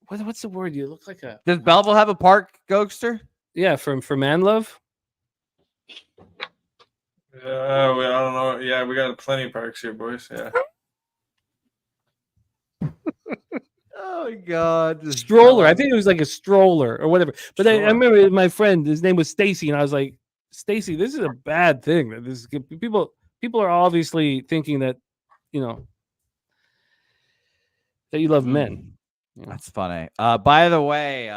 What's the word? You look like a. Does Belleville have a park, Goster? Yeah, for man love. I don't know. Yeah, we got plenty of parks here, boys. Yeah. Oh my God. Stroller. I think it was like a stroller or whatever. But I remember my friend, his name was Stacy, and I was like, Stacy, this is a bad thing. That this people are obviously thinking that, that you love men. That's funny. By the way,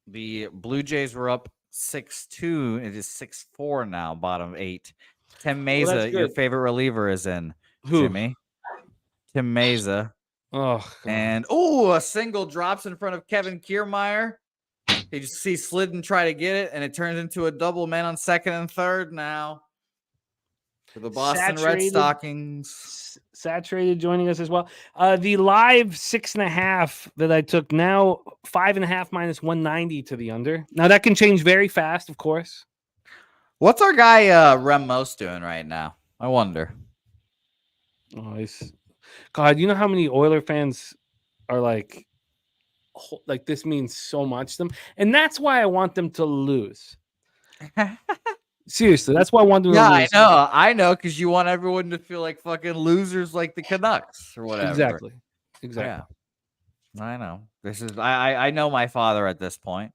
the Blue Jays were up 6-2. It is 6-4 now, bottom 8. Tim Meza, your favorite reliever, is in. Who? Jimmy. Tim Meza. Oh, God. And a single drops in front of Kevin Kiermaier. He just slid and try to get it, and it turns into a double. Man on second and third now for the Boston Red Stockings. Saturated joining us as well. The live 6.5 that I took now 5.5 minus 190 to the under. Now that can change very fast, of course. What's our guy Rem Most doing right now? I wonder. Oh, God, you know how many Oiler fans are like this means so much to them, and that's why I want them to lose. Seriously, that's why I want them to lose. I know, because you want everyone to feel like fucking losers, like the Canucks or whatever. Exactly. Yeah. I know. This is I know my father at this point.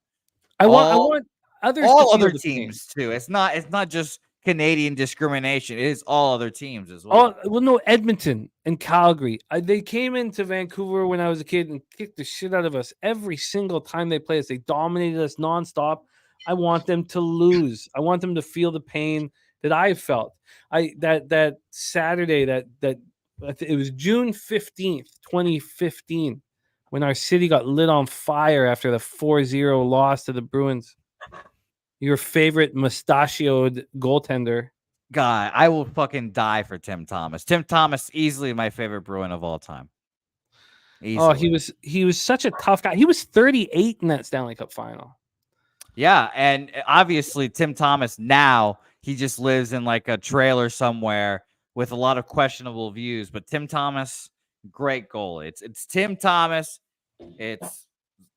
I want others all to other teams too. It's not just Canadian discrimination. It is all other teams as well. Well, no, Edmonton and Calgary. They came into Vancouver when I was a kid and kicked the shit out of us every single time they played us. They dominated us nonstop. I want them to lose. I want them to feel the pain that I felt. That Saturday, that it was June 15th, 2015, when our city got lit on fire after the 4-0 loss to the Bruins. Your favorite mustachioed goaltender. Guy, I will fucking die for Tim Thomas. Tim Thomas, easily my favorite Bruin of all time. Easily. Oh, he was such a tough guy. He was 38 in that Stanley Cup final. Yeah, and obviously Tim Thomas now, he just lives in like a trailer somewhere with a lot of questionable views. But Tim Thomas, great goalie. It's Tim Thomas, it's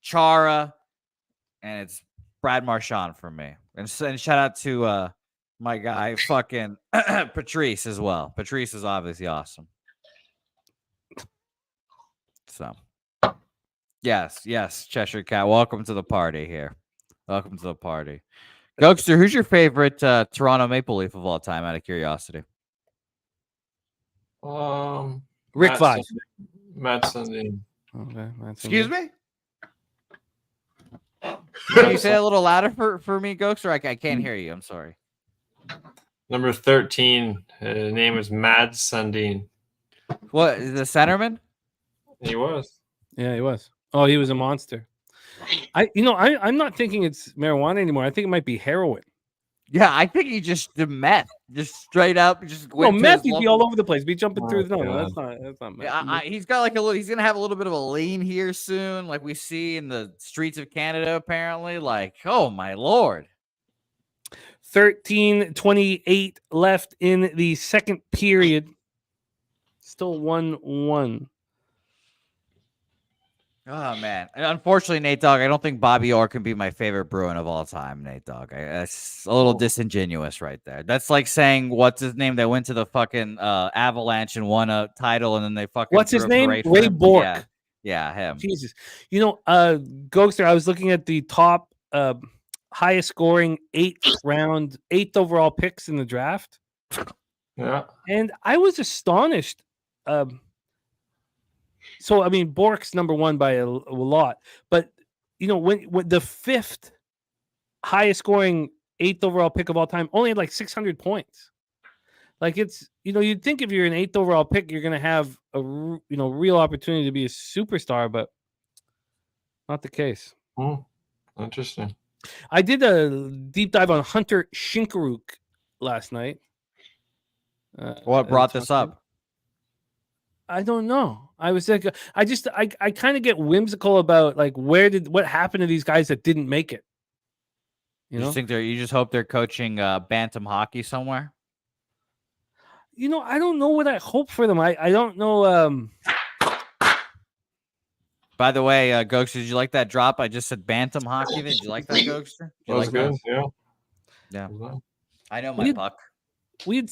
Chara, and it's Brad Marchand for me. And shout out to my guy, fucking Patrice as well. Patrice is obviously awesome. So, yes, Cheshire Cat. Welcome to the party here. Welcome to the party. Goster, who's your favorite Toronto Maple Leaf of all time, out of curiosity? Rick Vibes. Matt Sundin. Okay, Excuse me? Can you say a little louder for me, Goster? I can't hear you. I'm sorry. Number 13. His name is Mad Sundin. What, the centerman? He was. Yeah, he was. Oh, he was a monster. I'm not thinking it's marijuana anymore. I think it might be heroin. Yeah, I think he just did meth, just straight up. Just went to meth. his He'd be local- all over the place. Be jumping through. No, God. that's not meth. Yeah, he's got like a little. He's gonna have a little bit of a lean here soon, like we see in the streets of Canada. Apparently, like, oh my lord. 13:28 left in the second period. Still 1-1. Oh man, and unfortunately, Nate Dogg, I don't think Bobby Orr can be my favorite Bruin of all time. Nate Dogg, that's a little disingenuous right there. That's like saying what's his name? They went to the fucking Avalanche and won a title, and then they fucking What's threw his a name? parade for Ray him. Bourque. Yeah, him. Jesus. Goster, I was looking at the top highest scoring 8th overall picks in the draft. Yeah. And I was astonished. So I mean, Bork's number one by a lot, but when the 5th highest scoring 8th overall pick of all time only had like 600 points. Like it's you'd think if you're an 8th overall pick, you're gonna have a real opportunity to be a superstar, but not the case. Interesting. I did a deep dive on Hunter Shinkaruk last night. What brought this up? I don't know. I was like, I kind of get whimsical about like what happened to these guys that didn't make it. You just hope they're coaching bantam hockey somewhere. I don't know what I hope for them. I don't know. By the way, Goster, did you like that drop? I just said bantam hockey. Did you like that, Goster? That was good. Yeah. I know my puck. We had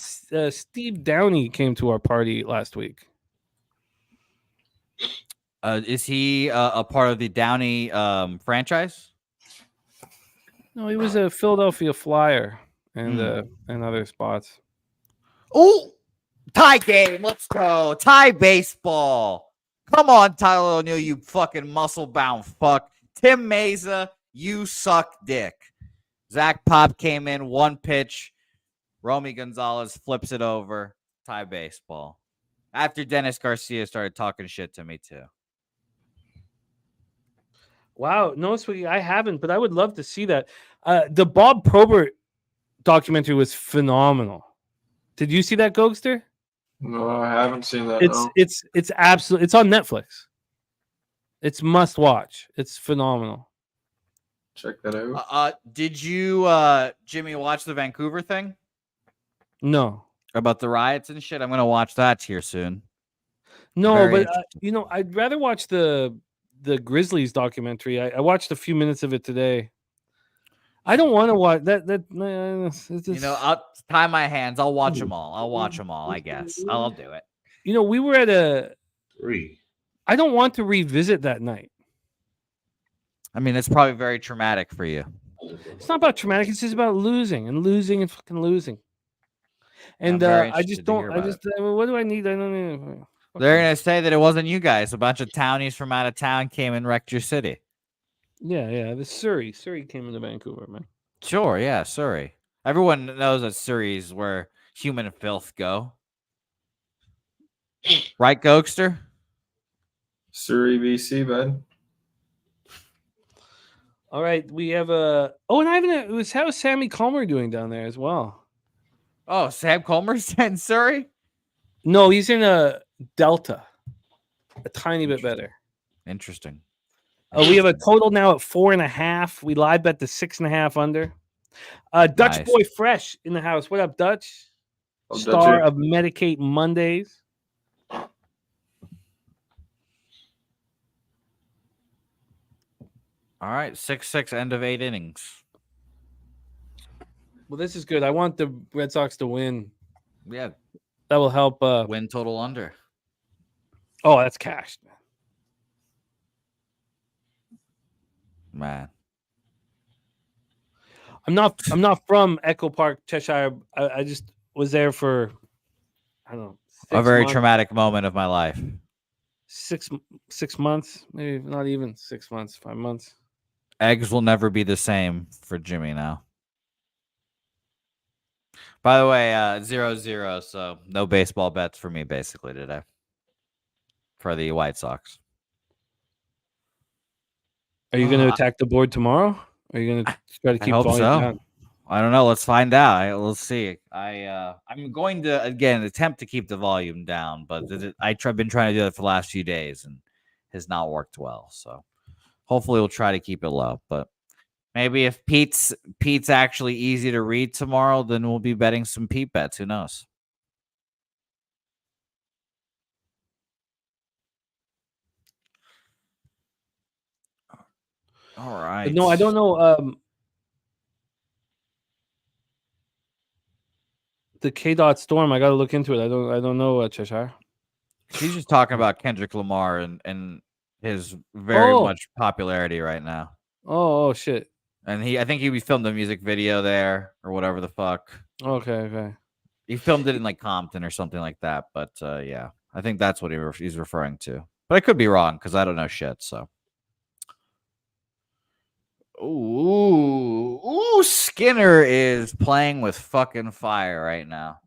Steve Downey came to our party last week. Is he a part of the Downey franchise? No, he was a Philadelphia Flyer and other spots. Oh, tie game. Let's go. Tie baseball. Come on, Tyler O'Neill, you fucking muscle-bound fuck. Tim Meza, you suck dick. Zach Pop came in, 1 pitch. Romy Gonzalez flips it over. Tie baseball. After Dennis Garcia started talking shit to me, too. Wow. No, sweetie, I haven't, but I would love to see that. The Bob Probert documentary was phenomenal. Did you see that, Goster? No, I haven't seen that. It's absolutely, it's on Netflix. It's must watch. It's phenomenal. Check that out. Did you, Jimmy, watch the Vancouver thing? No. About the riots and shit? I'm going to watch that here soon. No, but I'd rather watch the Grizzlies documentary. I watched a few minutes of it today. I don't want to watch that. I'll tie my hands. I'll watch them all. I guess. I'll do it. We were at a 3. I don't want to revisit that night. I mean, it's probably very traumatic for you. It's not about traumatic. It's just about losing and fucking losing. And I just don't. What do I need? I don't know. They're gonna say that it wasn't you guys. A bunch of townies from out of town came and wrecked your city. Yeah. The Surrey came into Vancouver, man. Sure, yeah, Surrey. Everyone knows that Surrey is where human filth go. Right, Goster? Surrey, BC, bud. All right, we have a. Oh, and how's Sammy Calmer doing down there as well? Oh, Sam Comer's in Surrey? No, he's in a Delta, a tiny bit better. Interesting. We have a total now at 4.5. We live bet the 6.5 under. Dutch Nice. Boy Fresh in the house. What up, Dutch? star of Medicate Mondays. All right, 6-6, end of 8 innings. Well, this is good. I want the Red Sox to win. Yeah, that will help. Win total under. Oh, that's cash, man. I'm not from Echo Park, Cheshire. I just was there for, I don't know, a very traumatic moment of my life. 6 months, maybe not even 6 months, 5 months. Eggs will never be the same for Jimmy now. By the way, 0-0, so no baseball bets for me basically today for the White Sox. Are you going to attack the board tomorrow? Are you going to try to keep volume down? I don't know. Let's find out. Let's see. I'm going to again attempt to keep the volume down, but I've been trying to do it for the last few days and has not worked well. So hopefully we'll try to keep it low. But maybe if Pete's actually easy to read tomorrow, then we'll be betting some Pete bets. Who knows? All right. But no, I don't know. The K-Dot storm. I got to look into it. I don't know, Cheshire. He's just talking about Kendrick Lamar and his very much popularity right now. Oh shit! And I think he filmed a music video there or whatever the fuck. Okay. He filmed it in like Compton or something like that. But yeah, I think that's what he's referring to. But I could be wrong because I don't know shit. So. Ooh, Skinner is playing with fucking fire right now.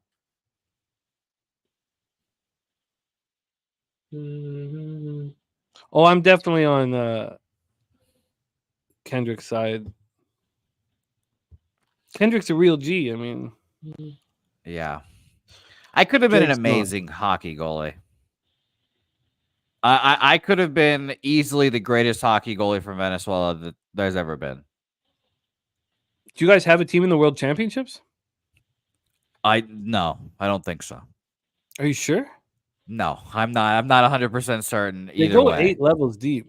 Oh, I'm definitely on Kendrick's side. Kendrick's a real G. I mean, yeah. I could have been an amazing hockey goalie. I could have been easily the greatest hockey goalie from Venezuela that there's ever been. Do you guys have a team in the World Championships? No, I don't think so. Are you sure? No, I'm not. I'm not 100% certain either. They go way. 8 levels deep.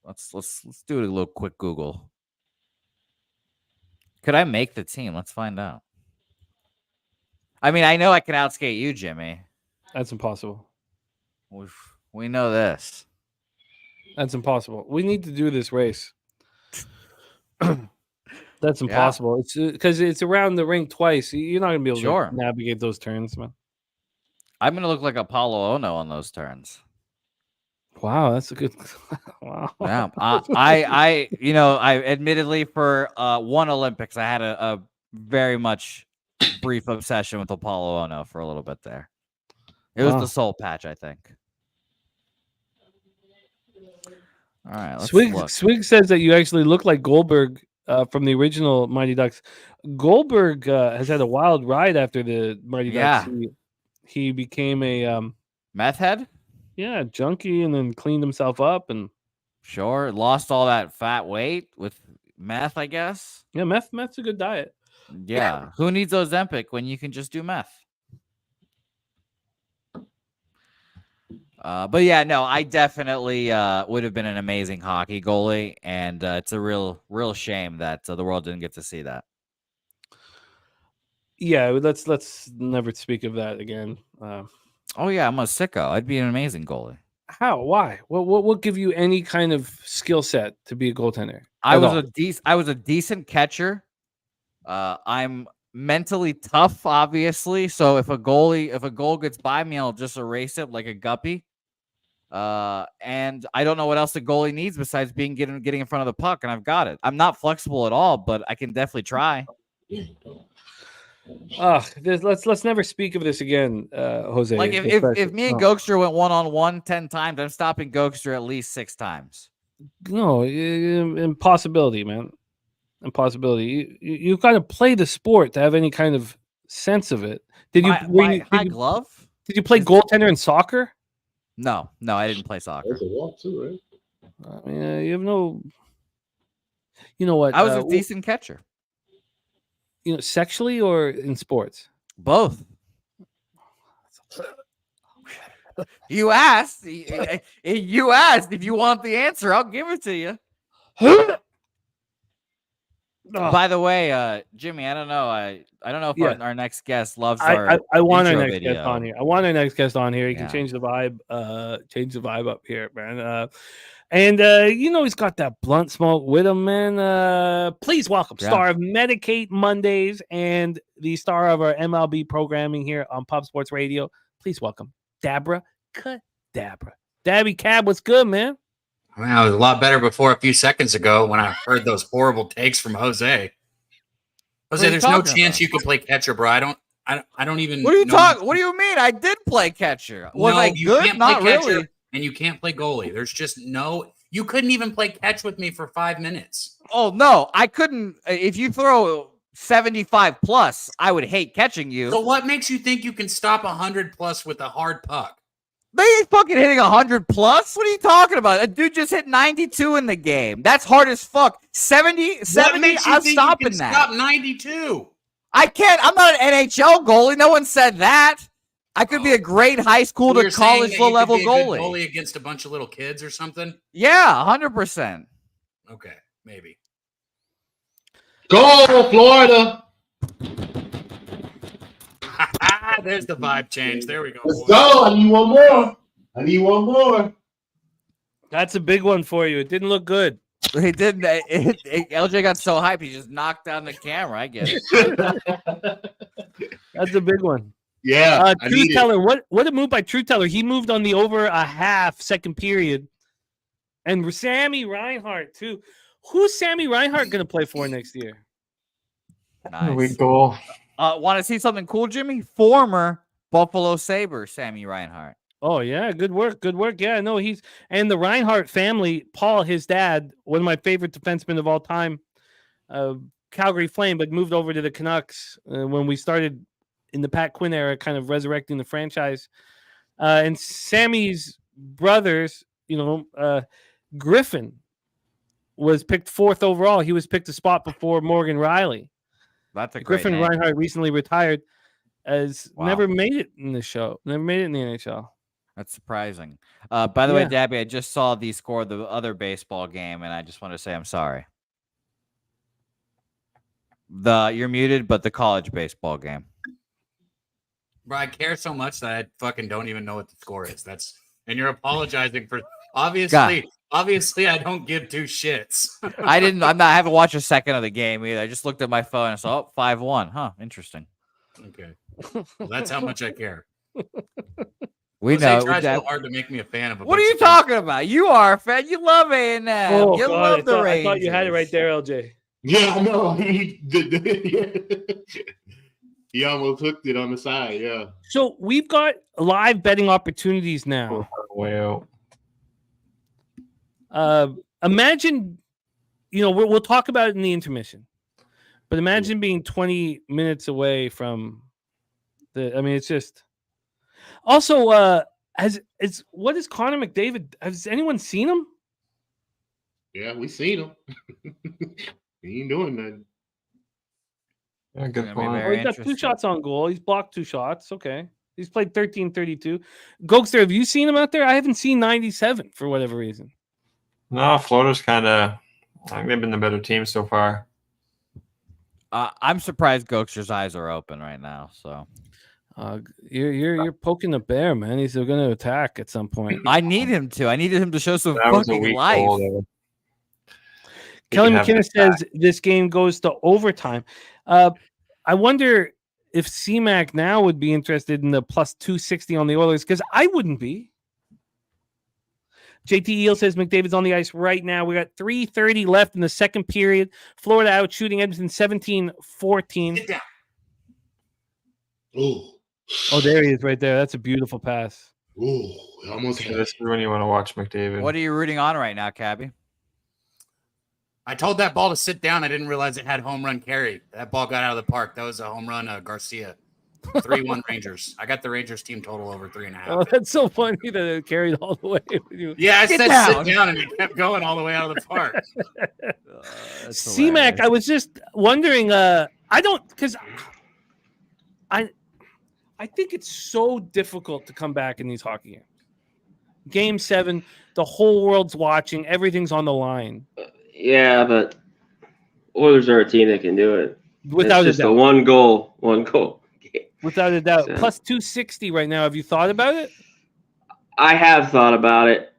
Let's do a little quick Google. Could I make the team? Let's find out. I mean, I know I can outskate you, Jimmy. That's impossible. We know this. That's impossible. We need to do this race. That's impossible. It's because it's around the rink twice. You're not gonna be able to navigate those turns, man. I'm gonna look like Apollo Ono on those turns. Wow, that's a good. Wow. Yeah, I admittedly for one Olympics, I had a very much brief obsession with Apollo Ono for a little bit there. It was the soul patch, I think. All right, let's look. Swig says that you actually look like Goldberg from the original Mighty Ducks. Goldberg has had a wild ride after the Mighty Ducks. He became a meth head. Yeah, junkie, and then cleaned himself up and lost all that fat weight with meth, I guess. Yeah, meth's a good diet. Yeah, who needs Ozempic when you can just do meth? But yeah, no, I definitely would have been an amazing hockey goalie, and it's a real shame that the world didn't get to see that. Yeah, let's never speak of that again. Oh yeah, I'm a sicko. I'd be an amazing goalie. How? Why? What will give you any kind of skill set to be a goaltender? I was a decent catcher. I'm mentally tough, obviously. So if a goal gets by me, I'll just erase it like a guppy. And I don't know what else the goalie needs besides getting in front of the puck, and I've got it. I'm not flexible at all, but I can definitely try. Let's never speak of this again, Jose. Like if me and Goster went 1-on-1 10 times, I'm stopping Goster at least 6 times. No, impossibility, man. Impossibility. You've got to play the sport to have any kind of sense of it. Did you glove? Did you play goaltender in soccer? No, I didn't play soccer. There's a walk too, right? I mean, you have no. You know what? I was a decent catcher. Sexually or in sports? Both. You asked. You asked if you want the answer. I'll give it to you. By the way, Jimmy, I don't know. I don't know if our next guest loves our. I want our intro next video. guest on here. I want our next guest on here. He can Yeah. change the vibe. Change the vibe up here, man. He's got that blunt smoke with him, man. Please welcome star of Medicate Mondays and the star of our MLB programming here on Pub Sports Radio. Please welcome Dabra Kadabra. Dabby Cab, what's good, man? Man, I was a lot better before a few seconds ago when I heard those horrible takes from Jose. Jose, there's no chance you could play catcher, bro. I don't even. What are you talking? What do you mean? I did play catcher. Was I good? Not really. And you can't play goalie. There's just no. You couldn't even play catch with me for 5 minutes. Oh no, I couldn't. If you throw 75 plus, I would hate catching you. So what makes you think you can stop 100 plus with a hard puck? They ain't fucking hitting 100 plus. What are you talking about? A dude just hit 92 in the game. That's hard as fuck. 70. I'm stopping that. Stop 92. I can't. I'm not an NHL goalie. No one said that. I could be a great high school to college low level goalie. Goalie against a bunch of little kids or something. Yeah, 100%. Okay, maybe. Go Florida. There's the vibe change. There we go. Let's go. I need one more. That's a big one for you. It didn't look good. He didn't. LJ got so hyped, he just knocked down the camera. I get it. That's a big one. Yeah. True Teller. What a move by True Teller. He moved on the over a half second period. And Sammy Reinhart, too. Who's Sammy Reinhart going to play for next year? Nice. Here we go. Want to see something cool, Jimmy? Former Buffalo Sabre, Sammy Reinhart. Oh, yeah. Good work. Good work. Yeah, no, and the Reinhart family, Paul, his dad, one of my favorite defensemen of all time, Calgary Flame, but moved over to the Canucks when we started in the Pat Quinn era, kind of resurrecting the franchise. And Sammy's brothers, Griffin was picked 4th overall. He was picked a spot before Morgan Riley. That's a great Griffin name. Reinhart recently retired, never made it in the show, never made it in the NHL. That's surprising. By the way, Dabby, I just saw the score of the other baseball game, and I just want to say I'm sorry. You're muted, but the college baseball game. Bro, I care so much that I fucking don't even know what the score is. And you're apologizing for obviously I don't give two shits. I haven't watched a second of the game either. I just looked at my phone and saw 5-1. Huh, interesting. Okay. Well, that's how much I care. We Jose know. tries so hard to make me a fan of What are you talking about? You are a fan. You love A&M. Oh, you God, love the Rangers. I thought you had it right there, LJ. Yeah, I know. He almost hooked it on the side. Yeah. So we've got live betting opportunities now. Well, imagine, we'll talk about it in the intermission, but imagine being 20 minutes away from it's just. Also, what is Connor McDavid? Has anyone seen him? Yeah, we seen him. He ain't doing nothing. yeah, good Gonna be point. very He's got 2 interesting. shots on goal. He's blocked 2 shots. Okay. He's played 13-32. Goster, have you seen him out there? I haven't seen 97 for whatever reason. No, Florida's I think they've been the better team so far. I'm surprised Goster's eyes are open right now. So You're poking the bear, man. He's going to attack at some point. I need him to. I needed him to show some That was a fucking weak life. goal there. Kelly He can have McKinnon an attack. says this game goes to overtime. I wonder if C-Mac now would be interested in the plus 260 on the Oilers, because I wouldn't be. JT Eel says McDavid's on the ice right now. We got 3:30 left in the second period. Florida out shooting Edmonton 17-14. Sit down. Ooh. Oh, there he is right there. That's a beautiful pass. Ooh. Almost So had this is when you want to watch McDavid. What are you rooting on right now, Cabby? I told that ball to sit down. I didn't realize it had home run carry. That ball got out of the park. That was a home run, Garcia. 3-1 Rangers. I got the Rangers team total over 3.5. Oh, that's so funny that it carried all the way with you. Yeah, I Sit said down. sit down, and it kept going all the way out of the park. C-Mac, I was just wondering. I I think it's so difficult to come back in these hockey games. Game 7, the whole world's watching. Everything's on the line. Yeah, but Oilers are a team that can do it. Without it's just a doubt. a one goal game. Without a doubt. So, Plus 260 right now. Have you thought about it? I have thought about it,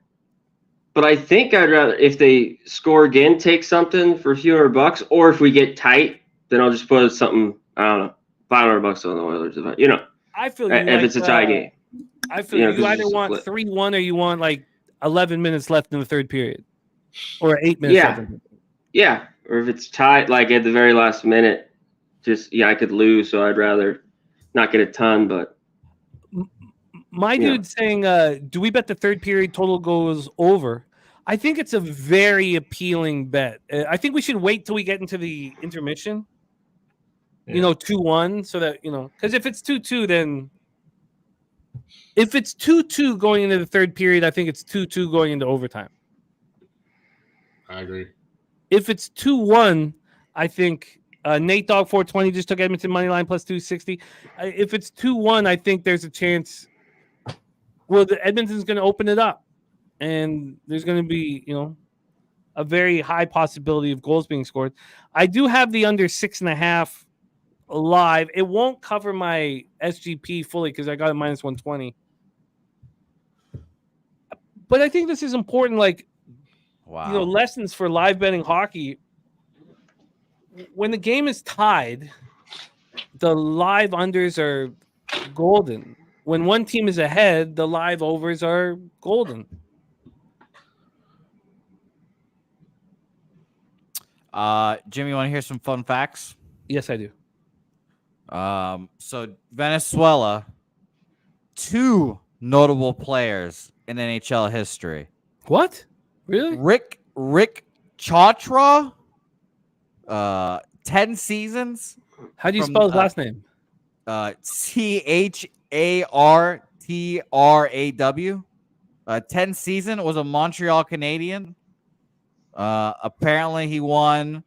but I think I'd rather, if they score again, take something for a few $100, or if we get tight, then I'll just put something, I don't know, $500 on the Oilers. I feel if it's a tie game. I feel you either want 3-1 or you want like 11 minutes left in the third period, or 8 minutes left. Yeah, or if it's tied, like at the very last minute, I could lose, so I'd rather not get a ton. But my dude's saying, do we bet the third period total goes over? I think it's a very appealing bet. I think we should wait till we get into the intermission. 2-1, so that because if it's 2-2, then if it's 2-2 going into the third period, I think it's 2-2 going into overtime. I agree. If it's 2-1, I think Nate Dogg 420 just took Edmonton money line plus 260. If it's 2-1, I think there's a chance. Well, the Edmonton's going to open it up, and there's going to be a very high possibility of goals being scored. I do have the under 6.5 live. It won't cover my SGP fully because I got a minus 120. But I think this is important. Like, lessons for live betting hockey. When the game is tied, the live unders are golden. When one team is ahead, the live overs are golden. Jimmy, you want to hear some fun facts? Yes, I do. So Venezuela, 2 notable players in NHL history. What? Really? Rick Chatra, 10 seasons. How do you spell his last name? CHARTRAW. 10 season, was a Montreal Canadian. Apparently he won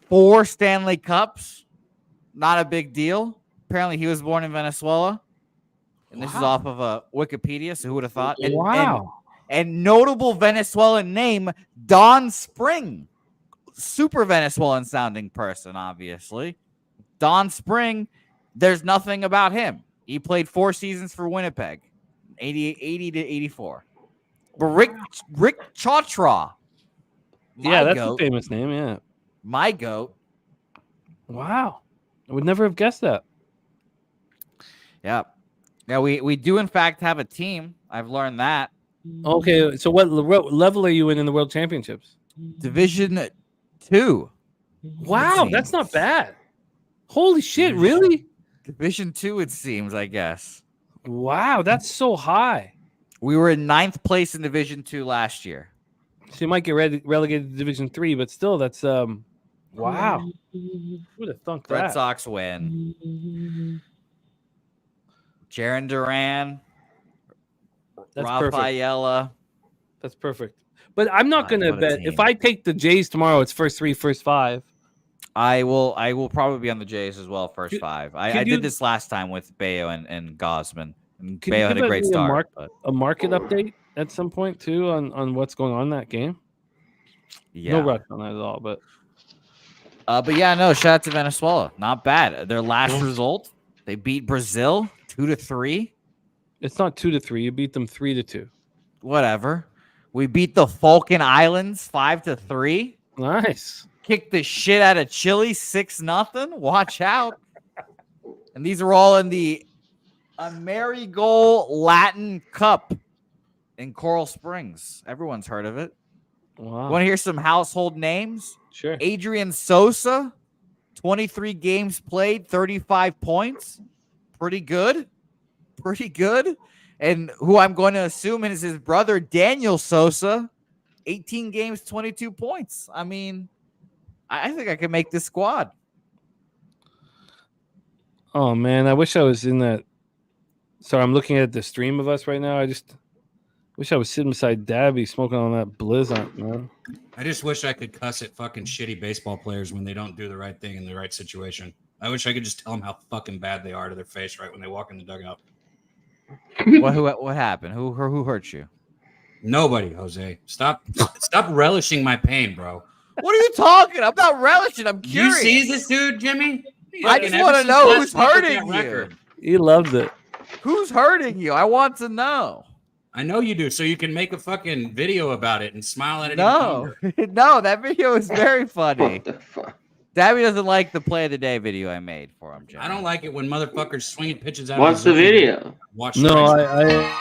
4 Stanley Cups. Not a big deal. Apparently he was born in Venezuela. And this is off of Wikipedia, so who would have thought? And notable Venezuelan name, Don Spring. Super Venezuelan sounding person, obviously. Don Spring, there's nothing about him. He played 4 seasons for Winnipeg, 80 to 84. But Rick Chatra. That's a famous name, yeah. My goat. Wow. I would never have guessed that. Yeah. Yeah, we do, in fact, have a team. I've learned that. Okay, so what level are you in the World Championships? Division 2. Wow, that's not bad. Holy shit, really? Division 2, it seems, I guess. Wow, that's so high. We were in 9th place in Division 2 last year. So you might get relegated to Division 3, but still, that's wow. Who would have thunk that? Red Sox win. Jaron Duran. Rafaela. That's perfect. But I'm not going to bet. If I take the Jays tomorrow, it's first 3, first 5. I will probably be on the Jays as well, first 5. I did this last time with Bayo and Gosman. And Bayo had a great start. A market update at some point, too, on what's going on in that game? Yeah. No rush on that at all, but yeah, no, shout out to Venezuela. Not bad. Their last result, they beat Brazil 2-3. It's not 2-3. You beat them 3-2. Whatever. We beat the Falkland Islands 5-3. Nice. Kicked the shit out of Chile 6-0. Watch out. And these are all in the Amerigol Latin Cup in Coral Springs. Everyone's heard of it. Wow. Want to hear some household names? Sure. Adrian Sosa, 23 games played, 35 points. Pretty good. Pretty good. And who I'm going to assume is his brother, Daniel Sosa, 18 games, 22 points. I mean, I think I can make this squad. Oh, man. I wish I was in that. Sorry, I'm looking at the stream of us right now. I just wish I was sitting beside Dabby smoking on that Blizzard, man. I just wish I could cuss at fucking shitty baseball players when they don't do the right thing in the right situation. I wish I could just tell them how fucking bad they are to their face right when they walk in the dugout. What happened? Who hurt you? Nobody, Jose. Stop relishing my pain, bro. What are you talking? I'm not relishing. I'm curious. You see this dude, Jimmy? I just want to know who's hurting you. He loves it. Who's hurting you? I want to know. I know you do, so you can make a fucking video about it and smile at it. No, no, that video is very funny. What the fuck? Dabby doesn't like the play of the day video I made for him, Jimmy. I don't like it when motherfuckers swinging pitches out. What's the video? Watch. No, I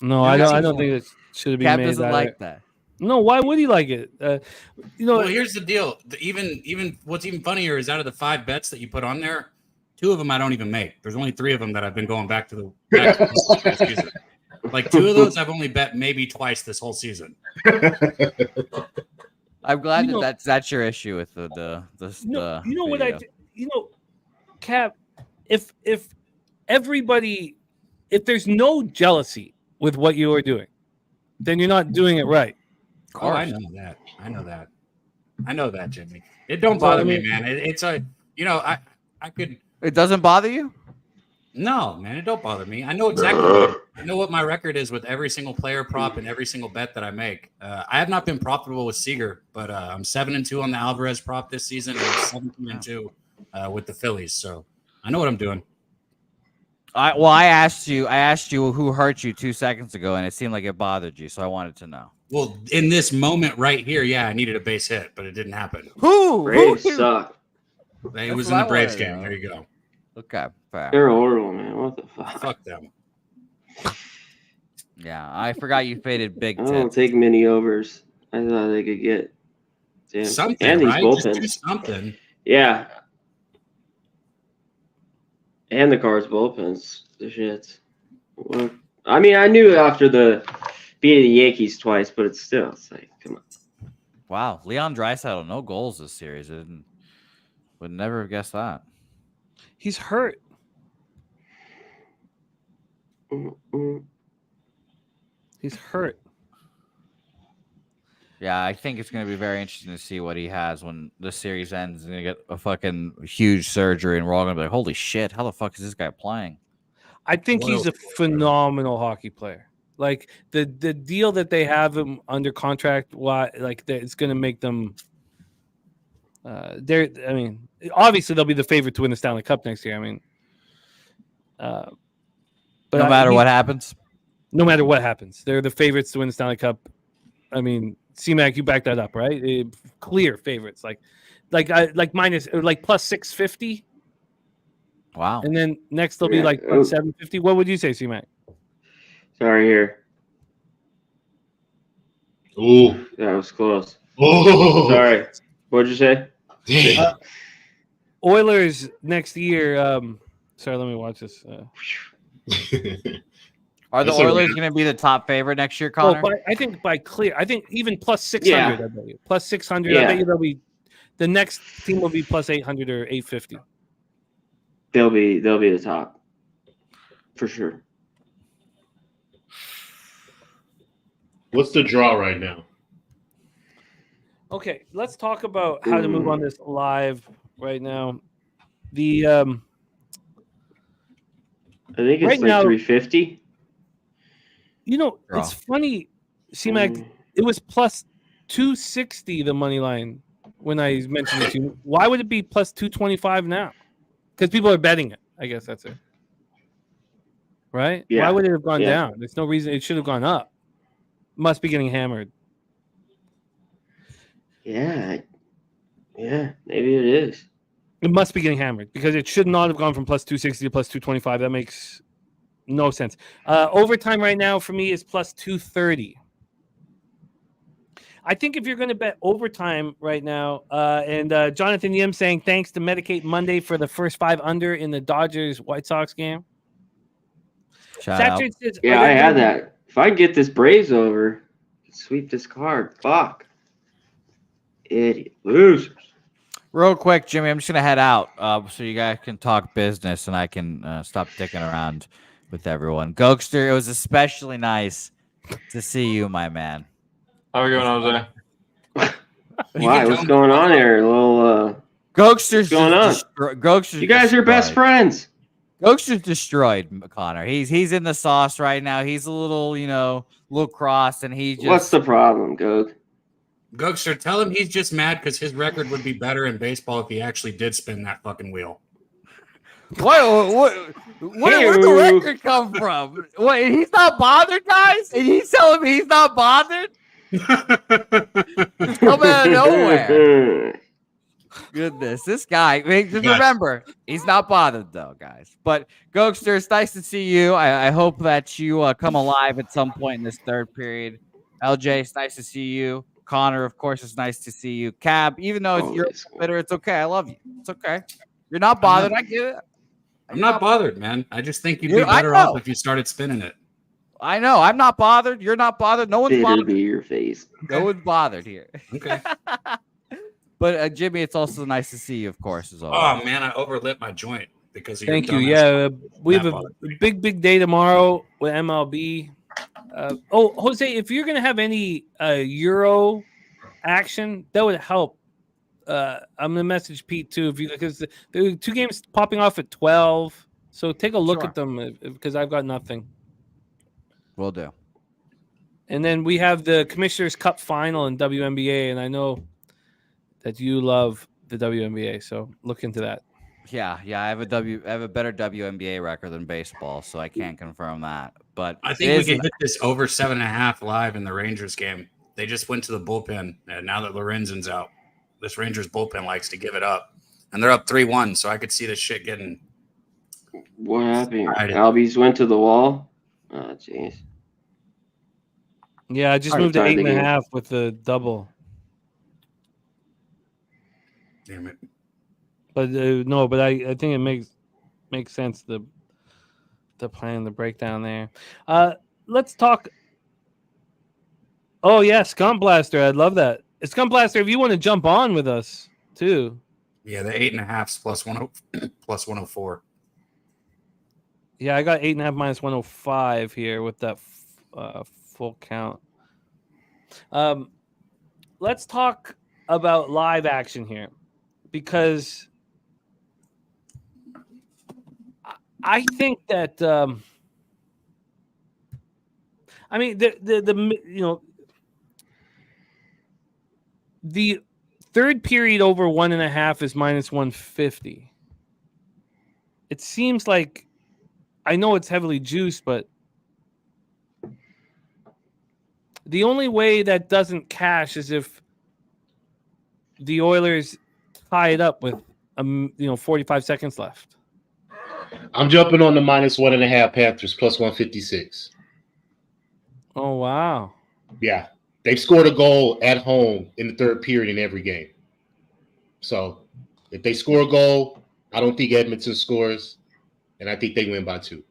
No, I don't think it should be Cap made. doesn't like that. No, why would he like it? Well, here's the deal. Even what's even funnier is out of the 5 bets that you put on there, 2 of them I don't even make. There's only 3 of them that I've been going back to the season. Like 2 of those I've only bet maybe twice this whole season. I'm glad that's your issue with the Cap, if everybody, if there's no jealousy with what you are doing, then you're not doing it right. Oh, I know that. I know that, Jimmy. It don't bother me, man. It's a, I could. It doesn't bother you? No, man, it don't bother me. I know exactly. I know what my record is with every single player prop and every single bet that I make. I have not been profitable with Seager, but I'm 7-2 on the Alvarez prop this season, and 17-2 with the Phillies. So I know what I'm doing. I asked you who hurt you 2 seconds ago, and it seemed like it bothered you, so I wanted to know. Well, in this moment right here, yeah, I needed a base hit, but it didn't happen. Braves suck. It was in the Braves game. There you go. Okay, fair. They're horrible, man. What the fuck? Fuck them. Yeah, I forgot you faded big I tits. don't take many overs. I thought they could get something, and these right? bullpens. Just do something. Yeah. And the Cards bullpens, the shits. Well, I mean, I knew after the beating the Yankees twice, but it's like, come on. Wow, Leon Draisaitl, no goals this series. Would never have guessed that. He's hurt. He's hurt. Yeah, I think it's going to be very interesting to see what he has when the series ends. He's going to get a fucking huge surgery, and we're all going to be like, holy shit, how the fuck is this guy playing? I think he's a phenomenal hockey player. Like, the deal that they have him under contract, it's going to make them obviously they'll be the favorite to win the Stanley Cup next year. I mean, but no matter what happens? No matter what happens. They're the favorites to win the Stanley Cup. I mean, C-Mac, you back that up, right? Clear favorites, like minus, like plus 650. Wow. And then next they'll be like plus 750. What would you say, C-Mac? Sorry here. Ooh. That was close. Oh. Sorry. What'd you say? Oilers next year. Sorry, let me watch this. Are the Oilers going to be the top favorite next year, Connor? I think by clear. I think even plus 600. Yeah. I bet you. Plus 600. Yeah. I bet you they'll be. The next team will be plus 800 or 850. They'll be the top for sure. What's the draw right now? Okay, let's talk about how to move on this live right now. The I think it's right like now, 350. It's funny, C-Mac. It was plus 260 the money line when I mentioned it to you. Why would it be plus 225 now? Because people are betting it. I guess that's it. Right? Yeah. Why would it have gone down? There's no reason it should have gone up. Must be getting hammered. Yeah, maybe it is. It must be getting hammered because it should not have gone from plus 260 to plus 225. That makes no sense. Overtime right now for me is plus 230. I think if you're going to bet overtime right now, and Jonathan Yim saying thanks to Medicate Monday for the first 5 under in the Dodgers White Sox game. Says, yeah, I had that. If I get this Braves over, sweep this card. Fuck. Idiot losers. Real quick, Jimmy, I'm just gonna head out so you guys can talk business and I can stop dicking around with everyone. Goster, it was especially nice to see you, my man. How are we going, Jose? Why? What's going on here? A little. Goster's going on? Goster's You guys are best friends. Goster's destroyed, Connor. He's in the sauce right now. He's a little, little cross, and he just. What's the problem, Gog? Gokster, tell him he's just mad because his record would be better in baseball if he actually did spin that fucking wheel. Where'd the record come from? What? He's not bothered, guys? And he's telling me he's not bothered? It's coming out of nowhere. Goodness, this guy. Just remember, he's not bothered though, guys. But Gokster, it's nice to see you. I hope that you come alive at some point in this third period. LJ, it's nice to see you. Connor, of course, it's nice to see you. Cab, even though you're bitter, it's okay. I love you. It's okay. You're not bothered. I get it. I'm not bothered, man. I just think you'd be better off if you started spinning it. I know. I'm not bothered. You're not bothered. No one's bothered. Be your face. No one's bothered here. Okay. But Jimmy, it's also nice to see you, of course, as always. Oh man, I overlit my joint because of Thank you. Yeah, we have a big day tomorrow with MLB. Jose, if you're gonna have any Euro action, that would help. I'm gonna message Pete too, because there are 2 games popping off at 12. So take a look at them because I've got nothing. Will do. And then we have the Commissioner's Cup Final in WNBA, and I know that you love the WNBA, so look into that. Yeah, I have a better WNBA record than baseball, so I can't confirm that. But I think we can hit this over 7.5 live in the Rangers game. They just went to the bullpen, and now that Lorenzen's out, this Rangers bullpen likes to give it up, and they're up 3-1. So I could see this shit getting. What happened? Albies went to the wall. Oh, jeez. Yeah, I just moved to 8.5 with the double. Damn it. But no, but I think it makes sense the plan, the breakdown there. Let's talk. Oh yeah, Scum Blaster. I'd love that. Scum Blaster, if you want to jump on with us too. Yeah, the 8.5s plus 104. Yeah, I got 8.5 minus 105 here with that full count. Let's talk about live action here, because I think that I mean the third period over 1.5 is minus 150. It seems like, I know it's heavily juiced, but the only way that doesn't cash is if the Oilers tie it up with 45 seconds left. I'm jumping on the minus 1.5 Panthers plus 156. Oh wow! Yeah, they've scored a goal at home in the third period in every game. So if they score a goal, I don't think Edmonton scores, and I think they win by 2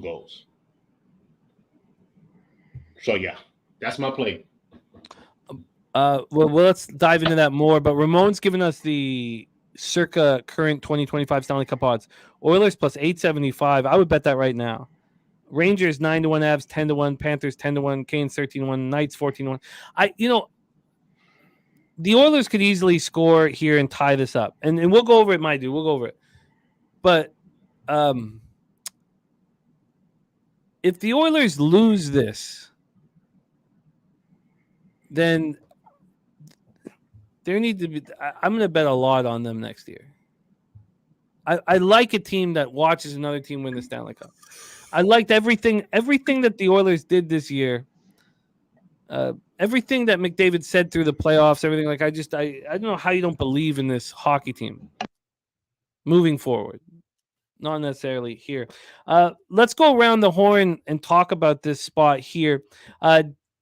goals. So yeah, that's my play. Well, let's dive into that more. But Ramon's given us the circa current 2025 Stanley Cup odds. Oilers plus 875. I would bet that right now. Rangers 9-1, Avs 10-1, Panthers 10-1, Canes 13-1, Knights 14-1. The Oilers could easily score here and tie this up, and we'll go over it, my dude. We'll go over it. But if the Oilers lose this, then there need to be. I'm going to bet a lot on them next year. I like a team that watches another team win the Stanley Cup. I liked everything that the Oilers did this year. Everything that McDavid said through the playoffs, everything. Like I don't know how you don't believe in this hockey team moving forward. Not necessarily here. Let's go around the horn and talk about this spot here.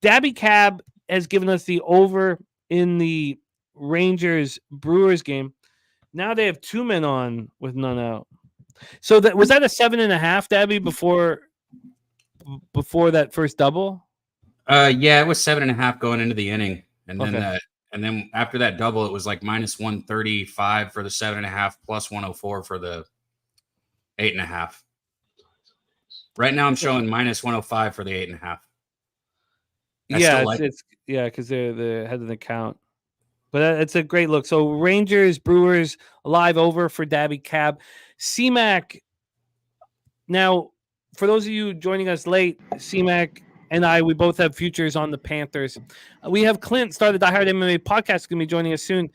Dabby Cab has given us the over in the Rangers-Brewers game. Now they have 2 men on with none out. So was that a 7.5, Dabby, before that first double? Yeah, it was 7.5 going into the inning, and then And then after that double, it was like minus 135 for the 7.5, plus 104 for the 8.5. Right now, I'm showing minus 105 for the 8.5. It's because they're the head of the count. But it's a great look. So Rangers, Brewers, live over for Dabby Cab. C-Mac. Now, for those of you joining us late, C-Mac and we both have futures on the Panthers. We have Clint, started the Die Hard MMA podcast, going to be joining us soon.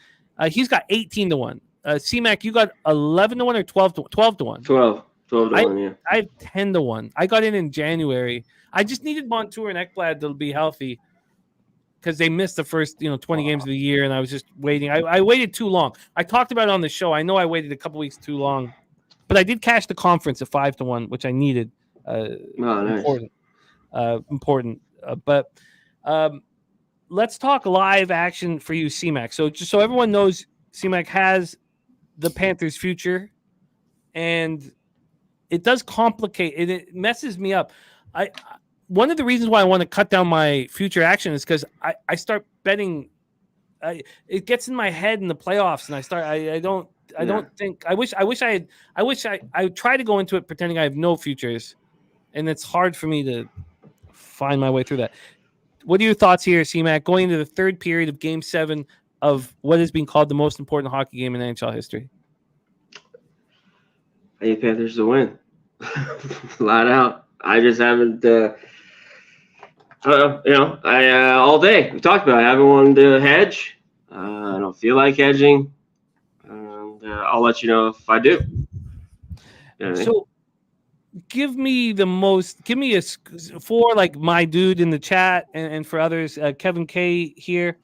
He's got 18 to 1. C-Mac, you got 11 to 1 or 12 to 1? 12 to 1, yeah. I have 10 to 1. I got in January. I just needed Montour and Ekblad to be healthy because they missed the first 20 games of the year, and I was just waiting. I waited too long. I talked about it on the show. I know I waited a couple weeks too long, but I did cash the conference at 5 to 1, which I needed. Nice. Important. But let's talk live action for you, C-Mac. So just so everyone knows, C-Mac has the Panthers' future, and it does complicate. It messes me up. One of the reasons why I want to cut down my future action is because I start betting. It gets in my head in the playoffs, and I don't think. I wish I try to go into it pretending I have no futures, and it's hard for me to find my way through that. What are your thoughts here, C-Mac, going into the third period of Game 7 of what is being called the most important hockey game in NHL history? I need Panthers to win. Flat out. I just haven't, all day. We talked about it. I haven't wanted to hedge. I don't feel like hedging. And I'll let you know if I do. So give me for like my dude in the chat and for others, Kevin K here.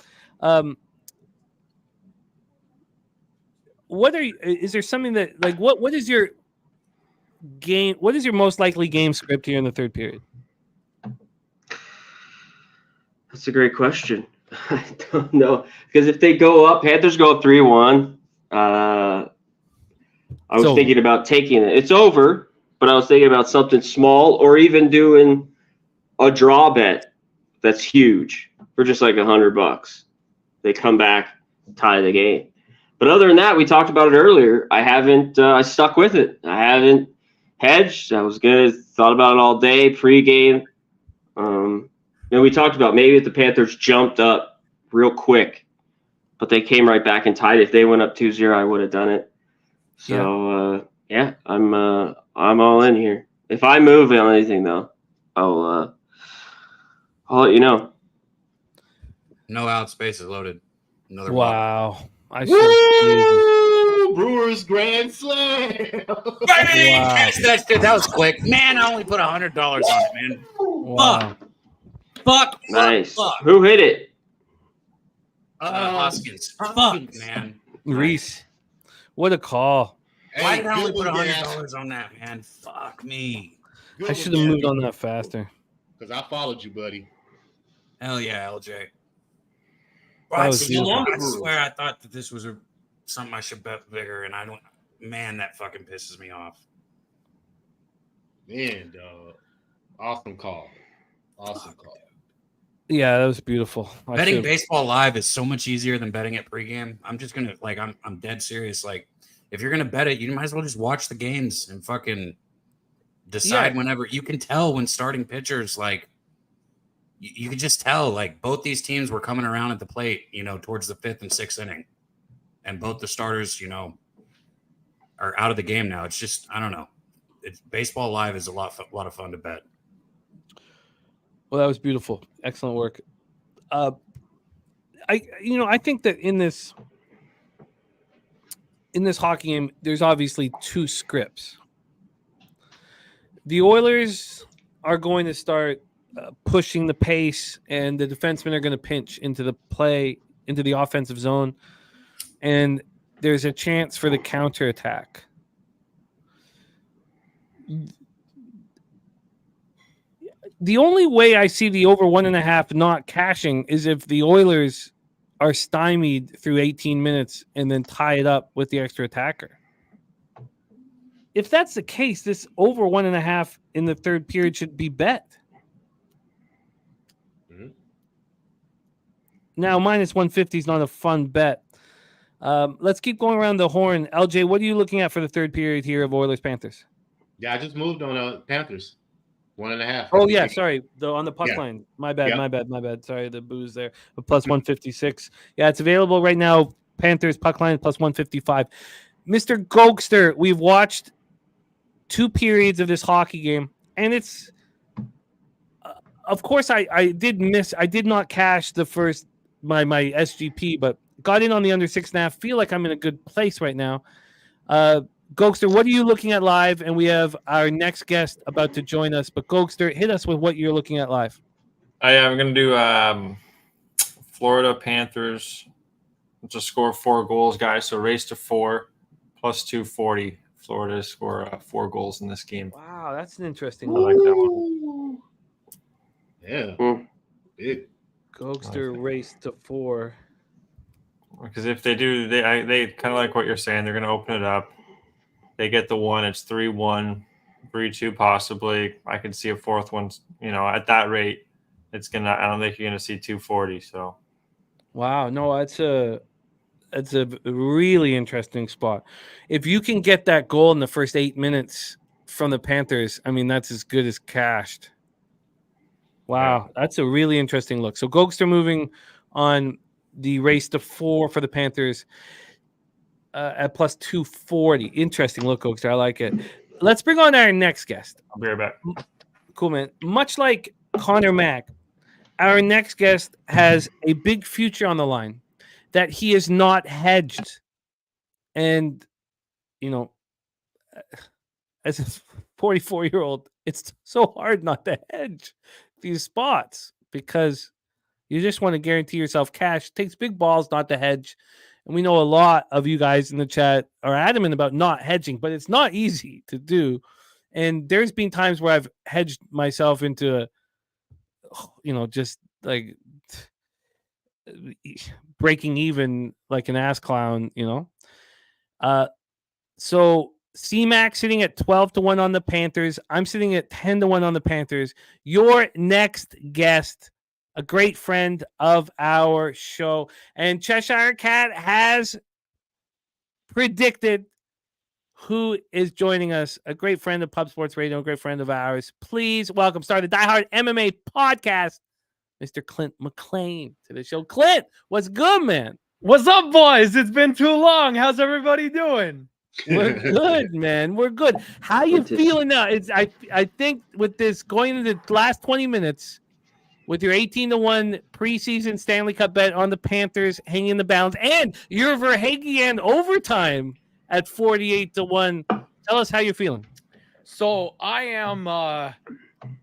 Is there something that like what is your game? What is your most likely game script here in the third period? That's a great question. I don't know, because if they go up, Panthers go up 3-1. I was thinking about taking it. It's over, but I was thinking about something small or even doing a draw bet that's huge for just like $100. They come back, tie the game. But other than that, we talked about it earlier. I haven't. I stuck with it. I haven't hedged. I was good. Thought about it all day pregame. And we talked about maybe if the Panthers jumped up real quick, but they came right back and tied. If they went up 2-0, I would have done it. So I'm all in here. If I move on anything though, I'll let you know. No out, space is loaded. Another wow. Brewers Grand Slam. Wow. That was quick. Man, I only put $100 on it, man. Wow. Fuck. Nice. Fuck. Who hit it? Hoskins. Fuck, man. Reese. What a call. Why did I only put $100 on that, man? Fuck me. I should have moved on that faster. Because I followed you, buddy. Hell yeah, LJ. I swear I thought that this was something I should bet bigger, and I don't. Man, that fucking pisses me off. Man, dog. Awesome call. Awesome call. Yeah, that was beautiful. Betting baseball live is so much easier than betting it pregame. I'm just gonna I'm dead serious. Like, if you're gonna bet it, you might as well just watch the games and fucking decide whenever. You can tell when starting pitchers, like, you can just tell, like, both these teams were coming around at the plate, towards the 5th and 6th inning, and both the starters, are out of the game now. It's just, I don't know. Baseball live is a lot of fun to bet. Well, that was beautiful. Excellent work. I think that in this hockey game, there's obviously two scripts. The Oilers are going to start pushing the pace, and the defensemen are going to pinch into the offensive zone, and there's a chance for the counterattack. The only way I see the over 1.5 not cashing is if the Oilers are stymied through 18 minutes and then tie it up with the extra attacker. If that's the case, this over 1.5 in the third period should be bet. Now, minus 150 is not a fun bet. Let's keep going around the horn. LJ, what are you looking at for the third period here of Oilers Panthers? Yeah, I just moved on Panthers. 1.5. Oh, yeah. Sorry. On the puck Yeah. line. My bad. Yep. My bad. Sorry. The booze there. Plus 156. Yeah, it's available right now. Panthers puck line plus 155. Mr. Goster, we've watched 2 periods of this hockey game, and it's of course I did not cash the first my SGP, but got in on the under 6.5. Feel like I'm in a good place right now. Goster, what are you looking at live? And we have our next guest about to join us. But Goster, hit us with what you're looking at live. I'm going to do Florida Panthers to score 4 goals, guys. So race to 4 plus 240. Florida to score 4 goals in this game. Wow, that's an interesting I one. like that one. Yeah. Big. Goster race to 4. Because if they do, they kind of like what you're saying. They're going to open it up. They get the 1. It's 3-1, 3-2 possibly. I could see a 4th one. At that rate, it's gonna. I don't think you're gonna see 240. So, wow, no, that's a really interesting spot. If you can get that goal in the first 8 minutes from the Panthers, I mean that's as good as cashed. Wow, that's a really interesting look. So Goster moving on the race to 4 for the Panthers. At plus 240. Interesting look, Goster. I like it. Let's bring on our next guest. I'll be right back. Cool, man. Much like Connor Mack, our next guest has a big future on the line that he is not hedged. And, as a 44-year-old, it's so hard not to hedge these spots because you just want to guarantee yourself cash. It takes big balls not to hedge. And we know a lot of you guys in the chat are adamant about not hedging, but it's not easy to do. And there's been times where I've hedged myself into, just like breaking even like an ass clown, So C-Mac sitting at 12-1 on the Panthers. I'm sitting at 10-1 on the Panthers. Your next guest, a great friend of our show. And Cheshire Cat has predicted who is joining us. A great friend of Pub Sports Radio, a great friend of ours. Please welcome, start the Die Hard MMA podcast, Mr. Clint McLean to the show. Clint, what's good, man? What's up, boys? It's been too long. How's everybody doing? We're good, man. We're good. How you feeling now? I think with this going into the last 20 minutes, with your 18-1 preseason Stanley Cup bet on the Panthers hanging the balance, and your Verhaeghe overtime at 48-1. Tell us how you're feeling. So I am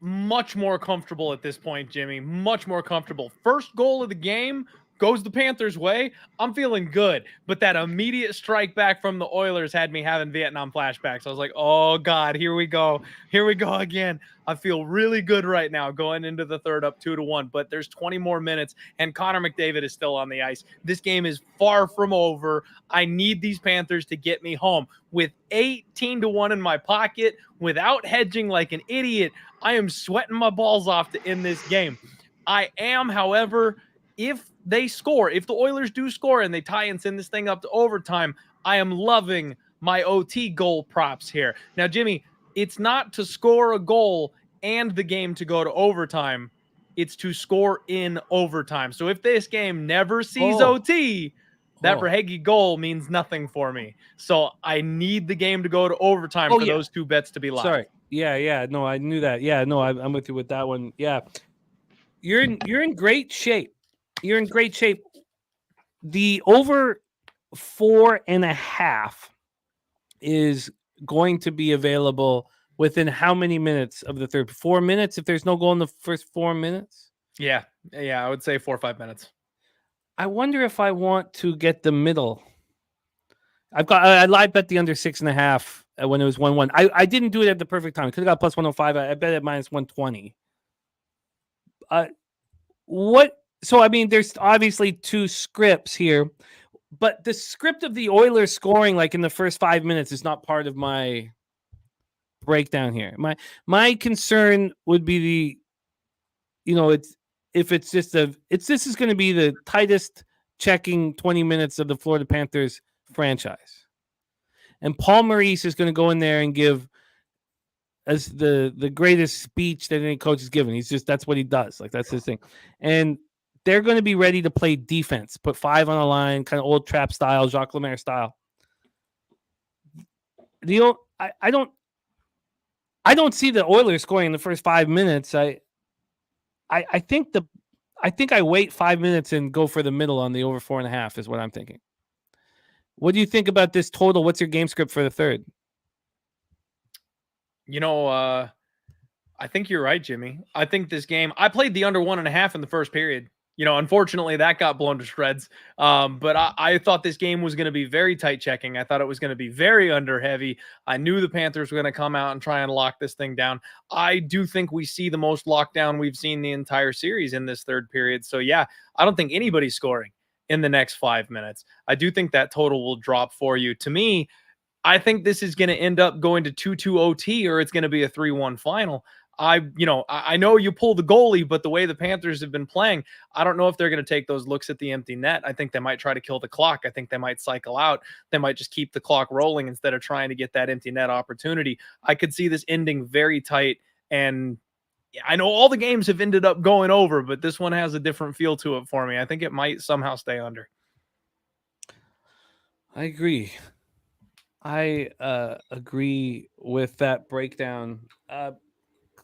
much more comfortable at this point, Jimmy. Much more comfortable. First goal of the game goes the Panthers' way. I'm feeling good. But that immediate strike back from the Oilers had me having Vietnam flashbacks. I was like, oh, God, here we go. Here we go again. I feel really good right now going into the third up 2-1. But there's 20 more minutes, and Connor McDavid is still on the ice. This game is far from over. I need these Panthers to get me home. With 18-1 in my pocket, without hedging like an idiot, I am sweating my balls off to end this game. I am, however, if they score, if the Oilers do score and they tie and send this thing up to overtime, I am loving my OT goal props here. Now, Jimmy, it's not to score a goal and the game to go to overtime. It's to score in overtime. So if this game never sees OT, that Verhaeghe goal means nothing for me. So I need the game to go to overtime for those two bets to be live. Sorry. Yeah. No, I knew that. Yeah, no, I'm with you with that one. Yeah. You're in great shape. You're in great shape. The over 4.5 is going to be available within how many minutes of the third? 4 minutes if there's no goal in the first 4 minutes? Yeah, I would say 4 or 5 minutes. I wonder if I want to get the middle. I live bet the under 6.5 when it was 1-1. I didn't do it at the perfect time. Could have got plus 105. I bet at minus 120. So, I mean, there's obviously 2 scripts here, but the script of the Oilers scoring like in the first 5 minutes is not part of my breakdown here. My concern would be it's if it's just this is going to be the tightest checking 20 minutes of the Florida Panthers franchise. And Paul Maurice is going to go in there and give as the greatest speech that any coach has given. That's what he does. Like, that's his thing. And they're going to be ready to play defense, put 5 on the line, kind of old trap style, Jacques Lemaire style. I don't see the Oilers scoring in the first 5 minutes. I think I wait 5 minutes and go for the middle on the over 4.5 is what I'm thinking. What do you think about this total? What's your game script for the third? I think you're right, Jimmy. I think this game, I played the under 1.5 in the first period. Unfortunately, that got blown to shreds. But I thought this game was going to be very tight checking. I thought it was going to be very under heavy. I knew the Panthers were going to come out and try and lock this thing down. I do think we see the most lockdown we've seen the entire series in this third period. So, yeah, I don't think anybody's scoring in the next 5 minutes. I do think that total will drop for you. To me, I think this is going to end up going to 2-2 OT, or it's going to be a 3-1 final. I know you pull the goalie, but the way the Panthers have been playing, I don't know if they're going to take those looks at the empty net. I think they might try to kill the clock. I think they might cycle out. They might just keep the clock rolling instead of trying to get that empty net opportunity. I could see this ending very tight, and I know all the games have ended up going over, but this one has a different feel to it for me. I think it might somehow stay under. I agree. I agree with that breakdown.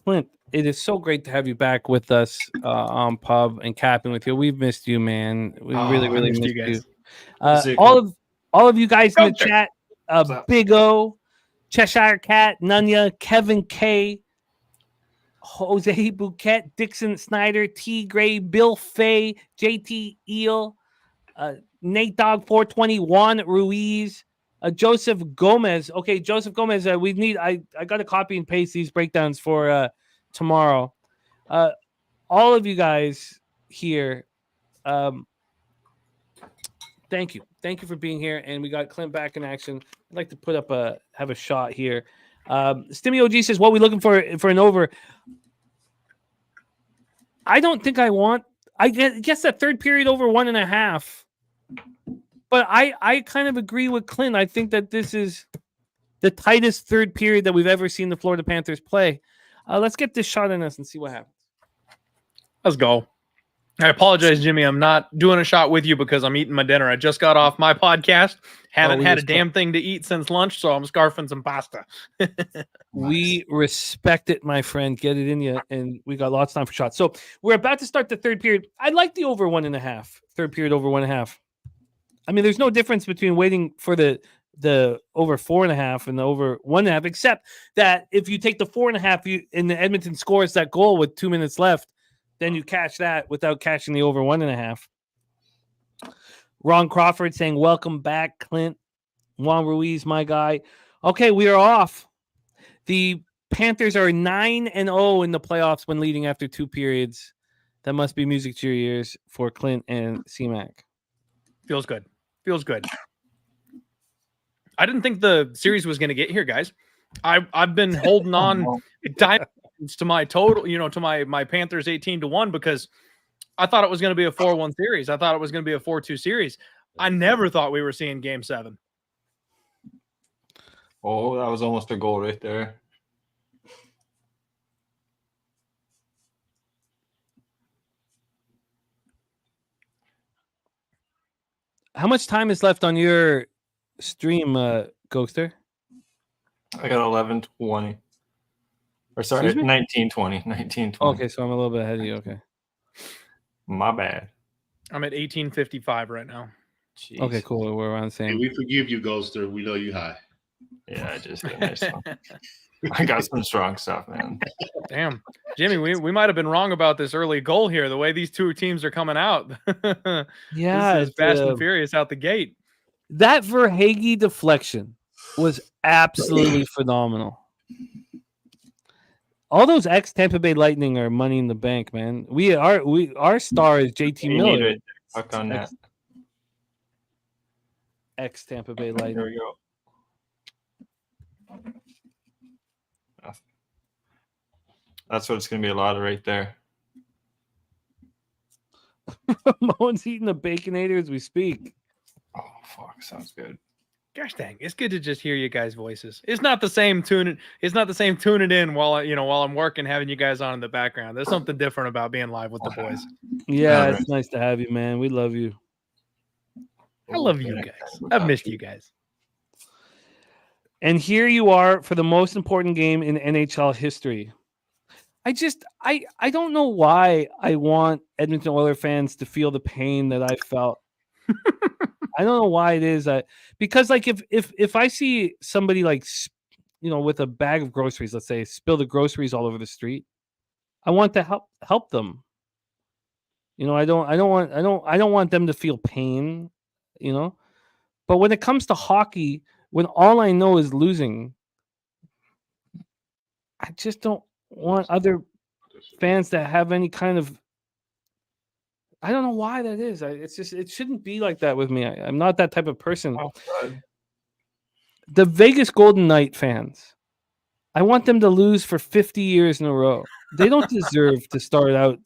Clint, it is so great to have you back with us on Pub and capping with you. We've missed you, man. We really missed you. All of you guys in the chat, Big O, Cheshire Cat, Nunya, Kevin K, Jose Bouquet, Dixon Snyder, T Gray, Bill Fay, JT Eel, Nate Dog 421, Ruiz, Joseph Gomez. Okay, Joseph Gomez, I got to copy and paste these breakdowns for tomorrow. All of you guys here, thank you for being here. And we got Clint back in action. I'd like to put up have a shot here. Stimmy OG says, what are we looking for an over? I don't think I guess that third period over 1.5. But I kind of agree with Clint. I think that this is the tightest third period that we've ever seen the Florida Panthers play. Let's get this shot in us and see what happens. Let's go. I apologize, Jimmy. I'm not doing a shot with you because I'm eating my dinner. I just got off my podcast. Haven't had a damn thing to eat since lunch, so I'm scarfing some pasta. We respect it, my friend. Get it in you, and we got lots of time for shots. So we're about to start the third period. I like the over 1.5. Third period over 1.5. I mean, there's no difference between waiting for the over 4.5 and the over 1.5, except that if you take the 4.5 and the Edmonton scores that goal with 2 minutes left, then you catch that without catching the over 1.5. Ron Crawford saying, welcome back, Clint. Juan Ruiz, my guy. Okay, we are off. The Panthers are 9-0 in the playoffs when leading after 2 periods. That must be music to your ears for Clint and C-Mac. Feels good. I didn't think the series was going to get here, guys. I've been holding on to my total, to my Panthers 18-1 because I thought it was going to be a 4-1 series. I thought it was going to be a 4-2 series. I never thought we were seeing Game 7. Oh, that was almost a goal right there. How much time is left on your stream, Goster? I got 11:20. Or sorry, 19:20. 19:20. Okay, so I'm a little bit ahead of you. Okay. My bad. I'm at 18:55 right now. Jeez. Okay, cool. We're around the same. Hey, we forgive you, Goster. We know you high. Yeah, I just got nice one. I got some strong stuff, man. Damn. Jimmy, we might have been wrong about this early goal here. The way these two teams are coming out. Yeah. This is fast and furious out the gate. That Verhaeghe deflection was absolutely phenomenal. All those ex-Tampa Bay Lightning are money in the bank, man. Our star is JT Miller. Fuck on that. Ex-Tampa Bay Lightning. Here we go. That's what it's going to be a lot of right there. Ramon's eating a Baconator as we speak. Oh fuck, sounds good. Gosh dang, it's good to just hear you guys' voices. It's not the same tuning. It's not the same tuning in while I'm working, having you guys on in the background. There's something different about being live with the boys. Yeah, All it's nice to have you, man. We love you. I love you guys. I've missed you guys. And here you are for the most important game in NHL history. I don't know why I want Edmonton Oilers fans to feel the pain that I felt. I don't know why it is. Because like if I see somebody like with a bag of groceries, let's say, spill the groceries all over the street, I want to help them. I don't want them to feel pain, But when it comes to hockey, when all I know is losing, I just don't want other fans to have any kind of. I don't know why that is. It shouldn't be like that with me. I'm not that type of person. Oh, the Vegas Golden Knight fans, I want them to lose for 50 years in a row. They don't deserve to start out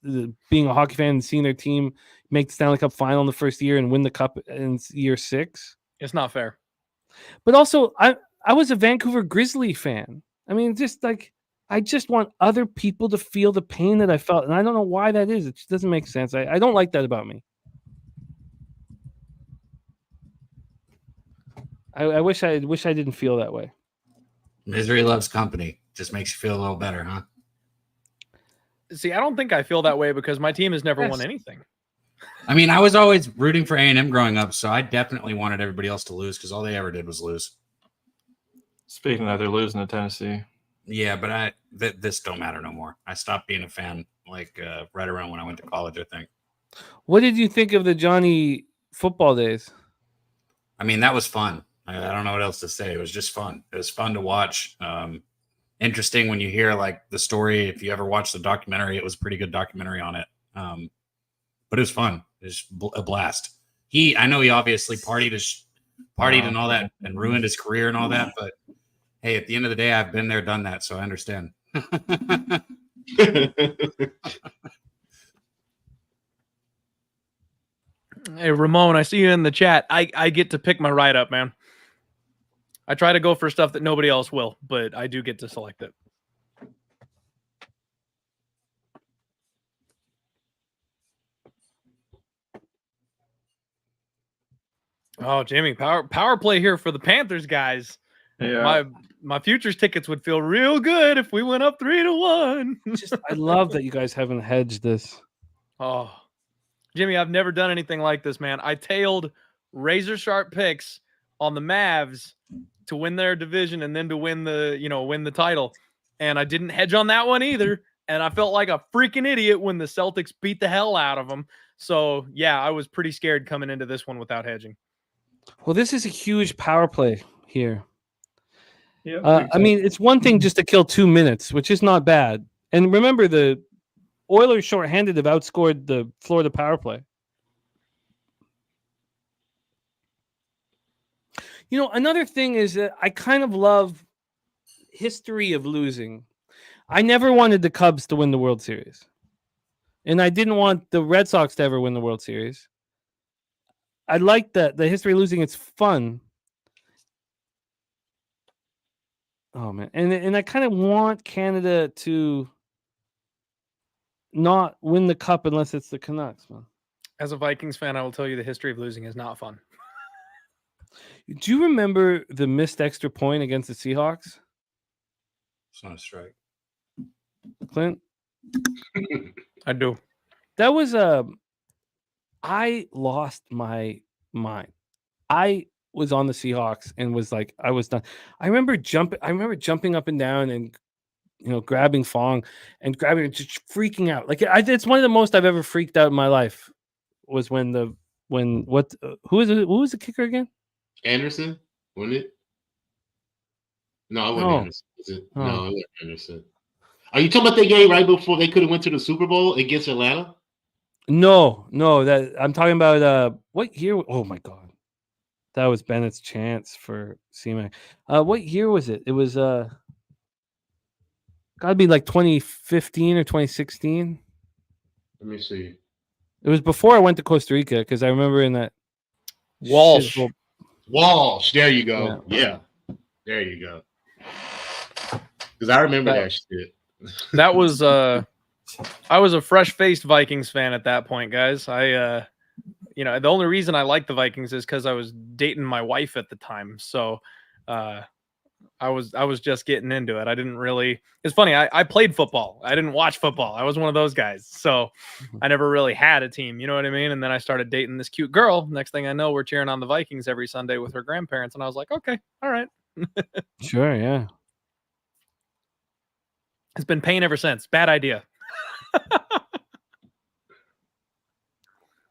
being a hockey fan and seeing their team make the Stanley Cup final in the first year and win the cup in year 6. It's not fair. But also, I was a Vancouver Grizzly fan. I mean, I just want other people to feel the pain that I felt, and I don't know why that is. It just doesn't make sense. I don't like that about me. I wish I didn't feel that way. Misery loves company. Just makes you feel a little better, huh? See, I don't think I feel that way because my team has never won anything. I mean, I was always rooting for A&M growing up, so I definitely wanted everybody else to lose because all they ever did was lose. Speaking of, they're losing to Tennessee. Yeah, but this don't matter no more. I stopped being a fan right around when I went to college, I think. What did you think of the Johnny football days? I mean, that was fun. I don't know what else to say. It was just fun. It was fun to watch. Interesting when you hear the story. If you ever watched the documentary, it was a pretty good documentary on it. But it was fun. It was a blast. I know he obviously partied and all that and ruined his career and all that, but hey, at the end of the day, I've been there, done that, so I understand. Hey, Ramon, I see you in the chat. I get to pick my write-up, man. I try to go for stuff that nobody else will, but I do get to select it. Oh, Jamie, power play here for the Panthers, guys. Yeah. My futures tickets would feel real good if we went up 3-1. I love that you guys haven't hedged this. Oh, Jimmy, I've never done anything like this, man. I tailed razor sharp picks on the Mavs to win their division and then to win the title. And I didn't hedge on that one either. And I felt like a freaking idiot when the Celtics beat the hell out of them. So yeah, I was pretty scared coming into this one without hedging. Well, this is a huge power play here. Yeah, I mean, it's one thing just to kill 2 minutes, which is not bad. And remember, the Oilers shorthanded have outscored the Florida power play. Another thing is that I kind of love history of losing. I never wanted the Cubs to win the World Series. And I didn't want the Red Sox to ever win the World Series. I like the history of losing. It's fun. Oh, man. And I kind of want Canada to not win the cup unless it's the Canucks, man. As a Vikings fan, I will tell you the history of losing is not fun. Do you remember the missed extra point against the Seahawks? It's not a strike. Clint? I do. That was I lost my mind. I was on the Seahawks and was like, I was done. I remember jumping up and down and grabbing Fong and grabbing and just freaking out. It's one of the most I've ever freaked out in my life. Was who was the kicker again? Anderson, wasn't it? No, it wasn't Anderson. Was it? No, it wasn't Anderson. Are you talking about the game right before they could have went to the Super Bowl against Atlanta? No, that I'm talking about. What year? Oh my God, that was Bennett's chance for C-Mac. What year was it? It was got to be like 2015 or 2016. Let me see. It was before I went to Costa Rica because I remember in that Walsh. shithole- Walsh. There you go. Yeah. There you go. Because I remember that shit. That was I was a fresh-faced Vikings fan at that point, guys. I the only reason I liked the Vikings is because I was dating my wife at the time. So I was just getting into it. I didn't really. It's funny. I played football. I didn't watch football. I was one of those guys. So I never really had a team. You know what I mean? And then I started dating this cute girl. Next thing I know, we're cheering on the Vikings every Sunday with her grandparents. And I was like, okay, all right. Sure, yeah. It's been pain ever since. Bad idea.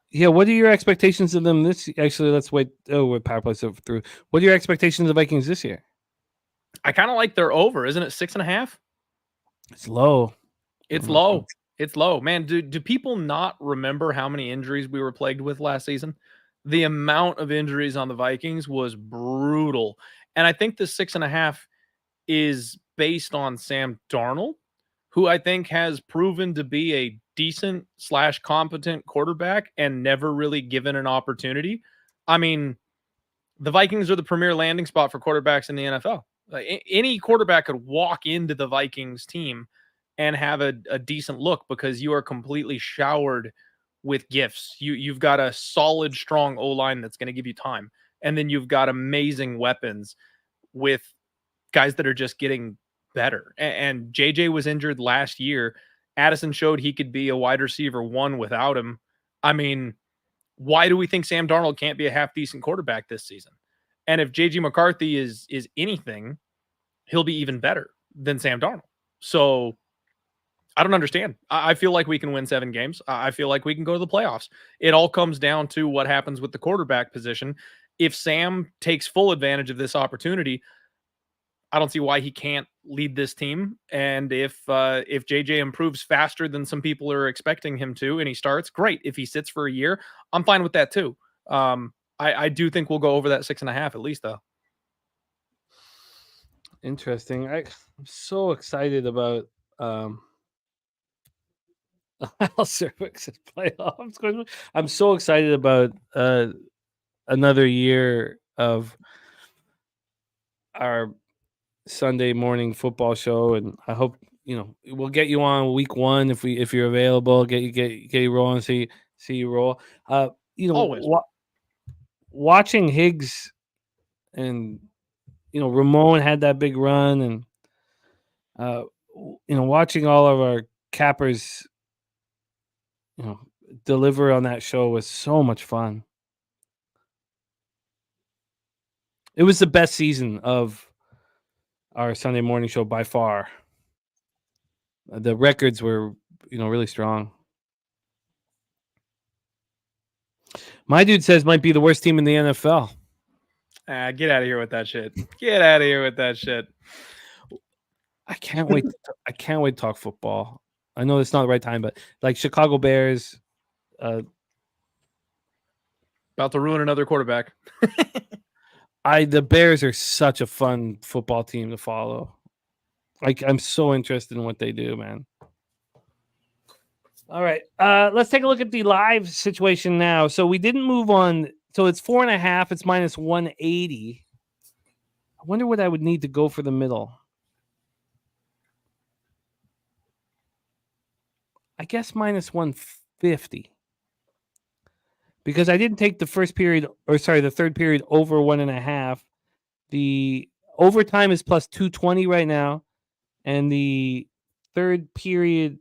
Yeah, what are your expectations of them this? Actually, let's wait. Oh, we're power plays through. What are your expectations of Vikings this year? I kind of like their over. Isn't it 6.5? It's low. It's low. It's low. Man, do people not remember how many injuries we were plagued with last season? The amount of injuries on the Vikings was brutal. And I think the 6.5 is based on Sam Darnold, who I think has proven to be a decent / competent quarterback and never really given an opportunity. I mean, the Vikings are the premier landing spot for quarterbacks in the NFL. Like, any quarterback could walk into the Vikings team and have a decent look because you are completely showered with gifts. You've got a solid, strong O-line that's going to give you time. And then you've got amazing weapons with guys that are just getting better. And JJ was injured last year. Addison showed he could be a wide receiver 1 without him. I mean, why do we think Sam Darnold can't be a half decent quarterback this season? And if JJ McCarthy is anything, he'll be even better than Sam Darnold. So I don't understand. I feel like we can win 7 games. I feel like we can go to the playoffs. It all comes down to what happens with the quarterback position. If Sam takes full advantage of this opportunity, I don't see why he can't lead this team. And if JJ improves faster than some people are expecting him to, and he starts, great. If he sits for a year, I'm fine with that too. I do think we'll go over that 6.5 at least, though. Interesting. I'm so excited about playoffs. I'm so excited about another year of our Sunday morning football show, and I hope we'll get you on week 1 if you're available. Get you rolling, see you roll. Always. Watching Higgs and Ramon had that big run, and watching all of our cappers deliver on that show was so much fun. It was the best season of our Sunday morning show by far. The records were, really strong. My dude says might be the worst team in the NFL. Get out of here with that shit. Get out of here with that shit. I can't wait. I can't wait to talk football. I know it's not the right time, but like Chicago Bears, about to ruin another quarterback. The Bears are such a fun football team to follow. I'm so interested in what they do, man. All right, let's take a look at the live situation now. So we didn't move on. So it's 4.5. It's minus 180. I wonder what I would need to go for the middle. I guess minus 150. Because I didn't take the third period over 1.5. The overtime is plus 220 right now. And the third period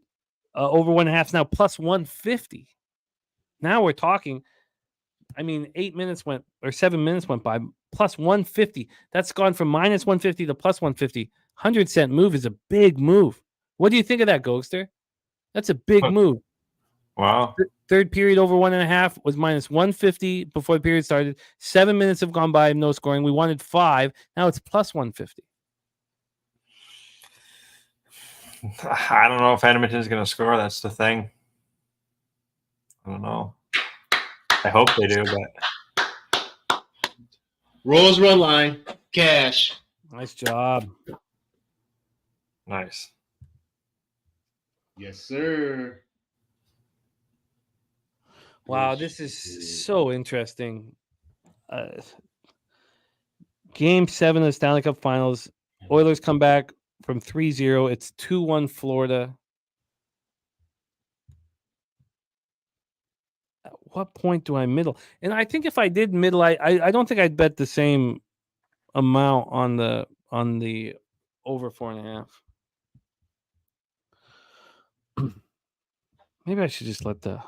over 1.5 is now plus 150. Now we're talking. I mean, 7 minutes went by, plus 150. That's gone from minus 150 to plus 150. 100-cent move is a big move. What do you think of that, Goster? That's a big move. Wow. Third period over 1.5 was minus 150 before the period started. 7 minutes have gone by, no scoring. We wanted 5. Now it's plus 150. I don't know if Edmonton's going to score. That's the thing. I don't know. I hope they do, but Rolls run line, cash. Nice job. Nice. Yes, sir. Wow, this is so interesting. Game 7 of the Stanley Cup Finals. Oilers come back from 3-0. It's 2-1 Florida. At what point do I middle? And I think if I did middle, I don't think I'd bet the same amount on the over 4.5. Maybe I should just let the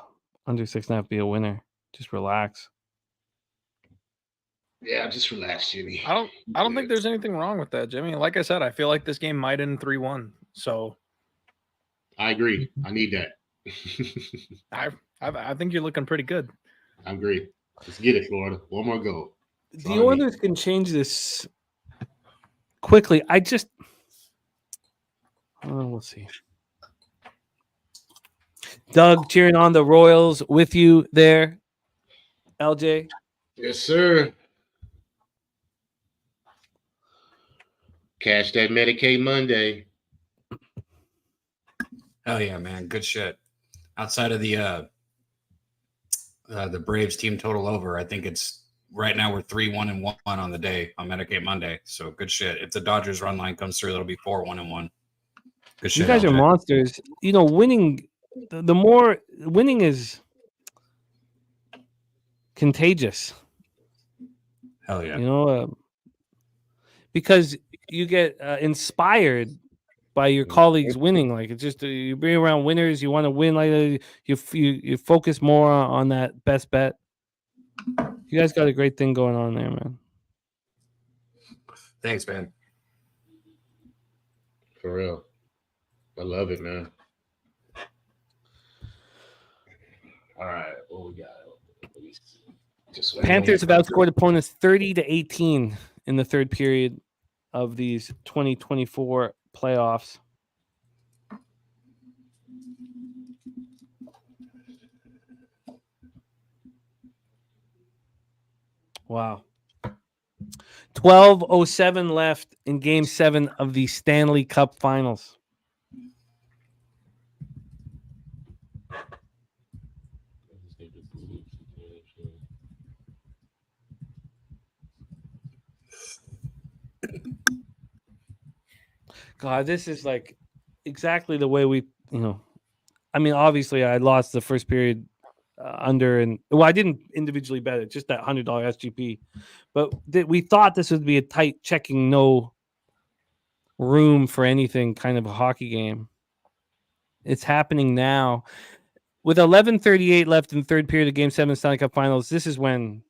under 6.5 be a winner. Just relax. Yeah, just relax, Jimmy. I don't think there's anything wrong with that, Jimmy. Like I said, I feel like this game might end 3-1. So I agree. I need that. I think you're looking pretty good. I agree. Let's get it, Florida. One more goal. That's The all I need. Oilers can change this quickly. We'll see. Doug cheering on the Royals with you there, LJ. Yes, sir. Cash that Medicaid Monday. Hell yeah, man. Good shit. Outside of the Braves team total over, I think it's right now we're 3-1-1 on the day on Medicaid Monday. So good shit. If the Dodgers run line comes through, it'll be 4-1-1. Good shit. You guys are LJ. monsters. You know, winning, the more winning is contagious. Hell yeah. You know, because you get inspired by your colleagues winning. Like it's just you bring around winners. You want to win. Like you focus more on that best bet. You guys got a great thing going on there, man. Thanks, man. For real. I love it, man. All right, what we got? Panthers have outscored opponents 30-18 in the third period of these 2024 playoffs. Wow. 12:07 left in Game 7 of the Stanley Cup Finals. God, this is like exactly the way we, I mean, obviously I lost the first period under, and well, I didn't individually bet it, just that $100 SGP, but we thought this would be a tight checking, no room for anything kind of a hockey game. It's happening now. With 11:38 left in the third period of Game 7 Stanley Cup Finals, this is when,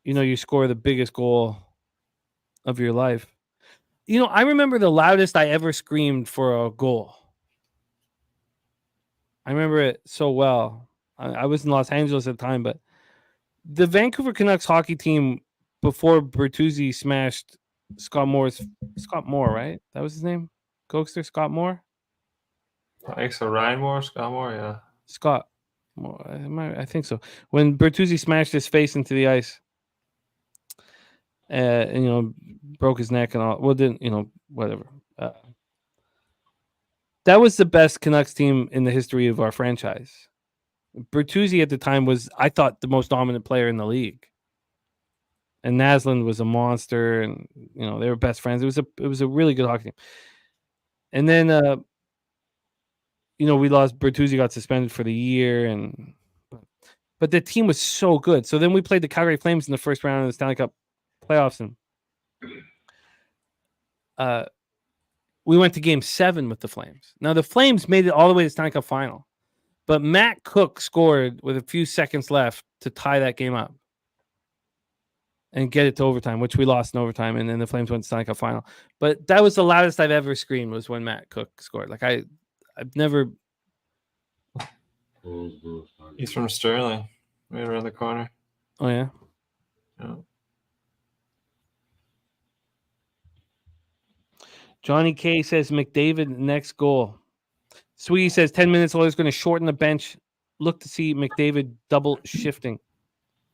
you score the biggest goal of your life. I remember the loudest I ever screamed for a goal. I remember it so well. I was in Los Angeles at the time, but the Vancouver Canucks hockey team before Bertuzzi smashed Scott Moore, right? That was his name? Goster, Scott Moore? I think so. Ryan Moore, Scott Moore, yeah. Scott Moore, I think so. When Bertuzzi smashed his face into the ice, and broke his neck and all. Well, didn't whatever. That was the best Canucks team in the history of our franchise. Bertuzzi at the time was, I thought, the most dominant player in the league. And Naslund was a monster, and they were best friends. It was a really good hockey team. And then we lost. Bertuzzi got suspended for the year, but the team was so good. So then we played the Calgary Flames in the first round of the Stanley Cup playoffs, and we went to Game 7 with the Flames. Now the Flames made it all the way to the Stanley Cup final, but Matt Cook scored with a few seconds left to tie that game up and get it to overtime, which we lost in overtime, and then the Flames went to the Stanley Cup final. But that was the loudest I've ever screamed, was when Matt Cook scored. Like I've never. He's from Sterling, right around the corner. Oh yeah. Yeah. Johnny K says McDavid next goal. Sweetie says 10 minutes later is going to shorten the bench. Look to see McDavid double shifting.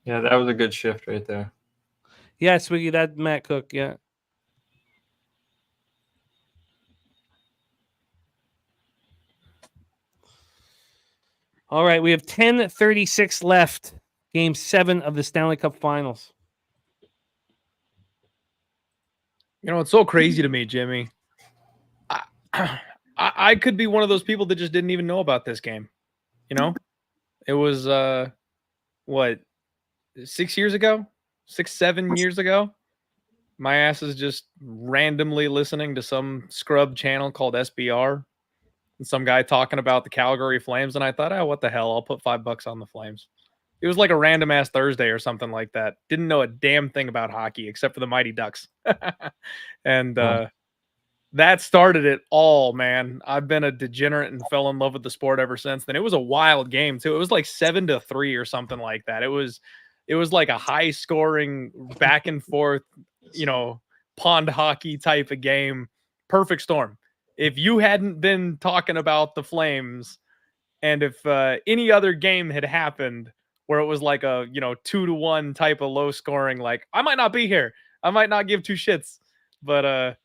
Yeah, that was a good shift right there. Yeah, Swiggy, that Matt Cook, yeah. All right, we have 10:36 left. Game 7 of the Stanley Cup Finals. You know, it's so crazy to me, Jimmy. I could be one of those people that just didn't even know about this game. You know, it was what, 6 years ago, 7 years ago. My ass is just randomly listening to some scrub channel called SBR, and some guy talking about the Calgary Flames, and I thought, oh, what the hell? I'll put $5 on the Flames. It was like a random ass Thursday or something like that. Didn't know a damn thing about hockey except for the Mighty Ducks. And that started it all, man. I've been a degenerate and fell in love with the sport ever since then. It was a wild game too. It was like 7-3 or something like that. It was like a high scoring back and forth, you know, pond hockey type of game. Perfect storm. If you hadn't been talking about the Flames, and if any other game had happened where it was like a, 2-1 type of low scoring, like, I might not be here. I might not give two shits. But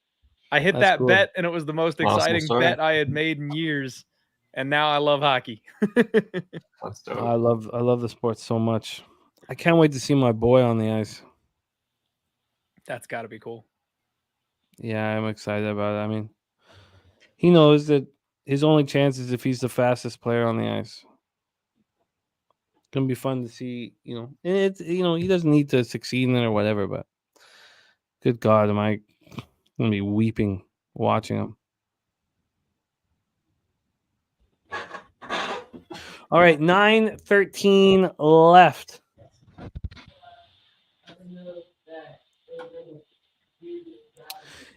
I hit that bet, and it was the most exciting bet I had made in years. And now I love hockey. That's dope. I love the sport so much. I can't wait to see my boy on the ice. That's got to be cool. Yeah, I'm excited about it. I mean, he knows that his only chance is if he's the fastest player on the ice. It's gonna be fun to see. It's he doesn't need to succeed in it or whatever, but good God, am I gonna be weeping watching him. All right, 9:13 left.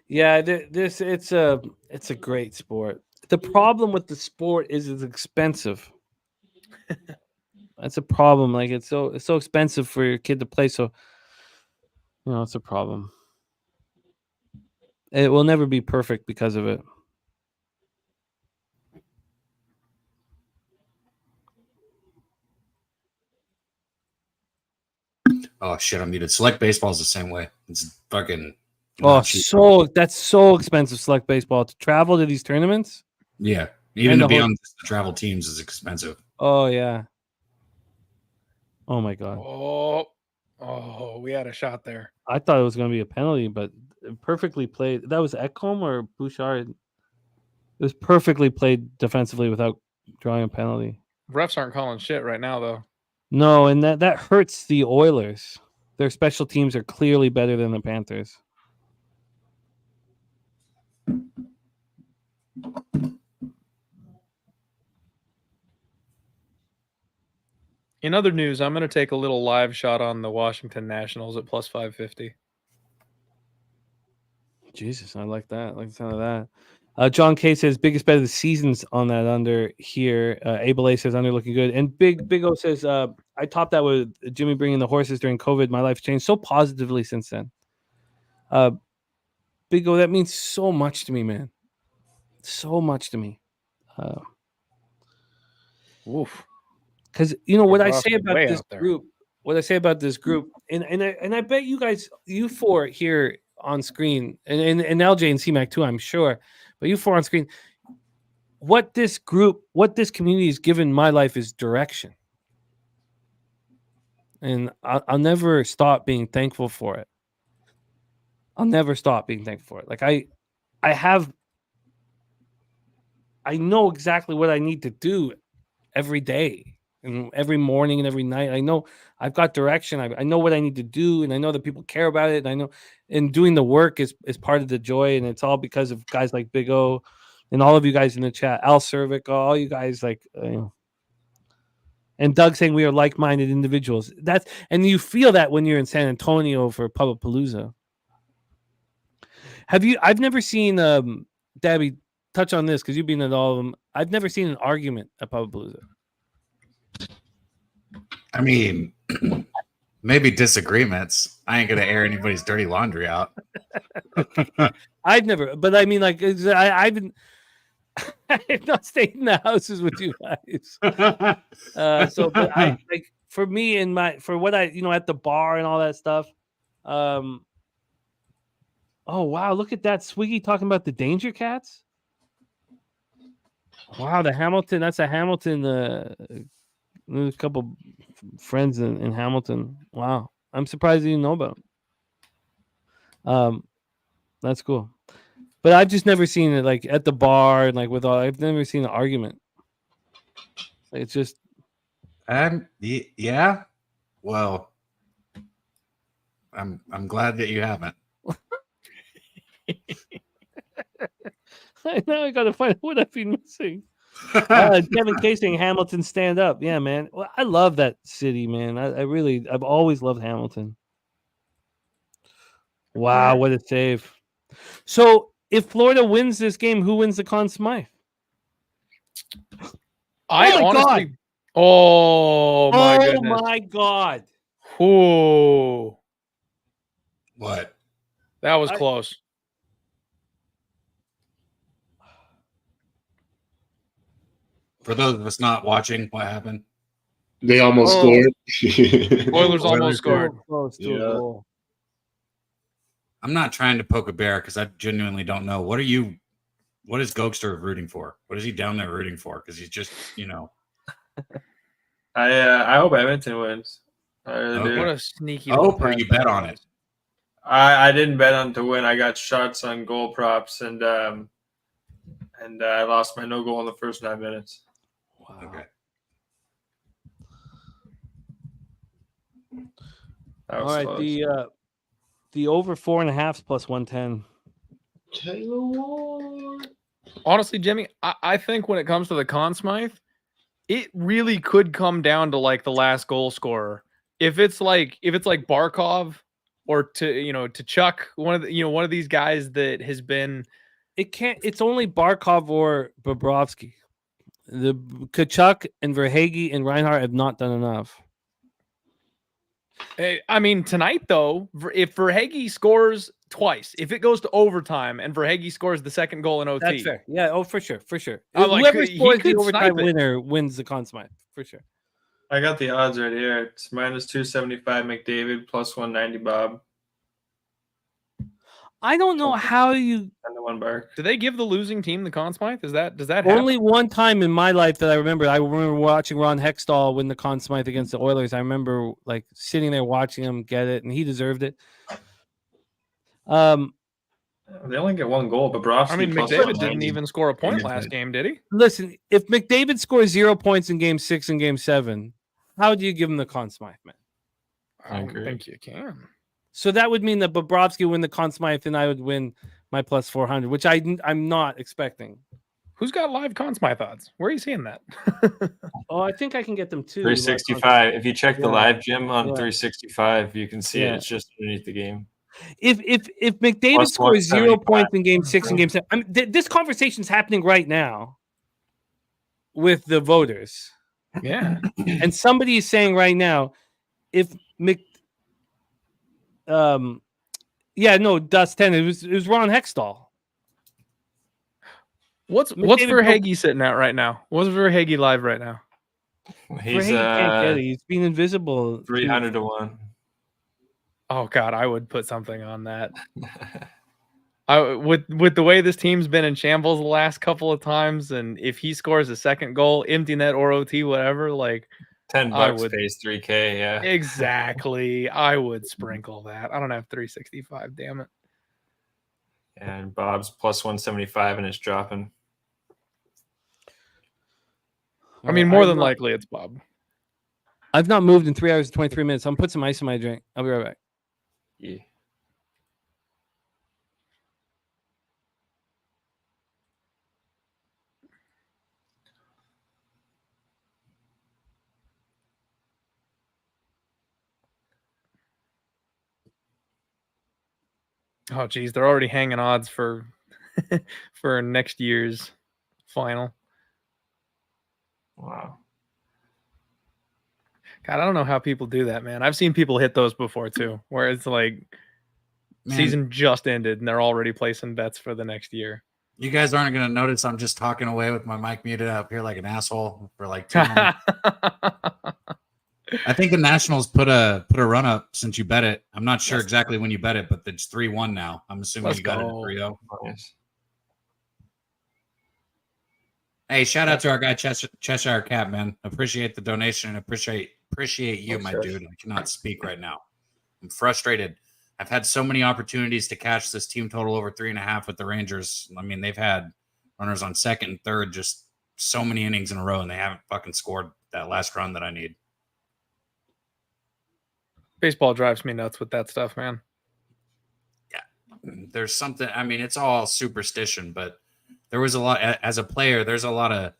Yeah, it's a great sport. The problem with the sport is it's expensive. That's a problem. Like it's so expensive for your kid to play. So, it's a problem. It will never be perfect because of it. Oh shit, I'm muted. Select baseball is the same way. It's fucking. That's so expensive. Select baseball to travel to these tournaments. Yeah, even to be on the travel teams is expensive. Oh yeah. Oh my God. Oh, we had a shot there. I thought it was going to be a penalty, but perfectly played. That was Ekholm or Bouchard. It was perfectly played defensively without drawing a penalty. Refs aren't calling shit right now, though. No, and that hurts the Oilers. Their special teams are clearly better than the Panthers. In other news, I'm going to take a little live shot on the Washington Nationals at plus 550. Jesus, I like that. I like the sound of that. John K says biggest bet of the season's on that under here. Abel A says under looking good. And Big O says I topped that with Jimmy bringing the horses during COVID. My life's changed so positively since then. Big O, that means so much to me, man. So much to me. Oof. Because what I say about this group, and I bet you guys, you four here on screen, and LJ and C-Mac too, I'm sure, but you four on screen, what this community has given my life is direction. And I'll never stop being thankful for it. I'll never stop being thankful for it. Like I know exactly what I need to do every day and every morning and every night. I know I've got direction. I know what I need to do, and I know that people care about it. And I know, and doing the work is part of the joy, and it's all because of guys like Big O and all of you guys in the chat, Al Cervic, all you guys and Doug saying we are like-minded individuals. And you feel that when you're in San Antonio for Pubapalooza. I've never seen Dabby touch on this because you've been at all of them. I've never seen an argument at Pubapalooza. I mean, maybe disagreements. I ain't gonna air anybody's dirty laundry out. I've never, but I mean, like, I've not stayed in the houses with you guys. But I like for me and for what I at the bar and all that stuff. Oh wow, look at that Swiggy talking about the Danger Cats. Wow, the Hamilton. That's a Hamilton There's a couple friends in Hamilton. Wow, I'm surprised you didn't know about them. That's cool. But I've just never seen it like at the bar and like with all. I've never seen an argument. Like, it's just. Yeah. Well, I'm glad that you haven't. I know I gotta find what I've been missing. Kevin K saying Hamilton stand up. Yeah, man. Well, I love that city, man. I've always loved Hamilton. Wow, what a save. So if Florida wins this game, who wins the Conn Smythe? Honestly. Oh my goodness. Oh my God. Ooh. What? That was close. For those of us not watching, what happened? They almost scored. Oilers almost scored. Close to a goal. I'm not trying to poke a bear because I genuinely don't know. What is Goster rooting for? What is he down there rooting for? Because he's just, I hope Edmonton wins. I really do. What a sneaky. Or you bet on it. I didn't bet on to win. I got shots on goal props and I lost my no goal in the first 9 minutes. Wow. Okay. All right, close. The over 4.5 plus 110. Taylor Ward. Honestly, Jimmy, I think when it comes to the Conn Smythe, it really could come down to like the last goal scorer. If it's like Barkov or to Chuck, one of these guys that has been. It's only Barkov or Bobrovsky. The Kachuk and Verhaeghe and Reinhart have not done enough. I mean, tonight though, if Verhaeghe scores twice, if it goes to overtime and Verhaeghe scores the second goal in OT, that's fair. Yeah, for sure. Whoever scores the overtime winner wins the Conn Smythe for sure. I got the odds right here. It's -275 McDavid, +190 Bob. I don't know how you. Do they give the losing team the Conn Smythe? Does that only happen? one time in my life that I remember? I remember watching Ron Hextall win the Conn Smythe against the Oilers. I remember like sitting there watching him get it, and he deserved it. They only get one goal, but Bobrovsky. I mean, McDavid didn't even score a point last game, did he? Listen, if McDavid scores 0 points in Game 6 and Game 7, how do you give him the Conn Smythe, man? I don't think you can. So that would mean that Bobrovsky would win the Conn Smythe and I would win my +400, which I'm not expecting. Who's got live Conn Smythe odds? Where are you seeing that? I think I can get them too. 365. If you check the live gym on 365, you can see it. It's just underneath the game. If McDavid scores 0 points in Game 6 and Game 7, this conversation's happening right now with the voters. Yeah, and somebody is saying right now, if Dust 10. It was Ron Hextall. What's Verhaeghe sitting at right now? What's Verhaeghe live right now? He's can't get it. He's been invisible. 300 to 1. Oh God, I would put something on that. With the way this team's been in shambles the last couple of times, and if he scores a second goal, empty net or OT, whatever, like $10 pays 3K. Yeah, exactly. I would sprinkle that. I don't have 365. Damn it. And Bob's +175, and it's dropping. I mean, more than likely, it's Bob. I've not moved in 3 hours and 23 minutes. I'm put some ice in my drink. I'll be right back. Yeah. Oh, geez, they're already hanging odds for for next year's final. Wow. God, I don't know how people do that, man. I've seen people hit those before too, where it's like season just ended and they're already placing bets for the next year. You guys aren't going to notice I'm just talking away with my mic muted up here like an asshole for like 2 minutes. I think the Nationals put a run up since you bet it. I'm not sure exactly when you bet it, but it's 3-1 now. I'm assuming you got it at 3-0. Hey, shout out to our guy Cheshire Cat, man. Appreciate the donation and appreciate you, my dude. I cannot speak right now. I'm frustrated. I've had so many opportunities to catch this team total over 3.5 with the Rangers. I mean, they've had runners on second and third just so many innings in a row, and they haven't fucking scored that last run that I need. Baseball drives me nuts with that stuff, man. Yeah. There's something, I mean, it's all superstition, but there was a lot, as a player, there's a lot of,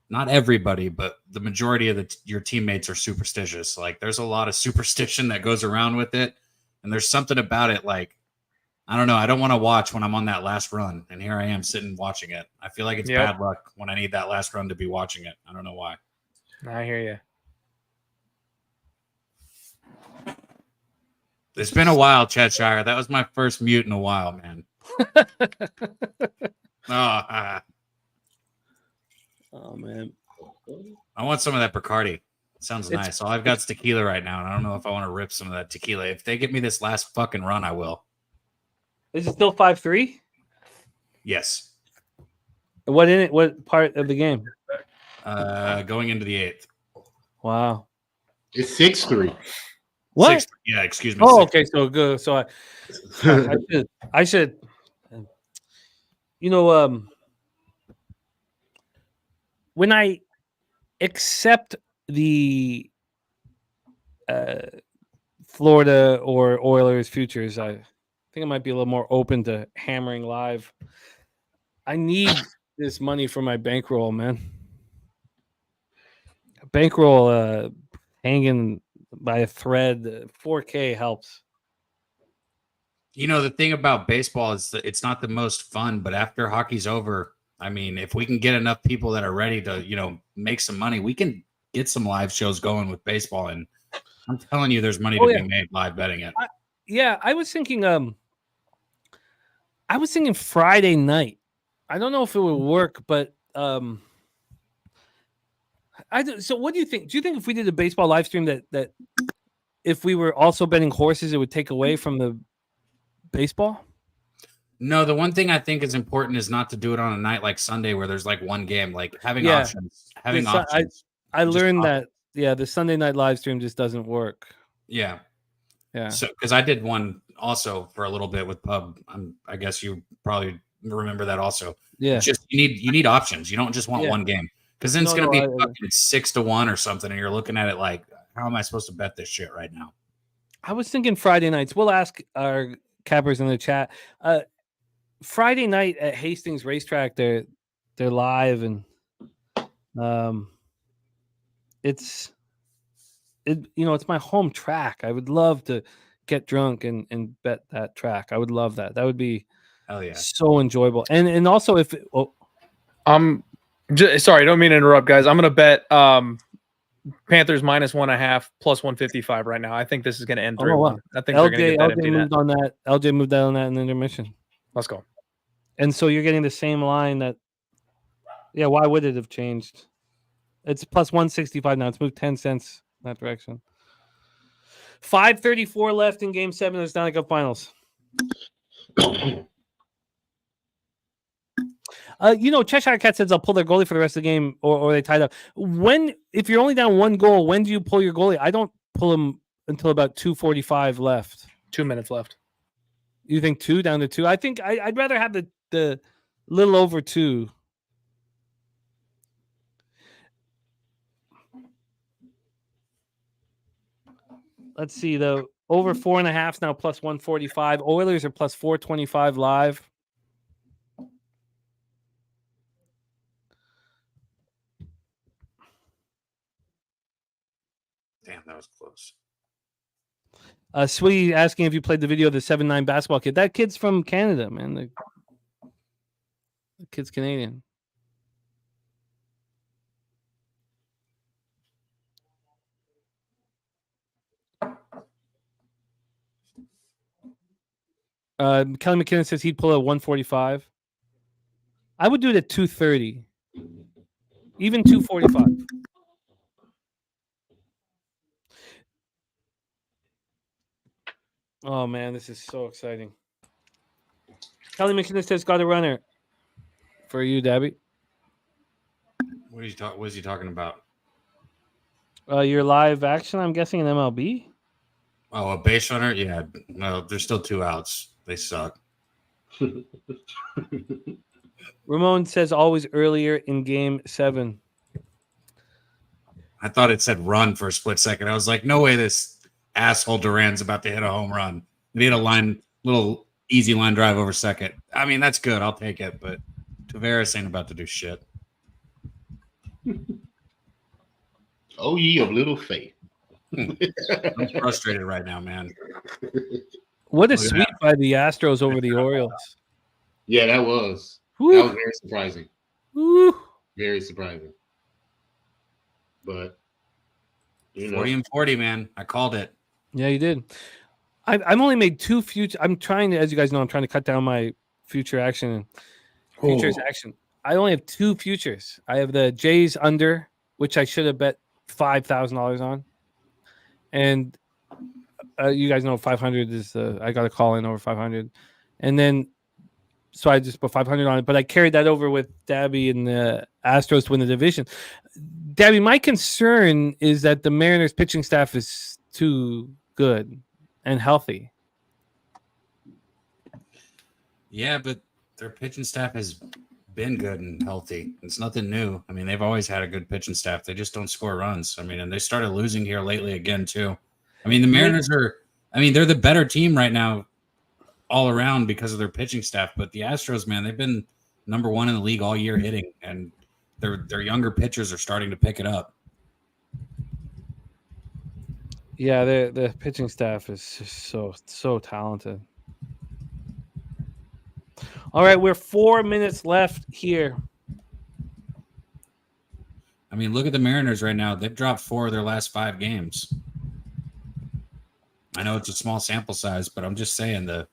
not everybody, but the majority of your teammates are superstitious. Like, there's a lot of superstition that goes around with it. And there's something about it, like, I don't know. I don't want to watch when I'm on that last run. And here I am sitting watching it. I feel like it's bad luck when I need that last run to be watching it. I don't know why. I hear you. It's been a while, Cheshire. That was my first mute in a while, man. Oh, man. I want some of that Bacardi. Sounds nice. All I've got is tequila right now, and I don't know if I want to rip some of that tequila. If they give me this last fucking run, I will. Is it still 5-3? Yes. What part of the game? Going into the 8th. Wow. It's 6-3. What? 6-3. Yeah, excuse me. Oh, okay. So good. So I should. You know, when I accept the Florida or Oilers futures, I think I might be a little more open to hammering live. I need this money for my bankroll, man. Bankroll hanging by a thread. 4K helps. You know, the thing about baseball is that it's not the most fun, but after hockey's over, I mean, if we can get enough people that are ready to, you know, make some money, we can get some live shows going with baseball. And I'm telling you, there's money to be made live betting it. I was thinking Friday night. I don't know if it would work, but so what do you think? Do you think if we did a baseball live stream that if we were also betting horses, it would take away from the baseball? No, the one thing I think is important is not to do it on a night like Sunday where there's like one game, like having options. I learned that the Sunday night live stream just doesn't work. Yeah. Yeah. So because I did one also for a little bit with Pub. I guess you probably remember that also. Yeah. It's just you need options. You don't just want one game. Because then it's gonna be fucking 6-1 or something, and you're looking at it like, how am I supposed to bet this shit right now? I was thinking Friday nights. We'll ask our cappers in the chat. Friday night at Hastings Racetrack, they're live, and it's my home track. I would love to get drunk and bet that track. I would love that. That would be so enjoyable. And also if sorry, I don't mean to interrupt, guys. I'm gonna bet Panthers -1.5 plus 155 right now. I think this is gonna end 3-1. I think they're gonna get that empty net. LJ moved that on that in the intermission. Let's go. And so you're getting the same line that, why would it have changed? It's plus 165 now. It's moved 10 cents in that direction. 5:34 left in Game 7 of the Stanley Cup Finals. Cheshire Cat says they'll pull their goalie for the rest of the game or they tied up. If you're only down one goal, when do you pull your goalie? I don't pull him until about 2:45 left. 2 minutes left. You think 2 down to 2? I think I'd rather have the little over 2. Let's see, the over 4.5 now plus 145. Oilers are plus 425 live. Damn, that was close. Sweetie asking if you played the video of the 7'9" basketball kid. That kid's from Canada, man. The kid's Canadian. Kelly McKinnon says he'd pull at 145. I would do it at 230. Even 245. Oh, man, this is so exciting. Kelly McKinnon says got a runner for you, Debbie. What is he talking about? Your live action, I'm guessing, in MLB? Oh, a base runner? Yeah. No, there's still 2 outs. They suck. Ramon says always earlier in game 7. I thought it said run for a split second. I was like, no way this asshole Duran's about to hit a home run. He hit a little easy line drive over second. I mean, that's good. I'll take it. But Tavares ain't about to do shit. Oh, ye of little faith. I'm frustrated right now, man. What a sweep by the Astros over the Orioles. Yeah, that was. Woo. That was very surprising. Woo. Very surprising. But 40 and 40, man. I called it. Yeah, you did. I've only made 2 future. I'm trying to, as you guys know, I'm trying to cut down my future action and futures action. I only have 2 futures. I have the Jays under, which I should have bet $5,000 on, and you guys know 500 is I got a call in over 500, and then so I just put 500 on it. But I carried that over with Dabby and the Astros to win the division. Dabby, my concern is that the Mariners pitching staff is too good and healthy. Yeah, but their pitching staff has been good and healthy. It's nothing new. I mean, they've always had a good pitching staff. They just don't score runs. I mean, and they started losing here lately again, too. I mean, the Mariners they're the better team right now all around because of their pitching staff. But the Astros, man, they've been number 1 in the league all year hitting, and their younger pitchers are starting to pick it up. Yeah, the pitching staff is just so talented. All right, we're 4 minutes left here. I mean, look at the Mariners right now. They've dropped 4 of their last 5 games. I know it's a small sample size, but I'm just saying the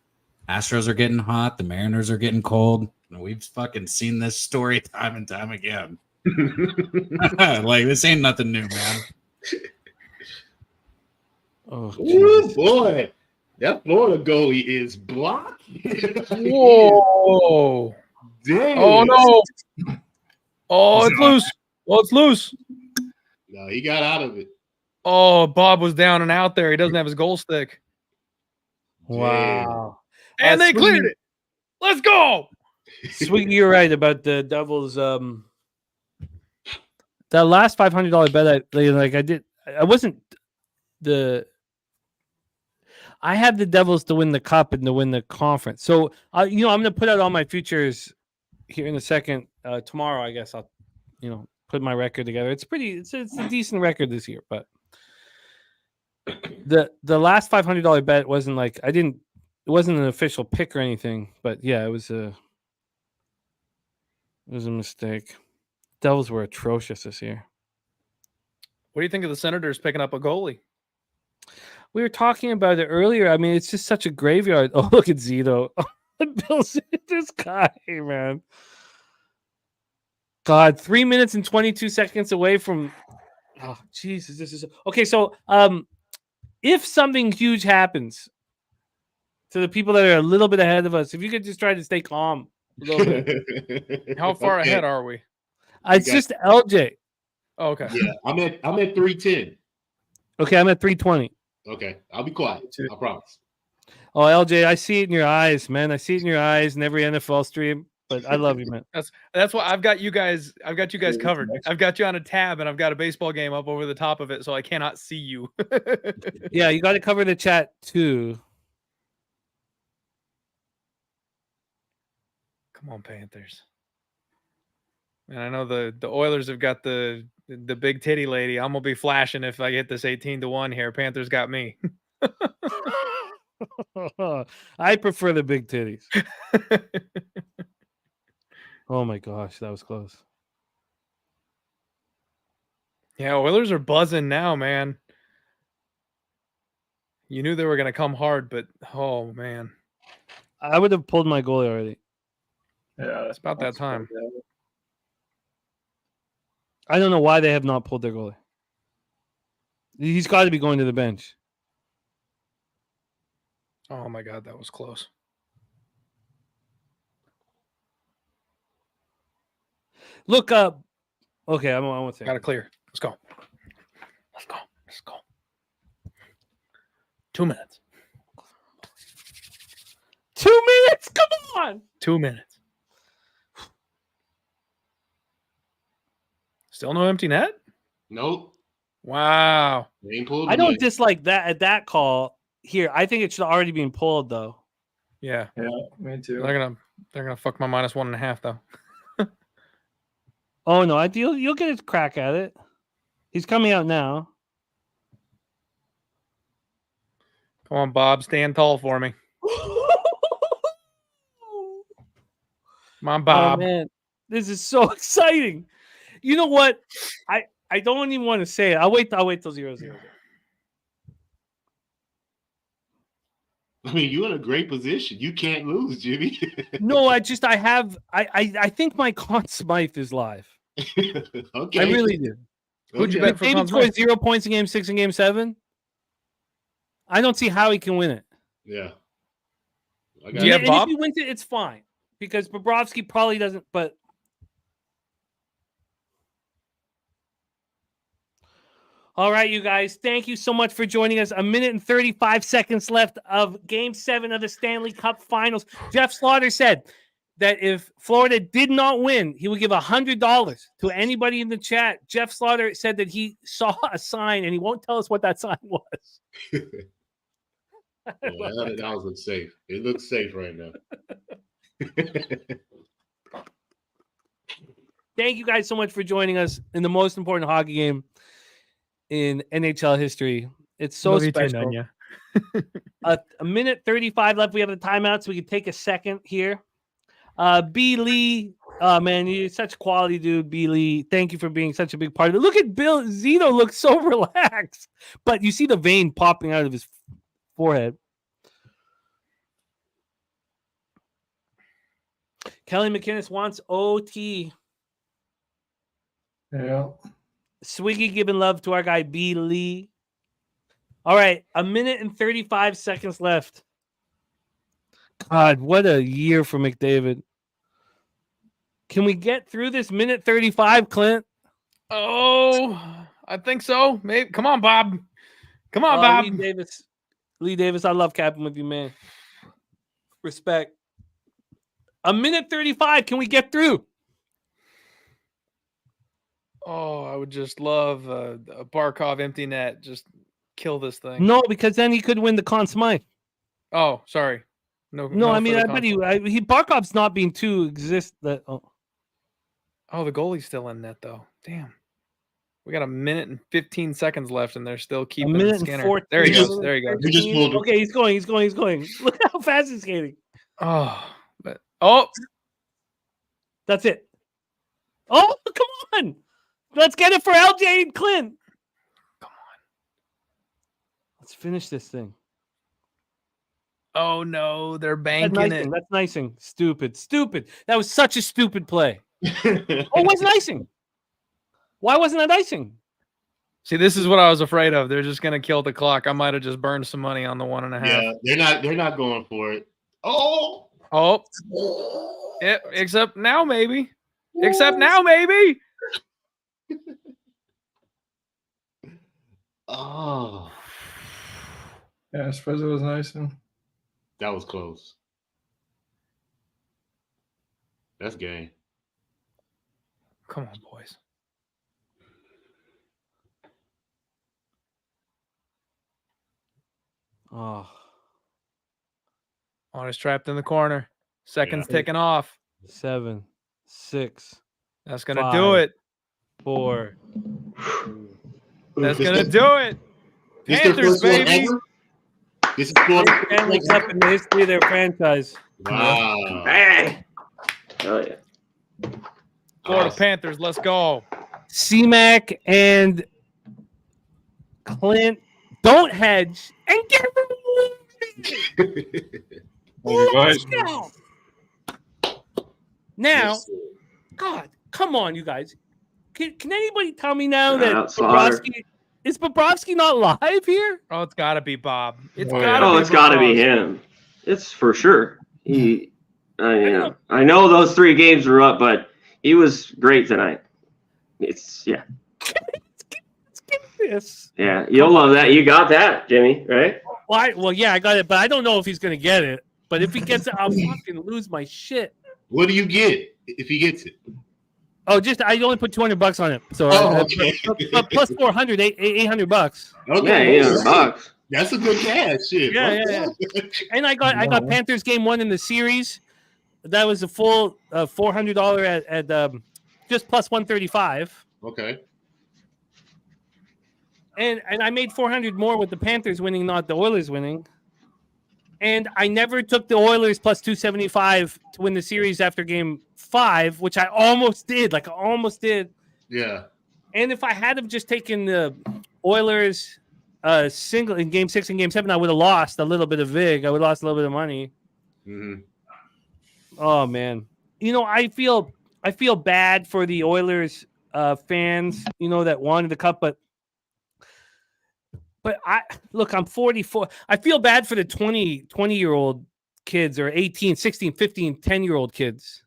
Astros are getting hot. The Mariners are getting cold. And we've fucking seen this story time and time again. Like, this ain't nothing new, man. Oh, boy. That Florida goalie is blocked. Whoa. Damn. Oh, no. Oh, it's loose. Oh, it's loose. No, he got out of it. Oh, Bob was down and out there. He doesn't have his goal stick. Wow. And they cleared it. Let's go. Sweet, you're right about the Devils. The last $500 bet, I had the Devils to win the cup and to win the conference. So, I'm going to put out all my futures here in a second. Tomorrow, I guess I'll, put my record together. It's a decent record this year, but the last $500 bet wasn't it wasn't an official pick or anything, but yeah, it was a mistake. Devils were atrocious this year. What do you think of the Senators picking up a goalie? We were talking about it earlier. I mean, it's just such a graveyard. Oh, look at Zito. This guy, man. God, 3 minutes and 22 seconds away from. Oh, Jesus, this is okay. So, if something huge happens to the people that are a little bit ahead of us, if you could just try to stay calm a little bit. How far ahead are we? It's just LJ. Oh, okay. Yeah, I'm at 310. Okay, I'm at 320. Okay, I'll be quiet. I promise. Oh, LJ, I see it in your eyes, man. I see it in your eyes in every NFL stream. But I love you, man. That's why I've got you guys covered. I've got you on a tab, and I've got a baseball game up over the top of it, so I cannot see you. Yeah, you got to cover the chat too. Come on, Panthers. And I know the Oilers have got the big titty lady. I'm gonna be flashing if I get this 18-1 here. Panthers got me. I prefer the big titties. Oh my gosh, that was close. Yeah, Oilers are buzzing now, man. You knew they were going to come hard, but oh man. I would have pulled my goalie already. Yeah, it's about that time. I don't know why they have not pulled their goalie. He's got to be going to the bench. Oh my God, that was close. Look, Okay, I want to say. Got to clear. Let's go. Let's go. Let's go. 2 minutes. 2 minutes. Come on. 2 minutes. Still no empty net? Nope. Wow. They ain't pulled I it don't yet. dislike that at that call here. I think it should already been pulled though. Yeah. Yeah, me too. They're gonna fuck my -1.5 though. Oh no, you'll get a crack at it. He's coming out now. Come on, Bob. Stand tall for me. Come on, Bob. Oh man, this is so exciting. You know what? I don't even want to say it. I'll wait till 0-0. I mean, you're in a great position. You can't lose, Jimmy. No, I think my Conn Smythe is live. Okay. I really do. Who'd you Okay. bet for David Conn scores Smythe? 0 points in game 6 and game 7. I don't see how he can win it. Yeah. I Do you have And Bob? if he wins it, it's fine because Bobrovsky probably doesn't. But all right, you guys, thank you so much for joining us. 1 minute and 35 seconds left of Game 7 of the Stanley Cup Finals. Jeff Slaughter said that if Florida did not win, he would give $100 to anybody in the chat. Jeff Slaughter said that he saw a sign, and he won't tell us what that sign was. Yeah, that house looks safe. It looks safe right now. Thank you guys so much for joining us in the most important hockey game in NHL history. It's so Love you too, special. Nanya. A minute 35 left. We have the timeout, so we can take a second here. B. Lee, man, you're such a quality dude, B. Lee. Thank you for being such a big part of it. Look at Bill Zito, looks so relaxed, but you see the vein popping out of his forehead. Kelly McInnes wants OT. Yeah. Swiggy giving love to our guy B. Lee. All right, 1 minute and 35 seconds left. God, what a year for McDavid. Can we get through this minute 35, Clint? Oh, I think so. Maybe. Come on, Bob. Come on, Bob. Lee Davis, I love capping with you, man. Respect. 1 minute 35. Can we get through? Oh, I would just love a Barkov empty net. Just kill this thing. No, because then he could win the Conn Smythe. Oh, sorry. No, No, I mean, for I the bet console. he Barkov's not being too exist that. Oh, the goalie's still in net though. Damn. We got 1 minute and 15 seconds left, and they're still keeping minute and Skinner. 14. There he goes. There he goes. You just pulled him. Okay, he's going. Look how fast he's skating. Oh, but That's it. Oh, come on. Let's get it for LJ and Clint. Come on. Let's finish this thing. Oh no, they're That's banking it. icing. That's icing. Stupid. That was such a stupid play. Oh, it wasn't icing. Why wasn't that icing? See, this is what I was afraid of. They're just gonna kill the clock. I might have just burned some money on the 1.5. Yeah, they're not going for it. Oh, Yeah, except now maybe. Except now maybe. oh, Yeah, I suppose it was nice. that was close. That's game. Come on, boys. Oh, On is trapped in the corner. Seconds ticking off. 7, 6, That's gonna 5, do it. 4. That's gonna do it. This their Panthers, first one baby. ever? This is going Stanley Cup in the history of their franchise. Wow. Bang! Oh yeah. Florida Panthers, let's go. C-Mac and Clint don't hedge and get rewarded. Now, God, come on, you guys. Can anybody tell me now that Bobrovsky is Bobrovsky not live here? Oh, it's gotta be Bob. It's Oh, gotta yeah. be It's got to be Bobrovsky. him. It's for sure. I know those 3 games were up, but he was great tonight. It's yeah. Let's get this. Yeah, you'll love that. You got that, Jimmy, right? Well, yeah, I got it, but I don't know if he's gonna get it. But if he gets it, I'll fucking lose my shit. What do you get if he gets it? Oh, I only put $200 on it, so okay. but plus 400, $800. Okay, yeah, $800. That's a good cash, shit. Yeah. And I got Panthers game 1 in the series. That was a full $400 at just plus 135. Okay. And I made 400 more with the Panthers winning, not the Oilers winning. And I never took the Oilers plus 275 to win the series after game 5, which I almost did. Like I almost did. Yeah. And if I had have just taken the Oilers single in game 6 and game 7, I would have lost a little bit of vig. I would have lost a little bit of money. Mm-hmm. Oh man. I feel bad for the Oilers fans, that wanted the cup, but I'm 44. I feel bad for the 20-year-old kids or 18, 16, 15, 10-year-old kids.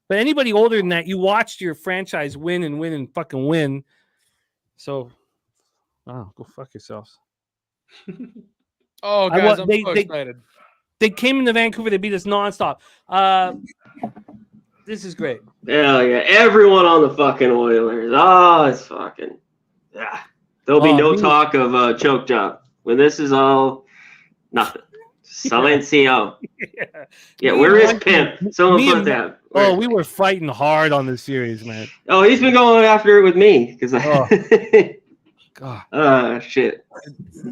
But anybody older than that, you watched your franchise win and fucking win. So, go fuck yourselves. Oh, guys, I'm so excited. They came into Vancouver. They beat us nonstop. This is great. Hell yeah. Everyone on the fucking Oilers. Oh, it's fucking... Yeah. There'll be no talk of choke job. When this is all nothing. Silencio. Yeah, where is Pimp? Someone put that. Oh, we were fighting hard on this series, man. Oh, he's been going after it with me. Because God. Shit.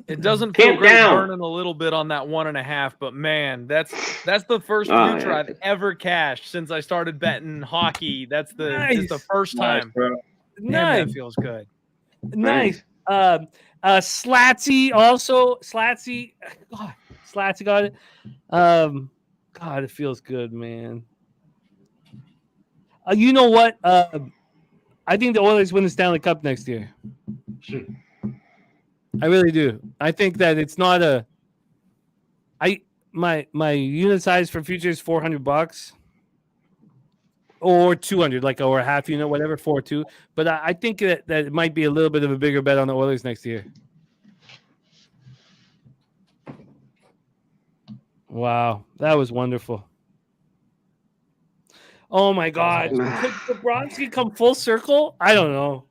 It doesn't feel great burning a little bit on that 1.5, but man, that's the first future I've ever cashed since I started betting hockey. That's the first time. Nice. That feels good. Nice. Slatsy also. Slatsy got it. God, it feels good, man. You know what? I think the Oilers win the Stanley Cup next year. I really do. I think that it's not my unit size for future is $400 or 200, or a half unit, whatever, 4-2. But I think that it might be a little bit of a bigger bet on the Oilers next year. Wow, that was wonderful. Oh my God, could Bobrovsky come full circle? I don't know.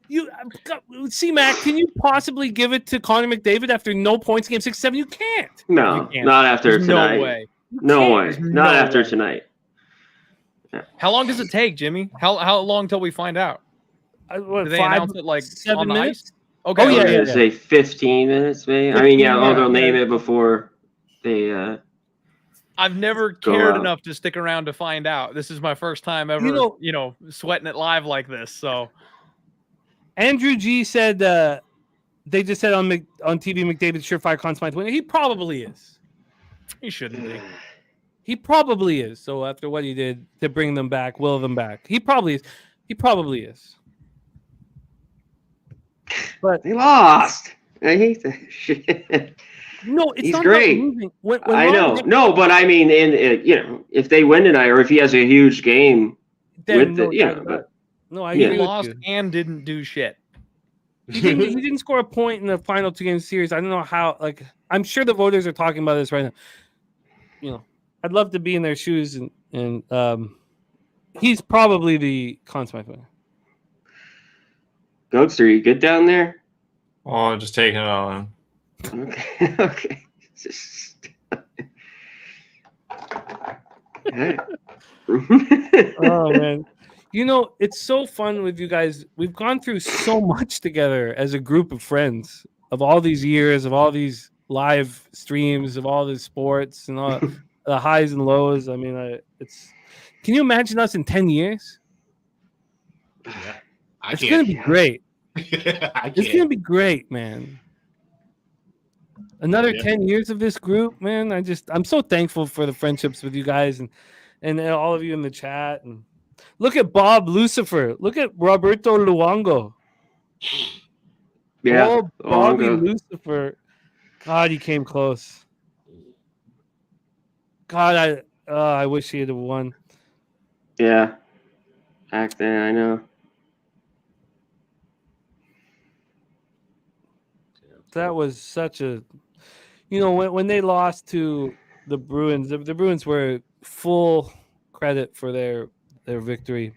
Mack, can you possibly give it to Connor McDavid after no points game 6-7? You can't. No, not after tonight. No way. No way. Not after tonight. How long does it take, Jimmy? How long till we find out? Do they announce it 7 on the minutes? ice? Okay. I was gonna say 15 minutes, maybe. I mean, they'll name it before they. I've never cared enough to stick around to find out. This is my first time ever, sweating it live like this. So, Andrew G said they just said on TV McDavid's surefire Conn Smythe winner. He probably is. He shouldn't be. He probably is. So after what he did to bring them back, will them back, he probably is. He probably is. But they lost. I hate that shit. No, it's he's not great. When I know. No, but I mean, if they win tonight, or if he has a huge game, then he lost and didn't do shit. He didn't score a point in the final 2 game series. I don't know how. I'm sure the voters are talking about this right now. I'd love to be in their shoes, and he's probably the Conn Smythe winner. Goster, you good down there? Oh, just taking it all in. Okay. Oh man, it's so fun with you guys. We've gone through so much together as a group of friends of all these years, of all these live streams, of all the sports and all the highs and lows. I mean, can you imagine us in 10 years? Yeah, it's gonna be great. It's gonna be great, man. Another 10 years of this group, man. I'm so thankful for the friendships with you guys and all of you in the chat. And look at Bob Lucifer. Look at Roberto Luongo. Yeah, Bobby Lucifer. God, he came close. God, I wish he had won. Yeah, back then, I know. that was such a, when they lost to the Bruins, the Bruins were full credit for their victory.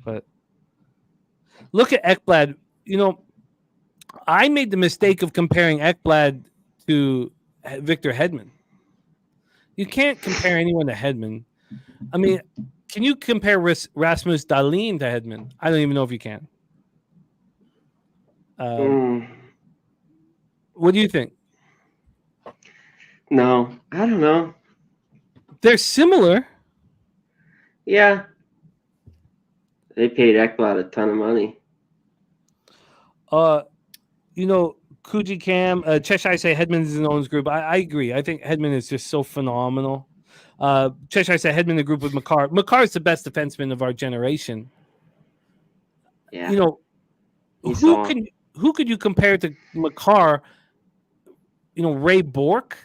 But look at Ekblad. I made the mistake of comparing Ekblad to Victor Hedman. You can't compare anyone to Hedman. I mean, can you compare Rasmus Dahlin to Hedman? I don't even know if you can. What do you think? No, I don't know. They're similar. Yeah. They paid Ekblad a ton of money. Kuji Cam, Cheshire say Hedman is in Owens group. I agree. I think Hedman is just so phenomenal. Cheshire say Hedman in the group with Makar. Makar is the best defenseman of our generation. Yeah. Who could you compare to Makar? Ray Bourque.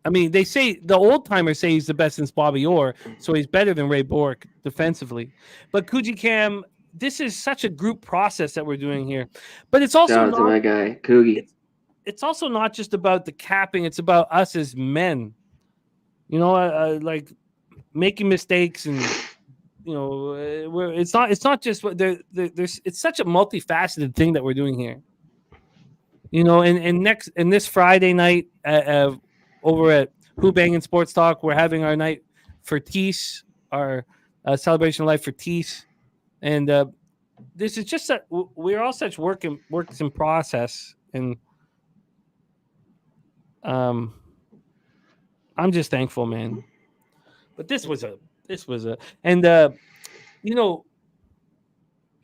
I mean, they say the old timers say he's the best since Bobby Orr, so he's better than Ray Bourque defensively. But Kuji Cam, this is such a group process that we're doing here. But it's also shout out to my guy Kugi. It's also not just about the capping; it's about us as men. Like making mistakes, and it's not just what there's. It's such a multifaceted thing that we're doing here. And this Friday night over at Who Bangin' Sports Talk, we're having our night for Tees, our celebration of life for Tees, and this is just that we're all such works in process, and I'm just thankful, man. But this was a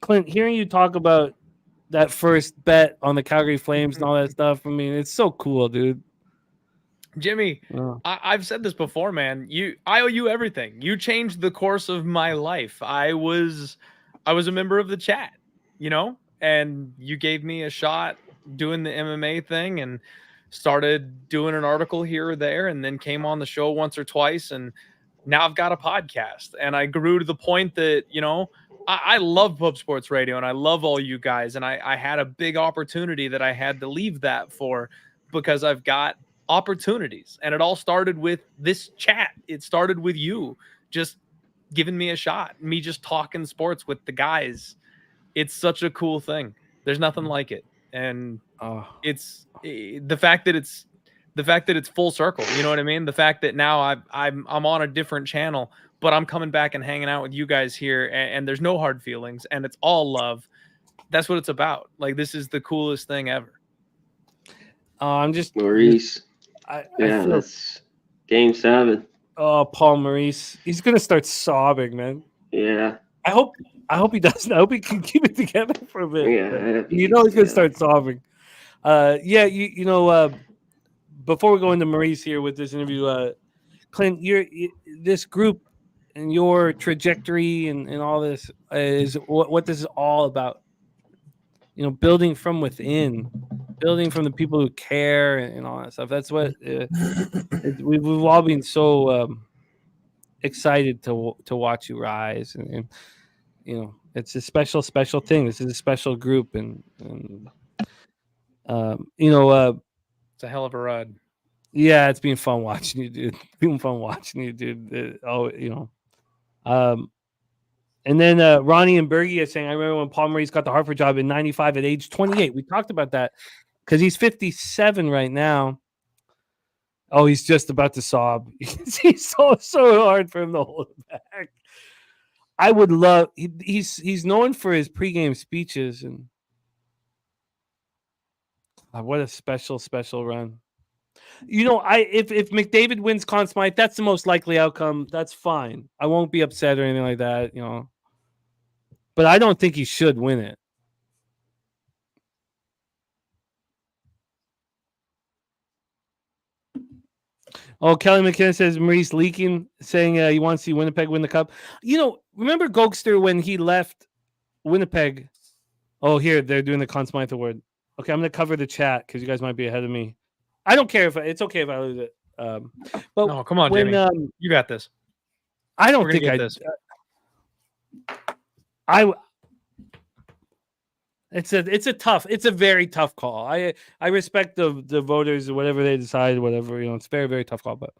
Clint, hearing you talk about that first bet on the Calgary Flames and all that stuff, I mean, it's so cool, dude. Jimmy, I've said this before, man. I owe you everything. You changed the course of my life. I was a member of the chat, and you gave me a shot doing the MMA thing and started doing an article here or there, and then came on the show once or twice, and now I've got a podcast. And I grew to the point that, I love Pub Sports Radio and I love all you guys. And I had a big opportunity that I had to leave that for, because I've got opportunities. And it all started with this chat. It started with you just giving me a shot, me just talking sports with the guys. It's such a cool thing. There's nothing like it. And it's the fact that it's full circle. You know what I mean? The fact that now I'm on a different channel, but I'm coming back and hanging out with you guys here, and there's no hard feelings, and it's all love. That's what it's about. Like, this is the coolest thing ever. I'm just Maurice. That's Game 7. Oh, Paul Maurice. He's gonna start sobbing, man. Yeah. I hope he doesn't. I hope he can keep it together for a bit. Yeah. He's gonna start sobbing. Before we go into Maurice here with this interview, Clint, this group and your trajectory and all this is what this is all about. Building from within, building from the people who care and all that stuff. That's what we've all been so excited to watch you rise, and it's a special thing. This is a special group, and it's a hell of a ride. Yeah, it's been fun watching you, dude. And then Ronnie and Bergie are saying, I remember when Paul Maurice got the Hartford job in 95 at age 28. We talked about that because he's 57 right now. Oh, he's just about to sob. He's so hard for him to hold it back. I would love. He's known for his pregame speeches, and what a special run. If McDavid wins Conn Smythe, that's the most likely outcome. That's fine. I won't be upset or anything like that, But I don't think he should win it. Oh, Kelly McKinnon says Maurice leaking, saying he wants to see Winnipeg win the cup. Remember Goster when he left Winnipeg? Oh, here, they're doing the Conn Smythe Award. Okay, I'm going to cover the chat because you guys might be ahead of me. I don't care it's okay if I lose it. But no, come on, Jimmy. You got this. I don't think I. It's a very tough call. I respect the voters or whatever they decide, whatever, it's a very, very tough call. But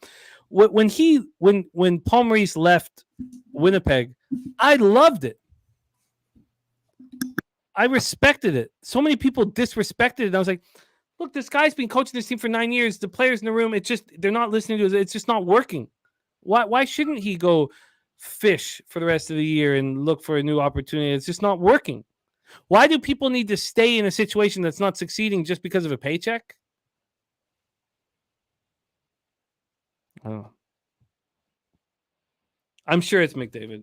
when Paul Maurice left Winnipeg, I loved it. I respected it. So many people disrespected it. And I was like, look, this guy's been coaching this team for 9 years. The players in the room, they're not listening to it. It's just not working. Why shouldn't he go fish for the rest of the year and look for a new opportunity? It's just not working. Why do people need to stay in a situation that's not succeeding just because of a paycheck? I don't know. I'm sure it's McDavid.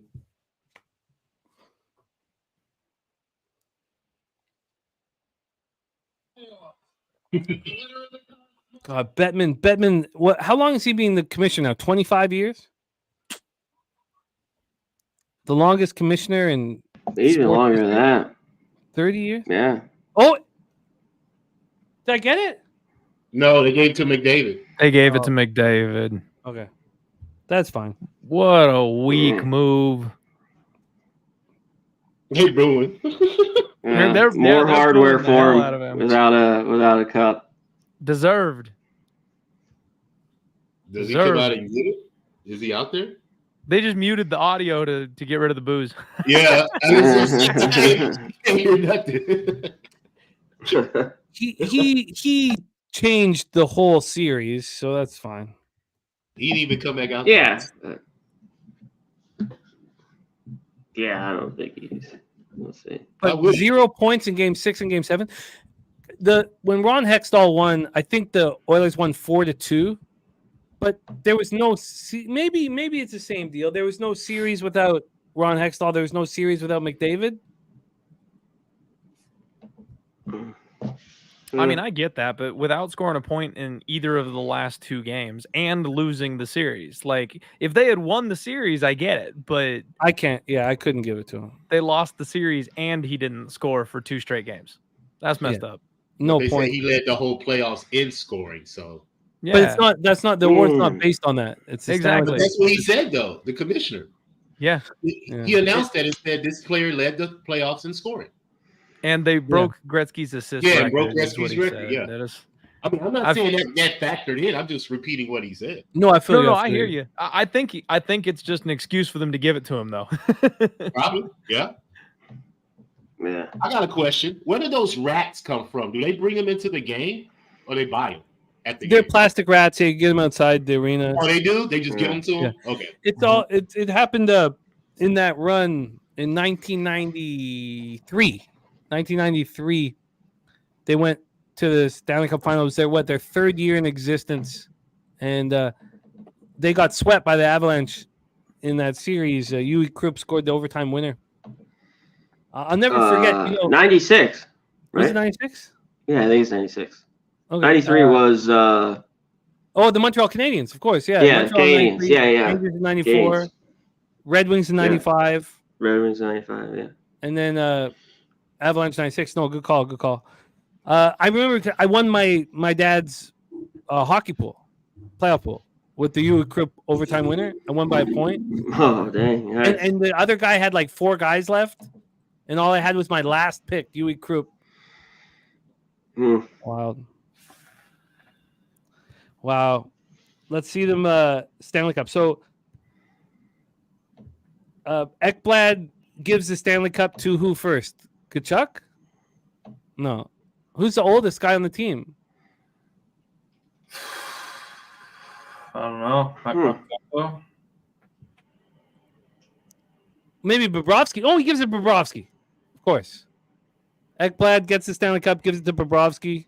God, Bettman. What? How long has he been the commissioner now? 25 years. The longest commissioner in. Even longer than that. 30 years. Yeah. Oh, did I get it? No, they gave it to McDavid. They gave it to McDavid. Okay, that's fine. What a weak move. Hey, Bruin. Yeah, more hardware for him without a cup. Deserved. Does he come out and get it? Is he out there? They just muted the audio to get rid of the booze. Yeah. Can't hear nothing. he changed the whole series, so that's fine. He didn't even come back out. Yeah. Yeah, I don't think he's. We'll see. But 0 points in Game 6 and Game 7. When Ron Hextall won, I think the Oilers won 4-2. But there was no maybe it's the same deal. There was no series without Ron Hextall. There was no series without McDavid. I mean, I get that, but without scoring a point in either of the last 2 games and losing the series, like if they had won the series, I get it. But I can't. Yeah, I couldn't give it to him. They lost the series and he didn't score for 2 straight games. That's messed up. No they point. Say he led the whole playoffs in scoring. So. Yeah. But it's not. That's not the award's not based on that. It's exactly. But that's what he said, though. The commissioner. Yeah. He announced that. It said this player led the playoffs in scoring. And they broke Gretzky's assist. Yeah, record, broke Gretzky's record. Yeah. I mean, I'm not saying that factored in. I'm just repeating what he said. No, I feel. No, I hear you. I think it's just an excuse for them to give it to him, though. Probably. Yeah. Yeah. I got a question. Where do those rats come from? Do they bring them into the game, or they buy them at the They're game? plastic rats. You get them outside the arena. Oh, they do. They just give them to them. Yeah. Okay. It's all. It happened in that run in 1993. 1993, they went to the Stanley Cup Finals. They're their 3rd year in existence, and they got swept by the Avalanche in that series. Uwe Krupp scored the overtime winner. I'll never forget. 96. Right? Was it 96? Yeah, I think it's 96. Okay. 93 was. The Montreal Canadiens, of course. Yeah. Yeah, Canadiens. Yeah. Rangers in 94. Canadiens. Red Wings in 95. Red Wings 95. Yeah. And then Avalanche 96. No, good call. I remember I won my dad's hockey pool, playoff pool, with the Uwe Krupp overtime winner. I won by a point. Oh, dang. Nice. And the other guy had like 4 guys left, and all I had was my last pick, Uwe Krupp. Wild. Wow. Let's see them Stanley Cup. So Ekblad gives the Stanley Cup to who first? Kachuk? No. Who's the oldest guy on the team? I don't know. Maybe Bobrovsky. Oh, he gives it Bobrovsky. Of course. Ekblad gets the Stanley Cup, gives it to Bobrovsky.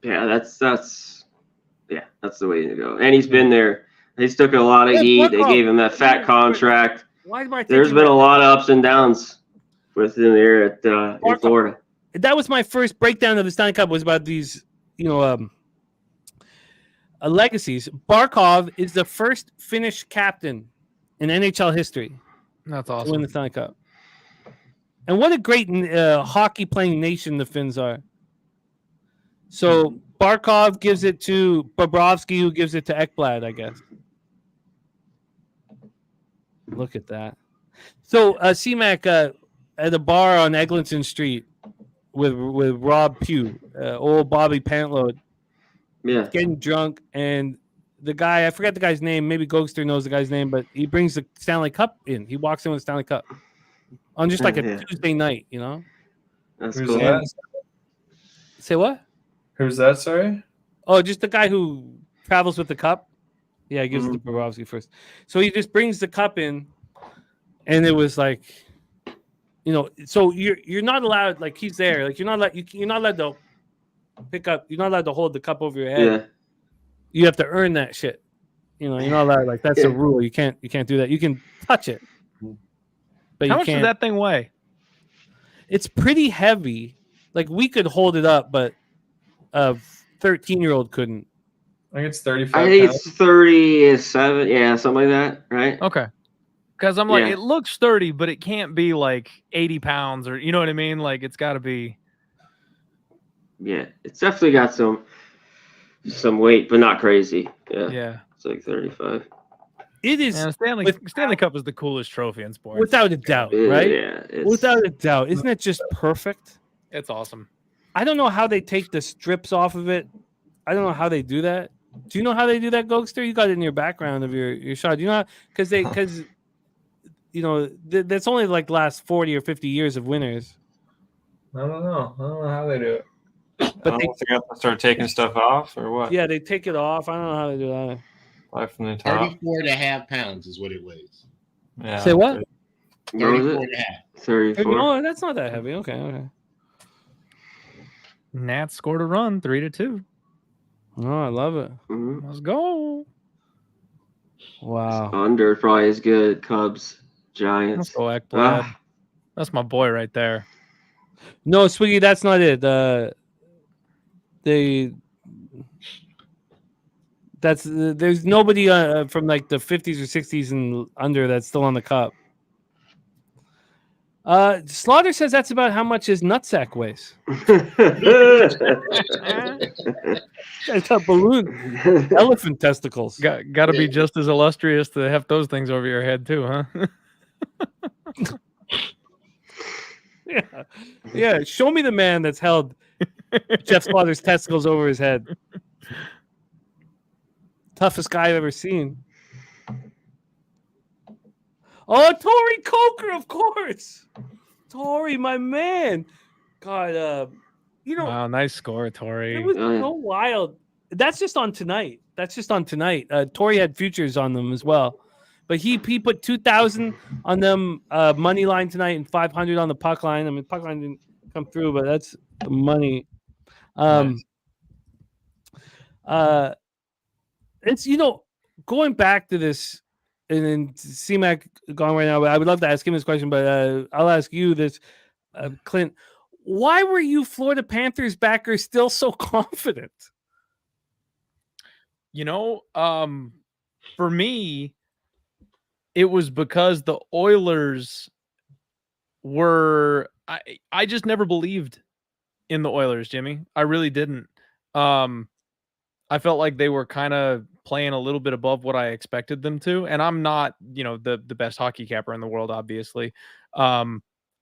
Yeah, that's the way to go. And he's been there. He's took a lot of heat. They gave him that fat contract. There's been a lot of ups and downs with him there in Florida. That was my first breakdown of the Stanley Cup, was about these, legacies. Barkov is the first Finnish captain in NHL history. That's awesome. To win the Stanley Cup. And what a great hockey playing nation the Finns are. So Barkov gives it to Bobrovsky, who gives it to Ekblad, I guess. Look at that. So C-Mac at a bar on Eglinton Street, with Rob Pugh, old Bobby Pantload, Yeah. getting drunk, and the guy, I forget the guy's name. Maybe Goster knows the guy's name, but he brings the Stanley Cup in. He walks in with a Stanley Cup on just like a Yeah. Tuesday night, you know. That's Who's cool. that? Say what? Who's that? Sorry. Oh, just the guy who travels with the cup. Yeah, he gives it to Mm-hmm. Bobrovsky first. So he just brings the cup in, and it was like, you know, so you're not allowed, like, he's there, like, you're not allowed to pick up, you're not allowed to hold the cup over your head. Yeah. You have to earn that shit. You know, you're not allowed, like, that's a rule. You can't do that. You can touch it, but How you much can't. does that thing weigh? It's pretty heavy. Like, we could hold it up, but a 13-year-old couldn't. I think it's 35 I think pounds. it's 37. Yeah, something like that, right? Okay. Because I'm like, Yeah. it looks sturdy, but it can't be like 80 pounds or, you know what I mean? Like, it's got to be. Yeah, it's definitely got some weight, but not crazy. Yeah, Yeah. it's like 35. It is, And Stanley Cup is the coolest trophy in sports. without a doubt, right? Yeah, Without a doubt. Isn't it just perfect? It's awesome. I don't know how they take the strips off of it. I don't know how they do that. Do you know how they do that, Goster? You got it in your background of your shot. Do you know because you know that's only like last 40 or 50 years of winners. I don't know how they do it. But they have to start taking stuff off or what? yeah, they take it off. I don't know how they do that. Like from the top. 34.5 pounds is what it weighs. Yeah. Say what? 34.5. 34. Oh, that's not that heavy. Okay. Nats scored a run 3-2. Oh, I love it. Mhm. Let's go. Wow. Under probably is good. Cubs, Giants. Let's go, Ekblad. Ah. That's my boy right there. No, Swiggy, that's not it. There's nobody from like the 50s or 60s and under that's still on the cup. Slaughter says that's about how much his nutsack weighs. It's a balloon, elephant testicles. Got to be just as illustrious to have those things over your head too, huh? Yeah. Show me the man that's held Jeff Slaughter's testicles over his head. Toughest guy I've ever seen. Oh, Tori Coker, of course. Tori, my man. God, you know. Wow, nice score, Tori. It was so wild. That's just on tonight. Tori had futures on them as well. But he put 2,000 on them money line tonight and 500 on the puck line. I mean, puck line didn't come through, but that's the money. It's, you know, going back to this, and then C-Mac gone right now, but I would love to ask him this question, but I'll ask you this, Clint. Why were you Florida Panthers backers still so confident? You know, for me, it was because the Oilers were I just never believed in the Oilers, Jimmy. I really didn't. I felt like they were kind of playing a little bit above what I expected them to. And I'm not, you know, the best hockey capper in the world, obviously. I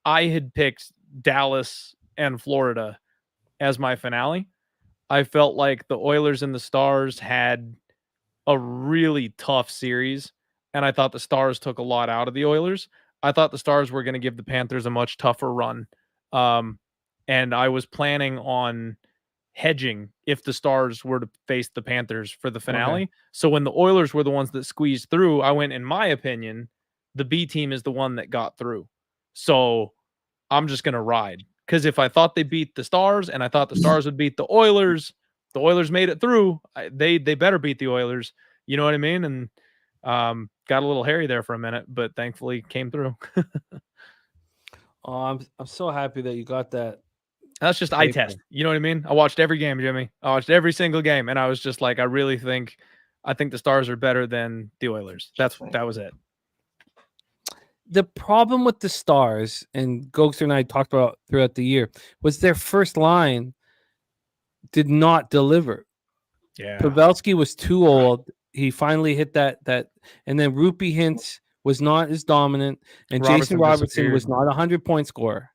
had picked Dallas and Florida as my finale. I felt like the Oilers and the Stars had a really tough series, and I thought the Stars took a lot out of the Oilers. I thought the Stars were going to give the Panthers a much tougher run. And I was planning on hedging if the Stars were to face the Panthers for the finale. Okay. So when the Oilers were the ones that squeezed through, I went, in my opinion, the B team is the one that got through. So I'm just going to ride. Because if I thought they beat the Stars and I thought the Stars would beat the Oilers made it through. They better beat the Oilers. You know what I mean? And got a little hairy there for a minute, but thankfully came through. Oh, I'm so happy that you got that. That's just eye test. You know what I mean? I watched every game, Jimmy. I watched every single game, and I was just like, I think the Stars are better than the Oilers. That was it. The problem with the Stars, and Goster and I talked about throughout the year, was their first line did not deliver. Yeah. Pavelski was too old. He finally hit that, and then Rupee Hintz was not as dominant, and Jason Robertson was not a 100-point scorer.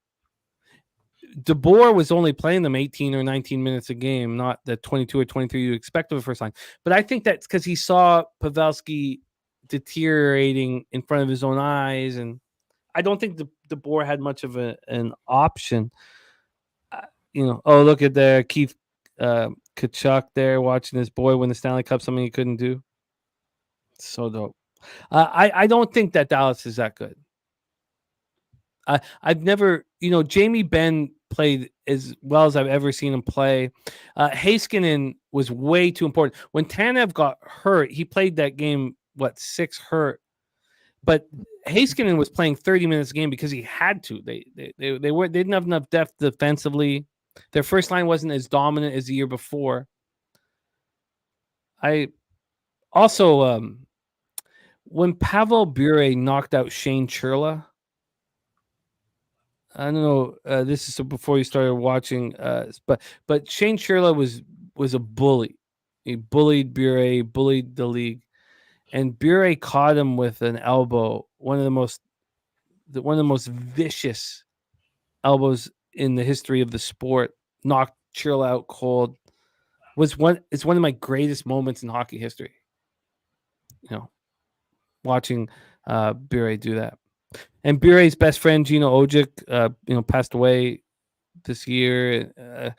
DeBoer was only playing them 18 or 19 minutes a game, not the 22 or 23 you expect of the first line. But I think that's because he saw Pavelski deteriorating in front of his own eyes, and I don't think DeBoer had much of an option. Oh, look at there, Keith Kachuk there watching his boy win the Stanley Cup, something he couldn't do. So dope. I don't think that Dallas is that good. I've never, Jamie Benn played as well as I've ever seen him play. Heiskanen was way too important. When Tanev got hurt, he played that game, 6 hurt. But Heiskanen was playing 30 minutes a game because he had to. They didn't have enough depth defensively. Their first line wasn't as dominant as the year before. I also, when Pavel Bure knocked out Shane Churla, I don't know. This is before you started watching, but Shane Churla was a bully. He bullied Bure, bullied the league, and Bure caught him with an elbow, one of the most vicious elbows in the history of the sport. Knocked Churla out cold. It's one of my greatest moments in hockey history. Watching Bure do that. And Bure's best friend, Gino Ojic, passed away this year.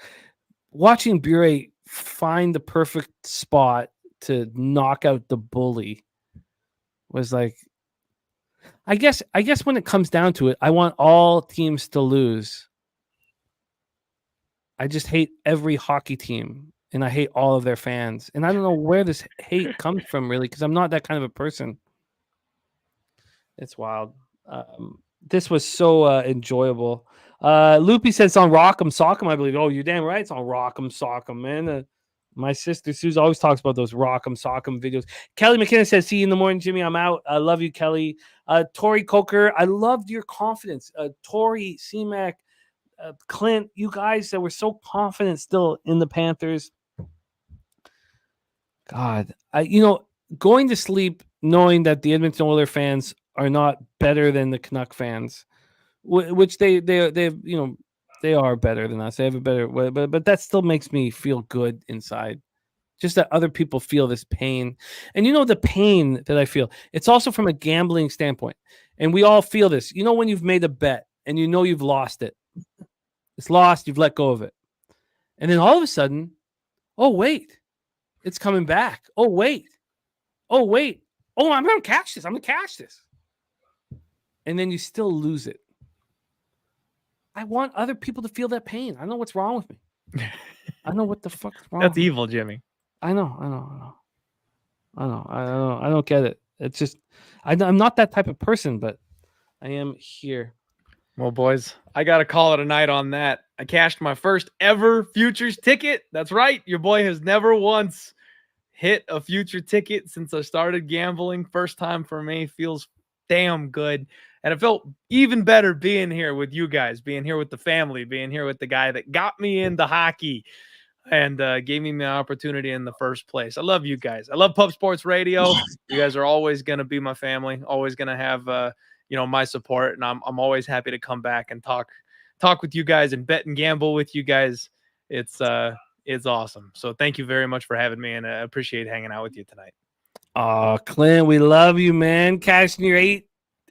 Watching Bure find the perfect spot to knock out the bully was like, I guess when it comes down to it, I want all teams to lose. I just hate every hockey team, and I hate all of their fans. And I don't know where this hate comes from, really, because I'm not that kind of a person. It's wild. This was so enjoyable. Loopy says it's on Rock'em Sock'em, I believe. Oh, you're damn right. It's on Rock'em Sock'em, man. My sister Suze always talks about those Rock'em Sock'em videos. Kelly McKinnon says, see you in the morning, Jimmy. I'm out. I love you, Kelly. Tori Coker, I loved your confidence. Tori, C-Mac, Clint, you guys that were so confident still in the Panthers. God, going to sleep knowing that the Edmonton Oilers fans are not better than the Canuck fans, which they are better than us. They have a better way, but that still makes me feel good inside. Just that other people feel this pain. And the pain that I feel, it's also from a gambling standpoint. And we all feel this. When you've made a bet and you've lost it. It's lost, you've let go of it. And then all of a sudden, oh, wait, it's coming back. Oh, wait. Oh, I'm going to cash this. And then you still lose it. I want other people to feel that pain. I don't know what's wrong with me. I know what the fuck's wrong. That's evil, Jimmy. I know. I don't get it. It's just, I'm not that type of person, but I am here. Well, boys, I got to call it a night on that. I cashed my first ever futures ticket. That's right. Your boy has never once hit a future ticket since I started gambling. First time for me. Feels damn good. And it felt even better being here with you guys, being here with the family, being here with the guy that got me into hockey and gave me the opportunity in the first place. I love you guys. I love Pub Sports Radio. You guys are always going to be my family, always going to have my support, and I'm always happy to come back and talk with you guys and bet and gamble with you guys. It's awesome. So thank you very much for having me, and I appreciate hanging out with you tonight. Oh, Clint, we love you, man. Cashing your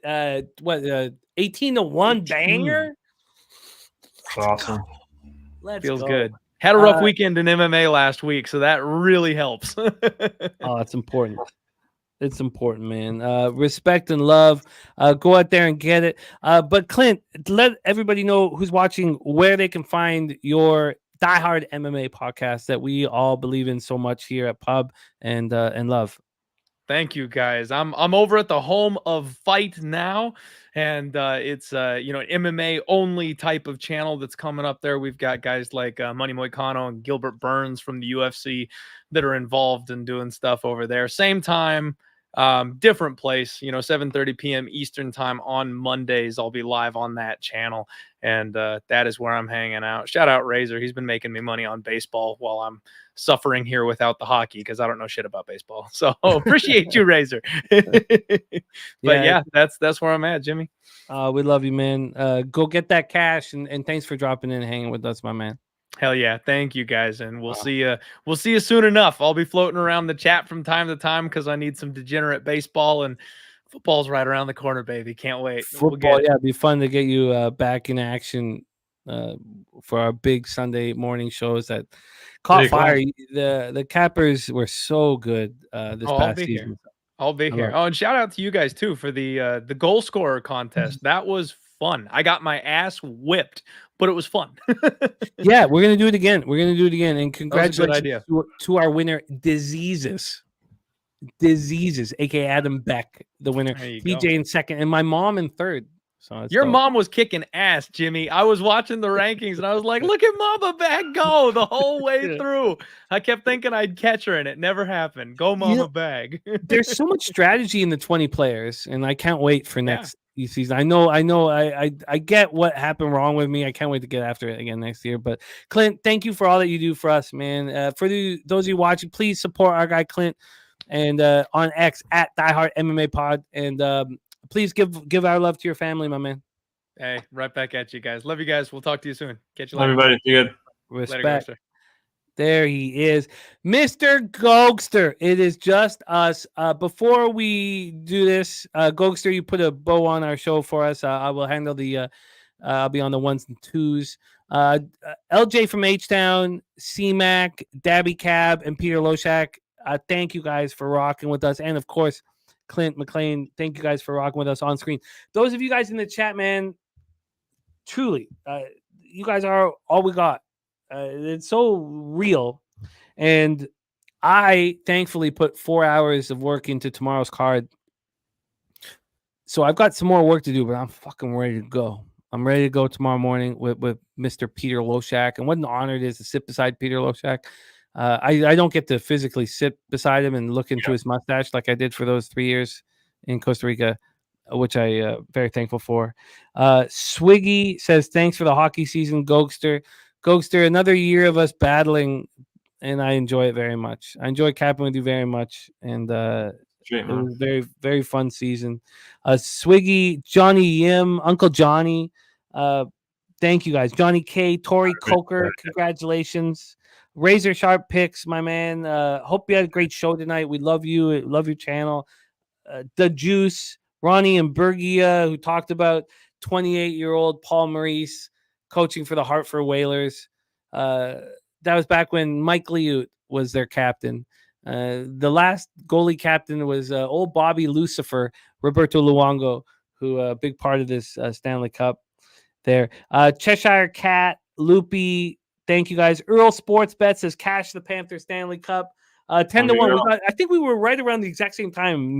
18-1 banger. Awesome. Let's Feels go. good. Had a rough weekend in MMA last week, so that really helps. Oh, it's important. It's important, man. Respect and love. Go out there and get it. But Clint, let everybody know who's watching where they can find your diehard MMA podcast that we all believe in so much here at Pub and love. Thank you, guys. I'm over at the home of Fight Now, and it's an MMA only type of channel that's coming up there. We've got guys like Money Moicano and Gilbert Burns from the UFC that are involved in doing stuff over there. Same time Different place, 7:30 p.m. Eastern time on Mondays. I'll be live on that channel, and that is where I'm hanging out. Shout out Razor. He's been making me money on baseball while I'm suffering here without the hockey because I don't know shit about baseball. So appreciate you, Razor. But yeah, that's where I'm at, Jimmy. We love you, man. Go get that cash, and thanks for dropping in and hanging with us, my man. Hell yeah. Thank you guys. And we'll see you. We'll see you soon enough. I'll be floating around the chat from time to time because I need some degenerate baseball, and football's right around the corner, baby. Can't wait. Football, yeah, it'd be fun to get you back in action for our big Sunday morning shows that caught fire. The Cappers were so good this past season. I'll be here. Oh, and shout out to you guys too for the goal scorer contest. That was fun. I got my ass whipped, but it was fun. Yeah, we're gonna do it again. And congratulations to our winner, Diseases, aka Adam Beck, the winner. TJ in second, and my mom in third. So your mom was kicking ass, Jimmy. I was watching the rankings and I was like, look at Mama Beck go the whole way through. I kept thinking I'd catch her and it never happened. Go Mama Beck. There's so much strategy in the 20 players, and I can't wait for next season. I know. I get what happened wrong with me. I can't wait to get after it again next year. But Clint, thank you for all that you do for us, man. For those of you watching, please support our guy Clint, and on X at Die Hard MMA Pod, and please give our love to your family, my man. Hey, right back at you guys. Love you guys. We'll talk to you soon. Catch you later. Everybody, be good. Respect. Later, there he is, Mr. Goster. It is just us. Before we do this, Goster, you put a bow on our show for us. I will handle the. I'll be on the ones and twos. LJ from H-Town, C-Mac, Dabby Cab, and Peter Loshak. Thank you guys for rocking with us, and of course, Clint McLean, thank you guys for rocking with us on screen. Those of you guys in the chat, man, truly, you guys are all we got. It's so real. And I thankfully put 4 hours of work into tomorrow's card. So I've got some more work to do, but I'm fucking ready to go. I'm ready to go tomorrow morning with Mr. Peter Loshak. And what an honor it is to sit beside Peter Loshak. I don't get to physically sit beside him and look into his mustache like I did for those 3 years in Costa Rica, which I very thankful for. Swiggy says, thanks for the hockey season, Goster. Goster, another year of us battling, and I enjoy it very much. I enjoy capping with you very much, and it was a very, very fun season. Swiggy, Johnny Yim, Uncle Johnny, thank you guys. Johnny K, Tori Coker, congratulations. Razor Sharp Picks, my man. Hope you had a great show tonight. We love you. Love your channel. The Juice, Ronnie and Bergia, who talked about 28-year-old Paul Maurice coaching for the Hartford Whalers. That was back when Mike Liut was their captain. The last goalie captain was old Bobby Lucifer, Roberto Luongo, who a big part of this Stanley Cup there. Cheshire Cat, Loopy, thank you guys. Earl Sports Bet says cash the Panthers Stanley Cup. 10-1. I think we were right around the exact same time,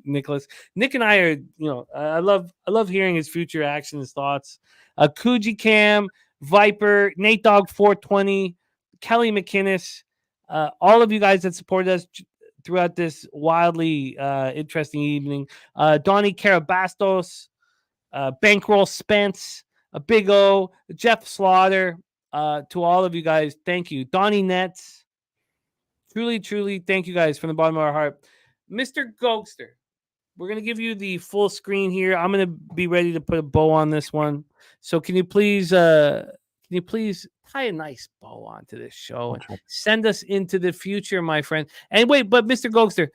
Nicholas. Nick and I are, I love hearing his future actions, thoughts. Kuji Cam, Viper, Nate Dogg 420, Kelly McInnes, all of you guys that supported us throughout this wildly interesting evening. Donnie Carabastos, Bankroll Spence, Big O, Jeff Slaughter. To all of you guys, thank you. Donnie Nets, truly, thank you guys from the bottom of our heart. Mr. Goster, we're going to give you the full screen here. I'm going to be ready to put a bow on this one. So can you please tie a nice bow onto this show and send us into the future, my friend. And wait, but Mr. Goster,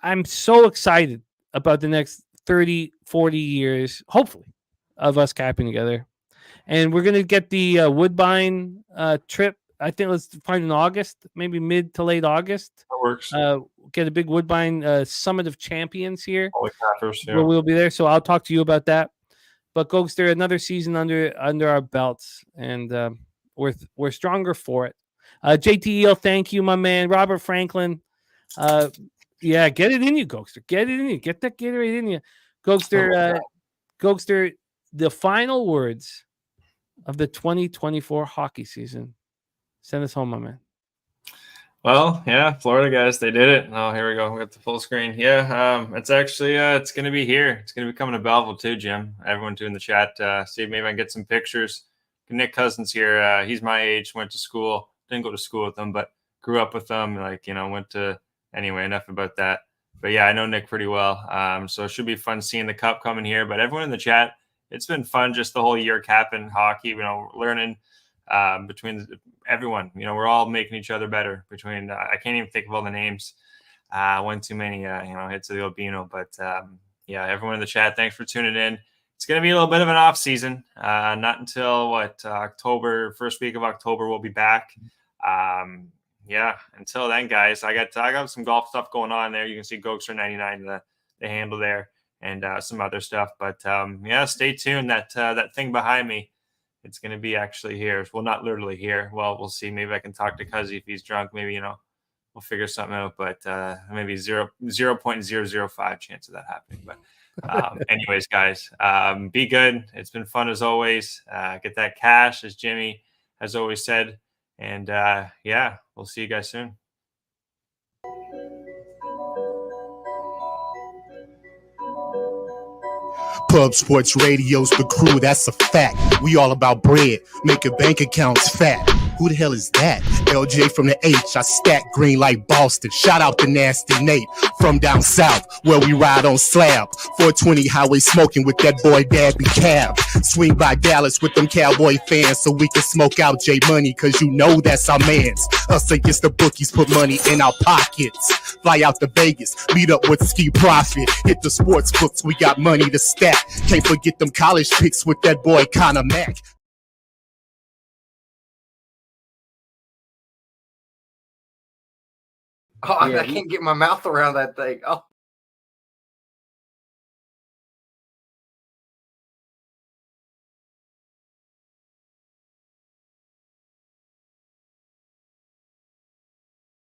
I'm so excited about the next 30, 40 years, hopefully, of us capping together. And we're going to get the Woodbine trip. I think let's find in August, maybe mid to late August. That works. Get a big Woodbine Summit of Champions here. Yeah. Where we'll be there. So I'll talk to you about that. But Goster, another season under our belts, and we're stronger for it. JTEL, thank you, my man. Robert Franklin. Yeah, get it in you, Goster. Get it in you. Get that Gatorade in you. Goster, Goster, the final words of the 2024 hockey season. Send us home, my man. Well, yeah, Florida guys, they did it. Oh, here we go. We got the full screen. Yeah, it's actually it's going to be here. It's going to be coming to Belleville too, Jim. Everyone too in the chat. See if maybe I can get some pictures. Nick Cousins here. He's my age. Went to school. Didn't go to school with them, but grew up with them. Like, went to anyway. Enough about that. But yeah, I know Nick pretty well. So it should be fun seeing the cup coming here. But everyone in the chat, it's been fun just the whole year capping hockey. Learning between everyone. We're all making each other better. Between I can't even think of all the names. One too many. Hits of the albino. But yeah, everyone in the chat, thanks for tuning in. It's going to be a little bit of an off season. Not until October, first week of October, we'll be back. Yeah, until then, guys, I got some golf stuff going on there. You can see Goster 99, the handle there, and some other stuff. But yeah, stay tuned. That thing behind me, it's going to be actually here. Well, not literally here. Well, we'll see. Maybe I can talk to Cuzzy if he's drunk. Maybe we'll figure something out. But maybe 0.005 chance of that happening. But anyways, guys, be good. It's been fun as always. Get that cash, as Jimmy has always said. And yeah, we'll see you guys soon. Pub Sports Radio's the crew, that's a fact. We all about bread, making bank accounts fat. Who the hell is that? LJ from the H, I stack green like Boston. Shout out to Nasty Nate from down south, where we ride on slabs. 420 highway smoking with that boy Dabby Cab. Swing by Dallas with them Cowboy fans so we can smoke out J Money, cause that's our mans. Us against the bookies, put money in our pockets. Fly out to Vegas, meet up with Ski Profit. Hit the sports books, we got money to stack. Can't forget them college picks with that boy Mack. Oh, I can't get my mouth around that thing. Oh.